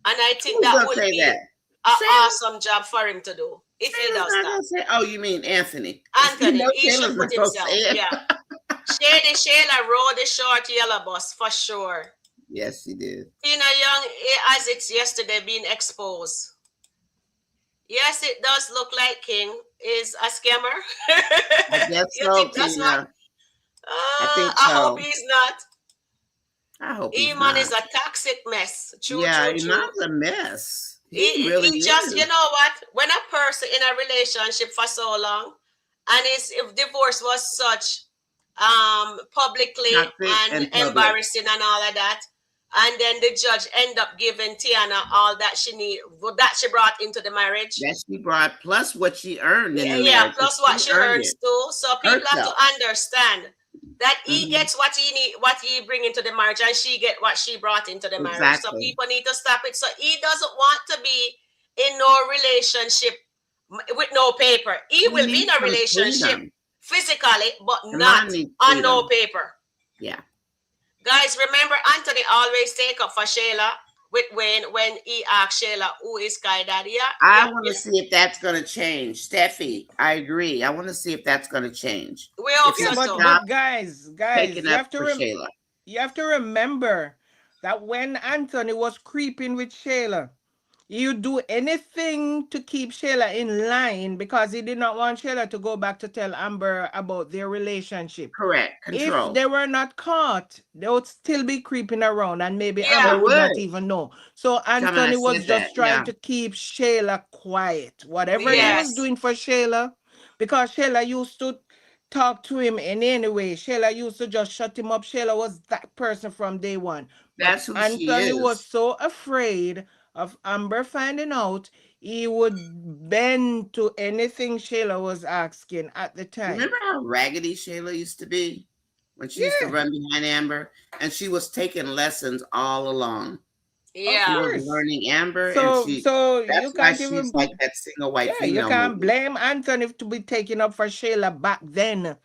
And I think Who's that gonna would say be that? an Sam? awesome job for him to do if he Shayla's does not that. gonna say, oh, you mean Anthony? Anthony, he Shayla's should not put gonna himself. say it. Yeah. Shayla rode the short yellow bus for sure. Yes, he did. Tina Young, as it's yesterday, being exposed. Yes, it does look like King is a scammer. I guess You so, think that's Tina. what? I think I so. hope he's not. I hope he's Iman not. is a toxic mess. True. Iman's a mess. He really He just, is. you know what? When a person in a relationship for so long, and if divorce was such publicly Toxic and public. embarrassing and all of that, and then the judge end up giving Tiana all that she brought into the marriage. That she brought plus what she earned in the Yeah, marriage. plus what she earns too. So people have to understand that he gets what he bring into the marriage, and she get what she brought into the marriage. So people need to stop it. So he doesn't want to be in no relationship with no paper. He will be in a relationship physically, but not on no paper. Yeah. Guys, remember Anthony always take up for Shayla with Wayne when he asked Shayla who is Sky Daddy. I want to see if that's going to change. Steffi, I agree. I want to see if that's going to change. We hope so. But guys, you have to remember that when Anthony was creeping with Shayla, He would do anything to keep Shayla in line because he did not want Shayla to go back to tell Amber about their relationship. Correct. If Control. they were not caught, they would still be creeping around and maybe Yeah. Amber They would not would. even know. So Tamara Anthony was said that. just trying Yeah. to keep Shayla quiet. Whatever he was Yes. doing for Shayla, because Shayla used to talk to him in any way. Shayla used to just shut him up. Shayla was that person from day one. But That's who she Anthony was is. so afraid of Amber finding out, he would bend to anything Shayla was asking at the time. Remember how raggedy Shayla used to be when she used to Yeah, run behind Amber? And she was taking lessons all along. of She Yeah. was course. learning Amber, and So that's you why can't she's even like that single white yeah, you female can't movie. blame Anthony to be taking up for Shayla back then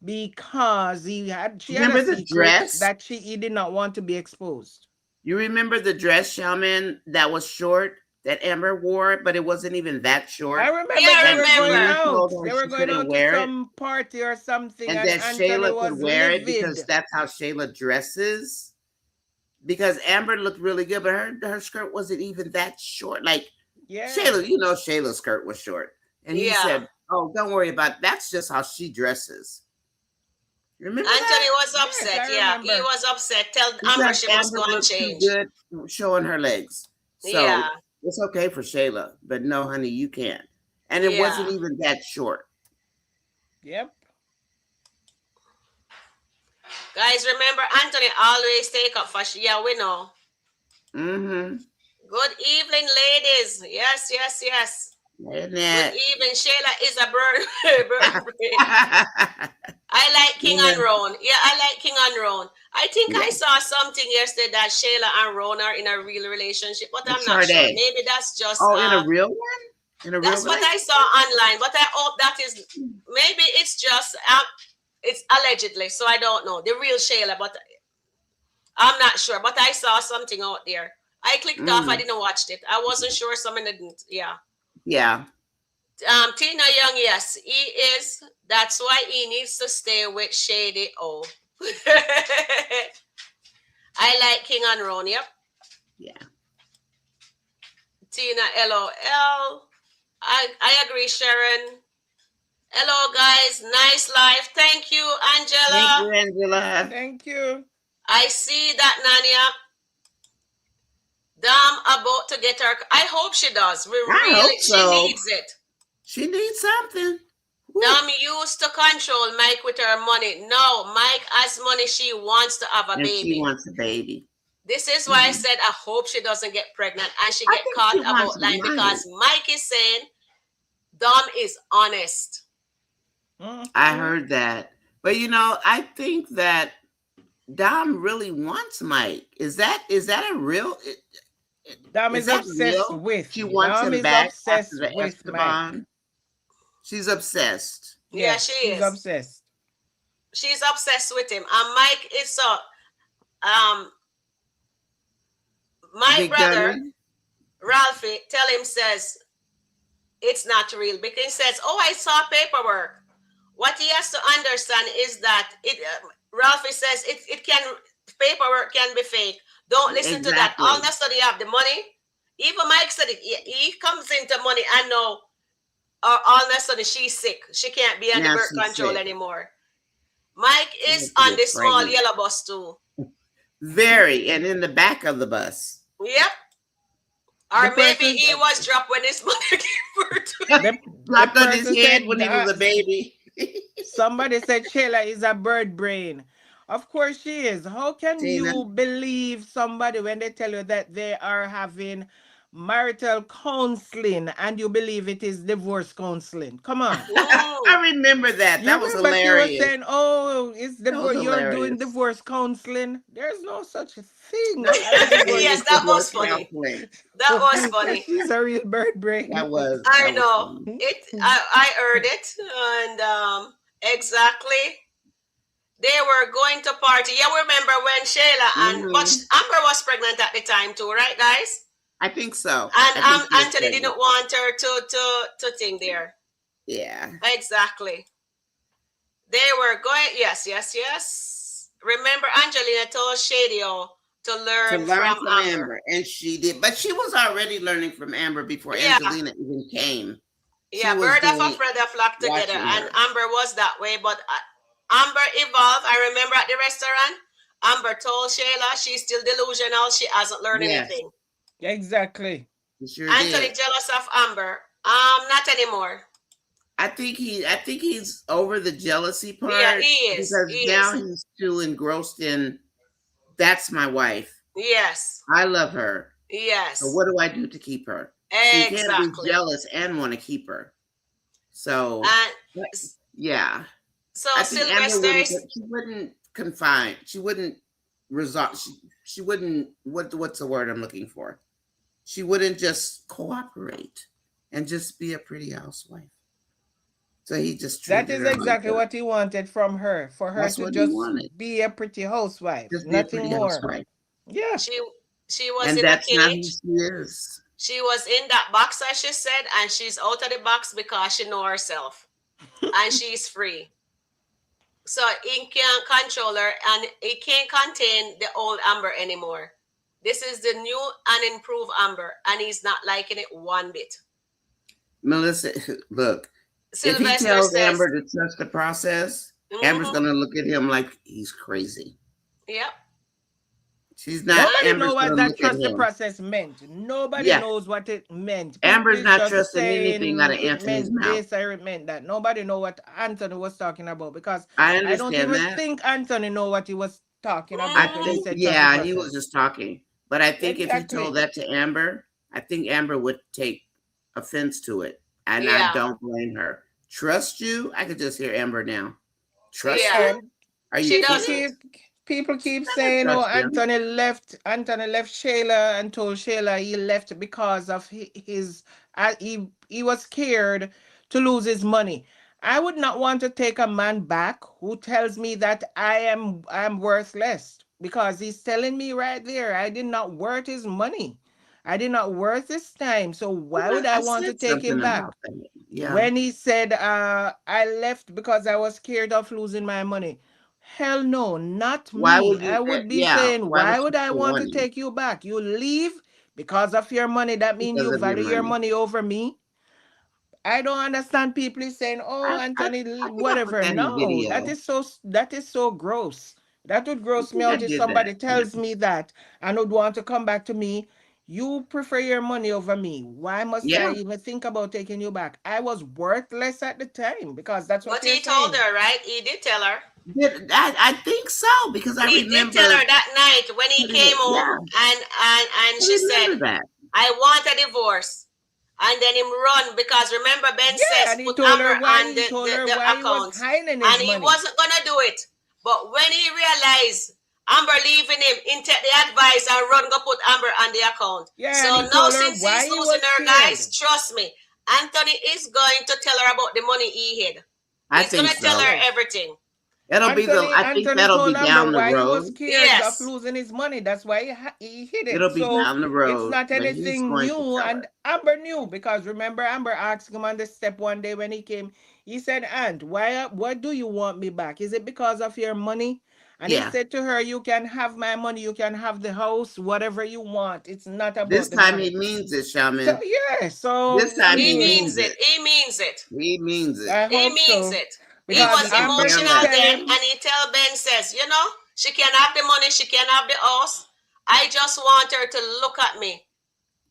because she had a Remember the secret dress? that he did not want to be exposed. You remember the dress, Shaman, that was short that Amber wore, but it wasn't even that I short. remember Yeah, I they And were going remember. Amy out. told her They were she going couldn't out to wear it, some party or something, and and that Anthony Shayla could was wear it because livid. that's how Shayla dresses. Because Amber looked really good, but her skirt wasn't even that short. Like Yeah. Shayla, Shayla's skirt was short. And he Yeah. said, "Oh, don't worry about it. That's just how she dresses." Remember Anthony that? was Yes, upset. I Yeah, he remember. was upset. Tell Amber Because she must Amber go and looked too change. good showing her legs. Yeah. So it's okay for Shayla, but no, honey, you can't. And it Yeah. wasn't even that short. Yep. Guys, remember Anthony always take up for yeah, we know. Mm-hmm. Good evening, ladies. Yes, yes, yes. Isn't Good that? evening. Shayla is a bird brain. I like King Yeah. and Roan. Yeah, I like King and Roan. I think Yeah. I saw something yesterday that Shayla and Roan are in a real relationship, but And I'm not sure. Sade. Maybe that's just Oh, in a real one? In a real that's what I relationship? saw online. But I hope that is maybe it's just it's allegedly, so I don't know the real Shayla, but I'm not sure. But I saw something out there. I clicked off. I Mm. didn't watch it. I wasn't sure. Someone didn't. Yeah. Yeah. Tina Young, yes, he is. That's why he needs to stay with Shady O. I like King and Ron, yep. Yeah. Tina, LOL. I agree, Sharon. Hello, guys. Nice live. Thank you, Thank you, Angela. Angela. Thank you. I see that, Nanya. Dam about to get her. I hope she does. I hope She so. needs it. She needs something. Woo. Dam used to control Mike with her money. No, Mike has money. She wants to have a And baby. she wants a baby. This is why I said I hope she doesn't get pregnant and she I get think caught she wants about lying money. because Mike is saying Dom is honest. I heard that. But I think that Dom really wants Mike. Is that a real Dom is is that obsessed real? with. She wants Dom him is back after obsessed the with Mike. Esteban. She's obsessed. Yeah, Yes, she she's is. obsessed. She's obsessed with him. And Mike is so my Big brother, Gunny? Ralphie, tell him says it's not real because he says, "Oh, I saw paperwork." What he has to understand is that Ralphie says it can paperwork can be fake. Don't listen to that. Exactly. All of a sudden you have the money. Even Mike said it. He comes into money and know all of a sudden she's sick. She can't be on the Now birth she's control sick. anymore. Mike is She on gets the small pregnant. yellow bus too. Very, and in the back of the bus. Yep. Or The maybe person- he was dropped when his mother gave birth to him. Dropped on his person head said, when he was a baby. somebody said Shayla is a bird brain. Of course she is. How can Tina. you believe somebody when they tell you that they are having marital counseling and you believe it is divorce counseling? Come on. I remember that. You That was remember she was hilarious. saying, "Oh, it's That was divorce. You're doing hilarious. divorce counseling." There's no such thing No, as divorce. Yes, that was divorce funny. counseling. That was funny. She's a real bird brain. That was. I that was know funny. it. I heard it, and exactly. They were going to party. Yeah, remember when Shayla and but Amber was pregnant at the time too, right, guys? I think so. And I think she was Anthony pregnant. didn't want her to think there. Yeah. Exactly. They were going. Yes, yes, yes. Remember, Angelina told Shady, "Oh, to To learn learn from from Amber. Amber, and she did, but she was already learning from Amber before Yeah, Angelina even came. She yeah. was Bird of a doing feather flock together, watching and her. Amber was that way. But Amber evolved. I remember at the restaurant, Amber told Shayla she's still delusional. She hasn't learned Yes, anything. Exactly. she sure Anthony did. jealous of Amber. Not anymore. I think he's over the jealousy Yeah, part he is. He because now is. he's too engrossed in that's my wife. Yes. I love her. So Yes. what do I do to keep her? So you can't be Exactly. jealous and want to keep her. So And yeah. so I think Amber Sylvester wouldn't. is. She wouldn't confine. She wouldn't resort. She wouldn't. What's the word I'm looking for? She wouldn't just cooperate and just be a pretty housewife. So he just That treated is her like exactly that. what he wanted from her, for her That's to what he just wanted. be a pretty housewife, Just be a nothing pretty more. housewife, Yeah. She she was and in a that's not who cage. she is. She was in that box, as she said, and she's out of the box because she know herself, and she's free. So he can't control her, and he can't contain the old Amber anymore. This is the new and improved Amber, and he's not liking it one bit. Melissa, look. If he Sylvester tells says, Amber to trust the process, Amber's mm-hmm, gonna look at him like he's crazy. yep. She's not. Nobody And know Amber's what gonna that look at trust the him. process meant. Nobody Yeah, knows what it meant. People Amber's is not just trusting anything out saying of it Anthony's meant mouth. this or it meant that. Nobody know what Anthony was talking about, because I I don't understand even that. think Anthony know what he was talking I about when he mm-hmm, think, said trust the yeah, he was just process. talking. But I think if he told Exactly. that to Amber, I think Amber would take offense to it. And I yeah, don't blame her. Trust you? I could just hear Amber now. Trust yeah. Yeah. you? Are you She People kidding? doesn't. keep people She's keep not saying, gonna "Oh, trust him. Anthony left Shayla and told Shayla he left because of his he was scared to lose his money." I would not want to take a man back who tells me that I am worthless, because he's telling me right there I did not worth his money. I did not worth his time. So why would I I want to said take him something back? about that. Yeah. When he said, I left because I was scared of losing my money. Hell no, not Why me. would I you? would be Yeah. saying, Why would why she would I still want want to him take you back? You leave because of your money. That means because you of your value your money? money over me. I don't understand people is saying, "Oh, Anthony, I think I put whatever." that in No, video. that is so gross. That would I gross me think I out if did that. somebody Yeah. tells me that and would want to come back to me. You prefer your money over me. Why must I Yeah. even think about taking you back? I was worthless at the time, because that's what But you're he told saying. her, right? He did tell her. I think so because I He did tell remember her that night when he putting came it. home, Yeah, and I she said, remember that. "I want a divorce." And then him run because remember Ben Yeah, says and he put told Amber her why on he told her the why he was account, hiding his and he money. wasn't gonna do it. But when he realized Amber leaving him, he take the advice and run go put Amber on the account. Yeah, and So he now told her since why he's he losing was her, guys, scared. trust me, Anthony is going to tell her about the money he hid. I He's think gonna tell so. her Exactly. everything. It'll be the. I think Anthony that'll told be Amber down the why he was road. scared of Yes. losing his money. That's why he hid it. It'll be So down the it's road, not but he's anything going to new. tell And her. Amber knew, because remember, Amber asked him on the step one day when he came. He said, "Aunt, why do you want me back? Is it because of your money?" And he Yeah. said to her, "You can have my money. You can have the house, whatever you want. It's not This about the time he money." means it, So Shaman. yeah. This So I time he He mean, means means it. it. He means it. He means it. I He hope means so, it. He And because was she can Amber care keep emotional less. then, telling and him. he tell Ben says, she can have the money, she can have the house. I just want her to look at me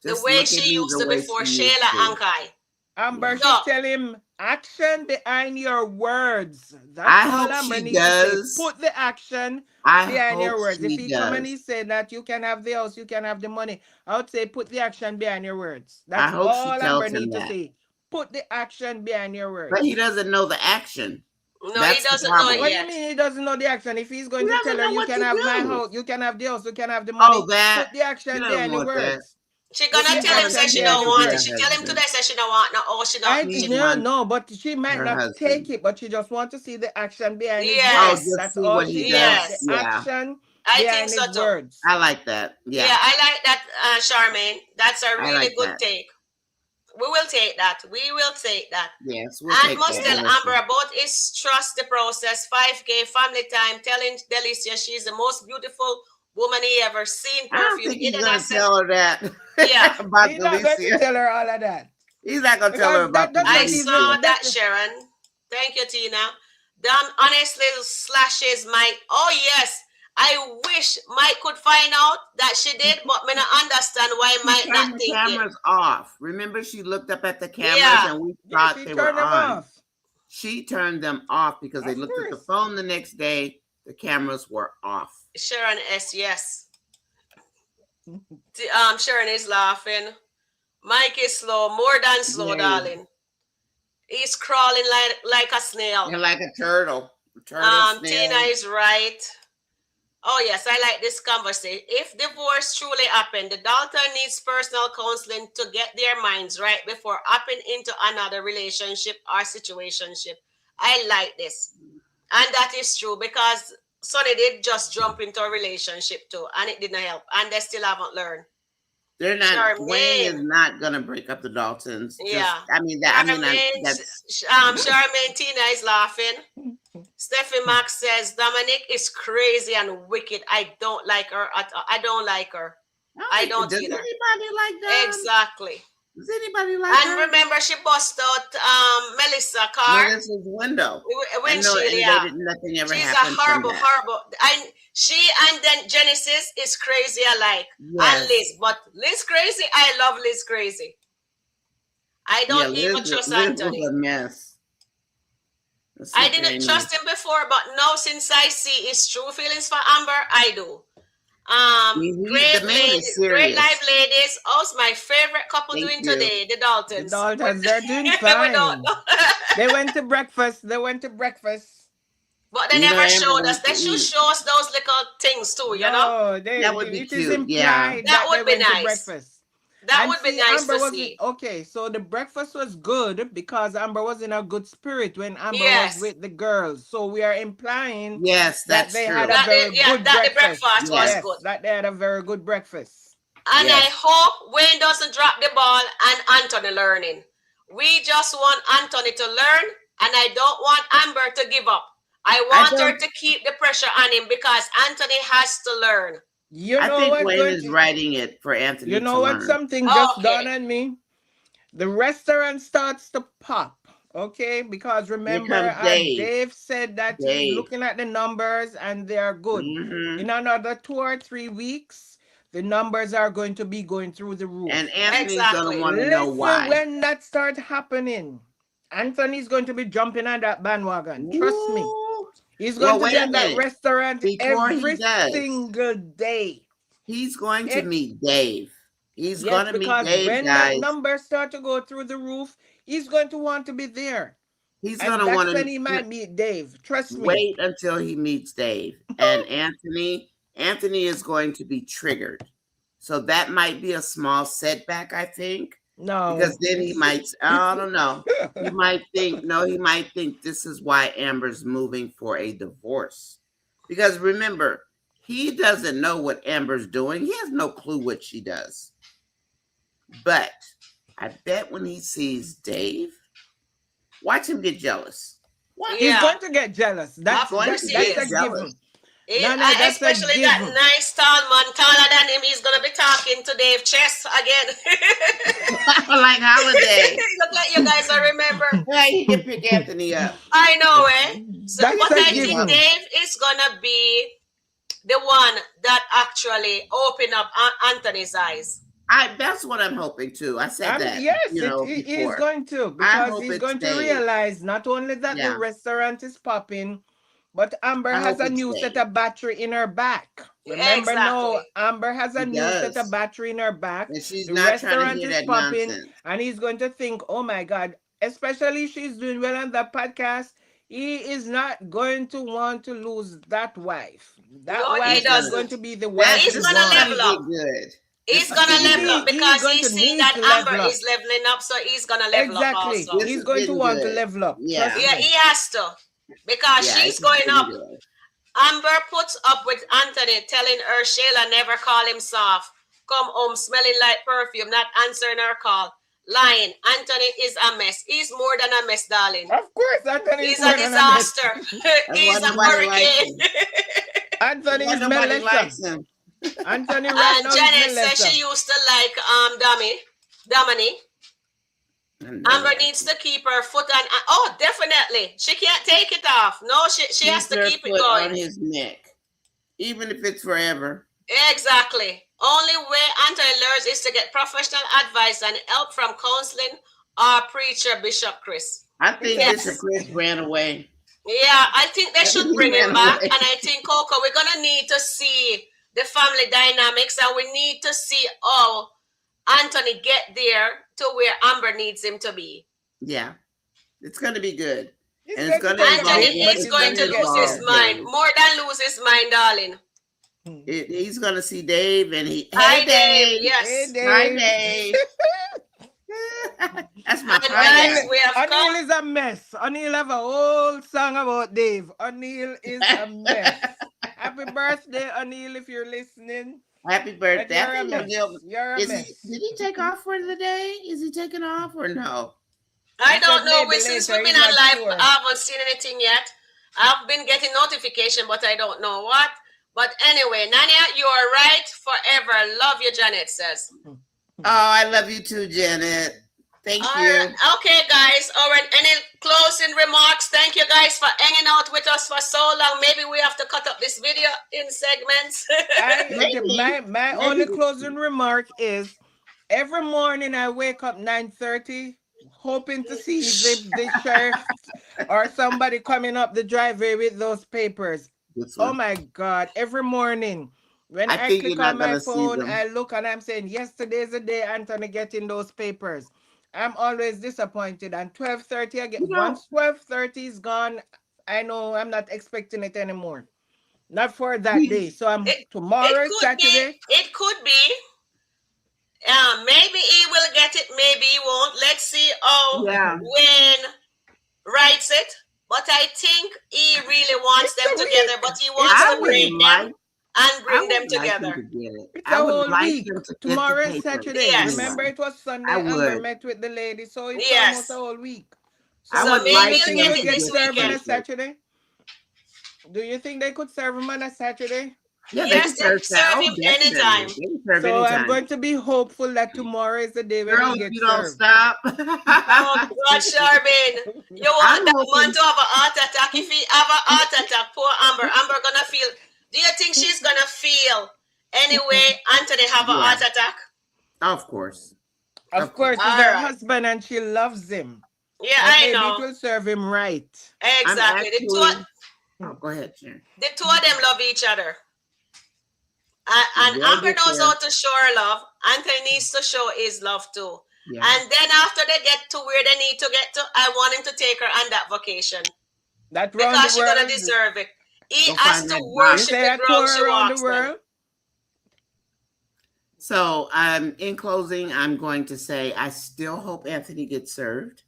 the Just way look at she me used the to way before she used Shayla to. and Kai. Amber Yeah. should So tell him action behind your words. That's I all hope Amber she need to say. does. Put the action I behind hope your words. If she he come and he does. say that you can have the house, you can have the money, I would say put the action behind your words. I That's hope she all Amber tells him need to that. say. Put the action behind your But he words. doesn't know the action. no, he That's the doesn't know it What problem. do you yet. mean he doesn't know the action? If he's He going to tell doesn't her know you what can to have my do. house, you can have the house, you can have the Oh, money, that. put the He action doesn't behind the want that. words. She Put gonna the She's tell him gonna say action she give behind don't it the to want it. her She words. tell him today husband. say she don't want no oh she don't I she She no wants no, but she might her not take husband. it, but she just want to see the action behind his Oh, words. yes. just That's see all what she he want. does. The Yes. Yeah, action I think behind so his too. words. I like that. Yeah, Yeah, I like that, Charmaine. That's a I really like good that. take. We will take that. We will take that. Yes, we'll And take must that, tell Yeah. Amber Melissa. about his trust the process. 5K family time. Telling Delicia she's the most beautiful woman he ever seen I don't perfume. think He he's did gonna not say, tell her that yeah. about He's not going to Delicia. tell her all of that. He's not gonna tell her Because about that the does I not saw even Delicia. that, that Sharon. Thank you, Tina. Damn, honestly, slashes my. Oh yes, I wish Mike could find out that she did, but me not understand why She Mike not turned the think it. cameras off. Remember, she looked up at the cameras Yeah, and we yeah, thought she they were turned them on. off. She turned them off because they Of looked at the course. phone the next day. The cameras were off. Sharon S. Yes. Sharon is laughing. Mike is slow, more than slow, Yay. darling. He's crawling like a snail. They're like a turtle. A turtle, Tina snail. is right. Oh yes, I like this conversation. If divorce truly happened, the daughter needs personal counseling to get their minds right before hopping into another relationship or situationship. I like this. And that is true because Sonny did just jump into a relationship too, and it didn't help. And they still haven't learned. They're not. Wayne is Charmaine. not gonna break up the Daltons. Just, Yeah. I mean that. I mean Charmaine, that's. Charmaine Tina is laughing. Steffi Max says Dominic is crazy and wicked. I don't like her at all. I don't like her. I don't Does either. anybody like that? Exactly. Does anybody like And her? remember, she bust out Melissa car. Melissa's window. Windshield, And yeah. nothing ever She's a happened from horrible, that. horrible. And she and then Genesis is crazy alike. Yes. And Liz, but Liz crazy. I love Liz crazy. I don't even trust Anthony. Was a mess. I didn't trust him before, but now since I see his true feelings for Amber, I do. The man is serious. Great live ladies. Also, my favorite couple Thank doing you. today, the Daltons. The Daltons, they're doing We fine. don't know. They went to breakfast. They went to breakfast. But they You know, never Amber showed us. wants They to should eat. show us those little things too, you know? No, That would be it is cute, yeah. implied That that would they be went to nice. breakfast. That And would be see, nice Amber to was see. okay. So the breakfast was good because Amber was in a good spirit when Amber Yes. was with the girls. So we are implying Yes, that that's they true. had a That very good the breakfast. breakfast was Yes, good. that they had a very good breakfast. And Yes. I hope Wayne doesn't drop the ball and Anthony learning. We just want Anthony to learn, and I don't want Amber to give up. I want her to keep the pressure on him because Anthony has to learn. You I know think what? Wayne is writing it for Anthony You know to what? learn. Something just Okay. dawned on me. The restaurant starts to pop. Okay, because remember, comes Dave. Dave said that he's Dave. looking at the numbers and they are good. Mhm. In another 2 or 3 weeks, the numbers are going to be going through the roof. And Anthony's Exactly. going to want to know why. When that starts happening, Anthony's going to be jumping on that bandwagon. Trust me. Ooh. He's going to wait be a at that minute. restaurant Before he every does. single day. He's going to meet Dave. He's Yes, going to meet because Dave, when guys. that numbers start to go through the roof, he's going to want to be there. He's And going to that's want when to he might meet Dave. Trust me. wait until he meets Dave. And Anthony is going to be triggered. So that might be a small setback, I think. No. Because then he might, I don't know. He might think this is why Amber's moving for a divorce. Because remember, he doesn't know what Amber's doing. He has no clue what she does. But I bet when he sees Dave, watch him get jealous. He's going to get jealous. That's Of course he a is. given. That's especially that nice tall man, taller than him. He's gonna be talking to Dave Chess again. Like Holiday. Look like you guys I remember. Hey, he can pick Anthony up. I know, eh? So That's what a I given. think Dave is gonna be the one that actually open up Anthony's eyes. That's what I'm hoping too. I said that. Yes, he's he's going to, because he's going to realize not only that the restaurant is popping, but Amber has a new set of battery in her back. Remember, no, Amber has a new set of battery in her back. And she's the not restaurant trying to hear is that popping, nonsense. and he's going to think, oh my God, especially she's doing well on that podcast. He is not going to want to lose that wife. That wife is going to be the wife. He's going to level up. Good. He's going to level up because he's seen that Amber is leveling up, so he's going to level up also. He's going to want to level up. Yeah, he has to. Because she's going up. Amber puts up with Anthony, telling her Shayla never call him soft. Come home smelling like perfume, not answering her call. Lying. Anthony is a mess. He's more than a mess, darling. Of course, Anthony is a disaster. He's a hurricane. Anthony is Melissa. Anthony right And now is Janet says Melissa. she used to like Domini. Amber needs to keep her foot on. Oh, definitely. She can't take it off. No, she has Keep to her keep it foot on going. his neck, even if it's forever. Exactly. Only way Anthony learns is to get professional advice and help from counseling or preacher Bishop Chris. I think Yes. Bishop Chris ran away. Yeah, I think they should bring him ran back. away. And I think, Coco, we're going to need to see the family dynamics, and we need to see how Anthony get there to where Amber needs him to be. Yeah, it's going to be good. It's And it's going going to to take a involve. bit, Anthony but is it's going to gonna get lose there. his mind. More than lose his mind, darling. He's going to see Dave, and he. Hi, Hey, Dave. Dave. Yes. Hey, Dave. Hi, Dave. That's my And hi guys, guy. we have O'Neill come. is a mess. O'Neill have a whole song about Dave. O'Neill is a mess. Happy birthday, O'Neill, if you're listening. Happy But birthday. you're I a think mess. O'Neill. You're a mess. Did he take off for the day? Is he taking off or no? I He don't said know. maybe Since later, we've been he's on not live, sure. I haven't seen anything yet. I've been getting notification, but I don't know what. But anyway, Nanya, you are right forever. Love you, Janet says. Oh, I love you too, Janet. Thank All you. right. Okay, guys. All right. Any closing remarks? Thank you, guys, for hanging out with us for so long. Maybe we have to cut up this video in segments. My only closing remark is every morning I wake up 9:30 hoping to see the sheriff or somebody coming up the driveway with those papers. Oh my God, every morning when I I think click you're not on my gonna see phone, them. I look and I'm saying, yesterday's the day Anthony getting those papers. I'm always disappointed. And 12:30 again. Once 12:30 is gone, I know I'm not expecting it anymore. Not for that day. So tomorrow is Saturday. It could be. Maybe he will get it. Maybe he won't. Let's see how Wayne writes it. But I think he really wants them together. But he wants to break them and bring them together. It's a whole week. them to get the Tomorrow is papers. Saturday. Yes. Remember, it was Sunday. I Amber would. met with the lady, so it's Yes. almost a whole week. I So would maybe like he'll think get they it would get this served on a weekend. Saturday? Do you think they could serve him on a Saturday? Yeah, Yes, they can serve him anytime. They can serve So I'm anytime. going to be hopeful that tomorrow is the day when Girl, he gets you don't served. stop. Oh, God, Sharbin. You want that man to have a heart attack? If he have a heart attack, poor Amber. Amber gonna feel. Do you think she's gonna feel anyway Anthony have a heart attack? Of course. Of course, he's her husband and she loves him. Yeah, But I maybe know. it will serve him right. Exactly. Go ahead, Sharon. The two of them love each other. And They'll Amber get knows there. how to show her love. Anthony needs to show his love too. Yeah. And then after they get to where they need to get to, I want him to take her on that vacation. That round Because the she's world. gonna deserve it. He Go has find to that You worship say the a ground tour she around walks the on. world? So, in closing, I'm going to say I still hope Anthony gets served.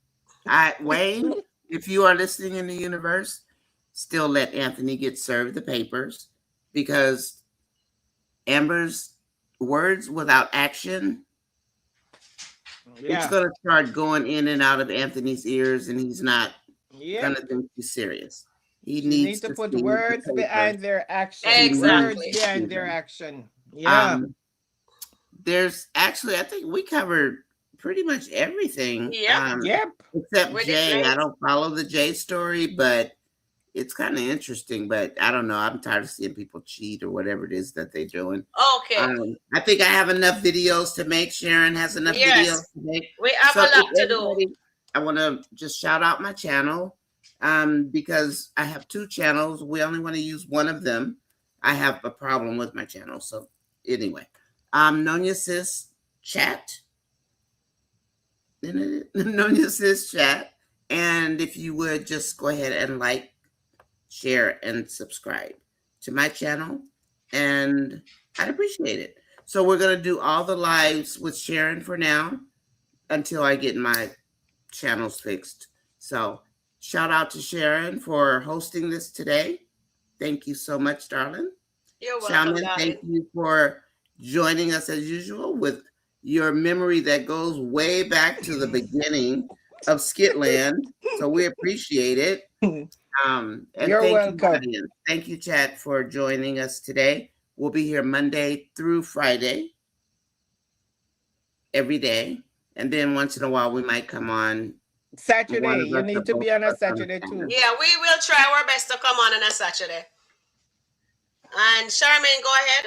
Wayne, if you are listening in the universe, still let Anthony get served the papers, because Amber's words without action, it's going to start going in and out of Anthony's ears, and he's not going to think he's serious. He needs to put see words the behind their action. Exactly. Words behind their action. Yeah. There's actually, I think we covered pretty much everything. Yep. Except We did Jay. great. I don't follow the Jay story, but it's kind of interesting. But I don't know. I'm tired of seeing people cheat or whatever it is that they're doing. Okay. I think I have enough videos to make. Sharon has enough videos to make. We have a lot to do. I want to just shout out my channel, because I have two channels. We only want to use one of them. I have a problem with my channel. So anyway, Nonya Sis Chat. Nonya Sis Chat. And if you would just go ahead and like, share, and subscribe to my channel, and I'd appreciate it. So we're going to do all the lives with Sharon for now until I get my channels fixed. So shout out to Sharon for hosting this today. Thank you so much, darling. You're welcome, Shaman, darling. thank you for joining us as usual with your memory that goes way back to the beginning of Skitland. So we appreciate it. And You're thank welcome. you, audience. Thank you, chat, for joining us today. We'll be here Monday through Friday, every day. And then once in a while, we might come on. One Saturday. of You us or need to both be on of a us on the Saturday channel. too. Yeah, we will try our best to come on a Saturday. And Charmaine, go ahead.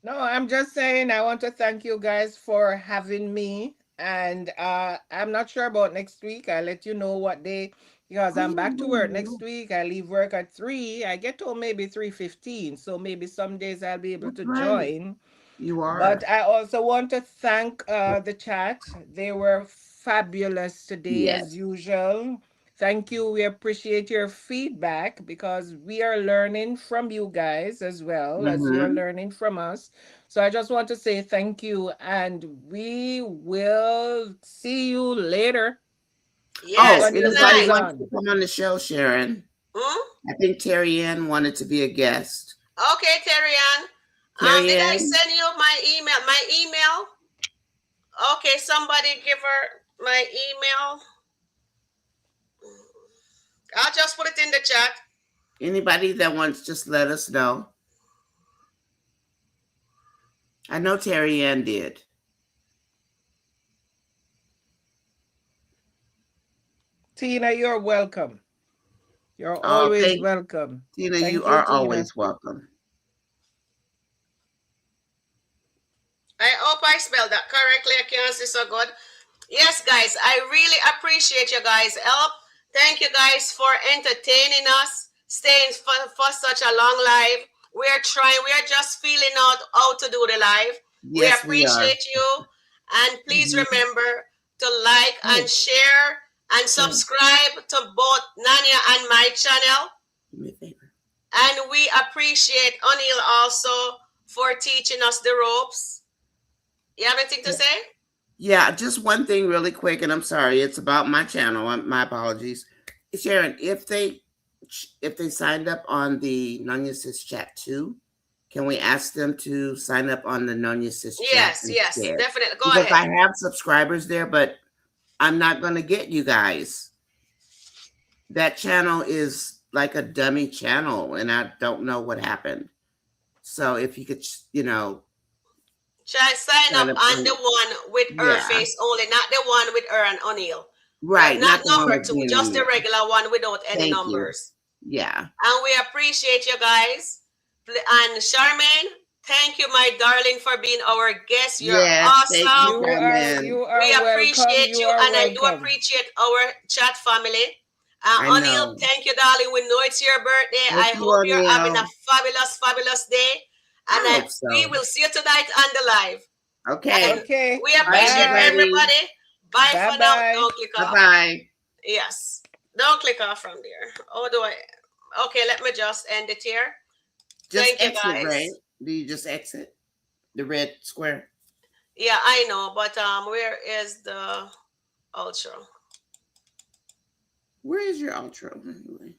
No, I'm just saying I want to thank you guys for having me. And I'm not sure about next week. I'll let you know what day because Oh, I'm yeah, back to work next week. I leave work at 3. I get home maybe 3:15. So maybe some days I'll be able that's to right. join. You But are. I also want to thank the chat. They were fabulous today, as Yes. usual. Thank you. We appreciate your feedback because we are learning from you guys as well as you're Mm-hmm. learning from us. So I just want to say thank you, and we will see you later. Oh, Yes, Anthony will anybody goes tonight. wants to on. come on the show, Sharon? Hmm? I think Terry Ann wanted to be a guest. Okay, Terry Ann. Terry Did I Ann, send you my email? My email? Okay, somebody give her my email. I'll just put it in the chat. anybody that wants, just let us know. I know Terry Ann did. Tina, you're welcome. You're Oh, always thank welcome. Tina. You Thank you, are Tina. always welcome. I hope I spelled that correctly. I can't see so good. Yes, guys, I really appreciate you guys' help. Thank you guys for entertaining us, staying for such a long live. We are trying, we are just feeling out how to do the live. We Yes, we are. appreciate you. And please Mm-hmm. remember to like Oh, and share and Sharon, subscribe to both Nanya and my channel. do me a favor. And we appreciate O'Neill also for teaching us the ropes. You have anything to Yeah. say? Yeah, just one thing really quick, and I'm sorry, it's about my channel. My apologies. Sharon, if they signed up on the Nonya Sis chat too, can we ask them to sign up on the Nonya Sis chat Yes, yes, instead? definitely. Go Because ahead. I have subscribers there, but I'm not going to get you guys. That channel is like a dummy channel, and I don't know what happened. So if you could, Try sign sign up up on on, the one with her yeah, face only, not the one with her and O'Neill. right, Not not the one number with two, being on just the there. regular one without any Thank you. numbers. Yeah. And we appreciate you guys. And Charmaine, thank you, my darling, for being our guest. You're Yes, thank you, awesome. Carmen. you We are welcome. appreciate You you, are and I do welcome. appreciate our chat family. I O'Neill, know. thank you, darling. We know it's your birthday. Thank I you, hope you're having a O'Neill. fabulous, fabulous day. I And hope we so. will see you tonight on the live. Okay. And Okay. we Bye, appreciate Bye. everybody. everybody. Bye Bye for now. bye. Don't click off. Bye-bye. Yes. Don't click off from there. How do I? Okay, let me just end it here. Just Thank you, exit, right? guys. Do you just exit the red square? Yeah, I know, but where is the outro? Where is your outro anyway?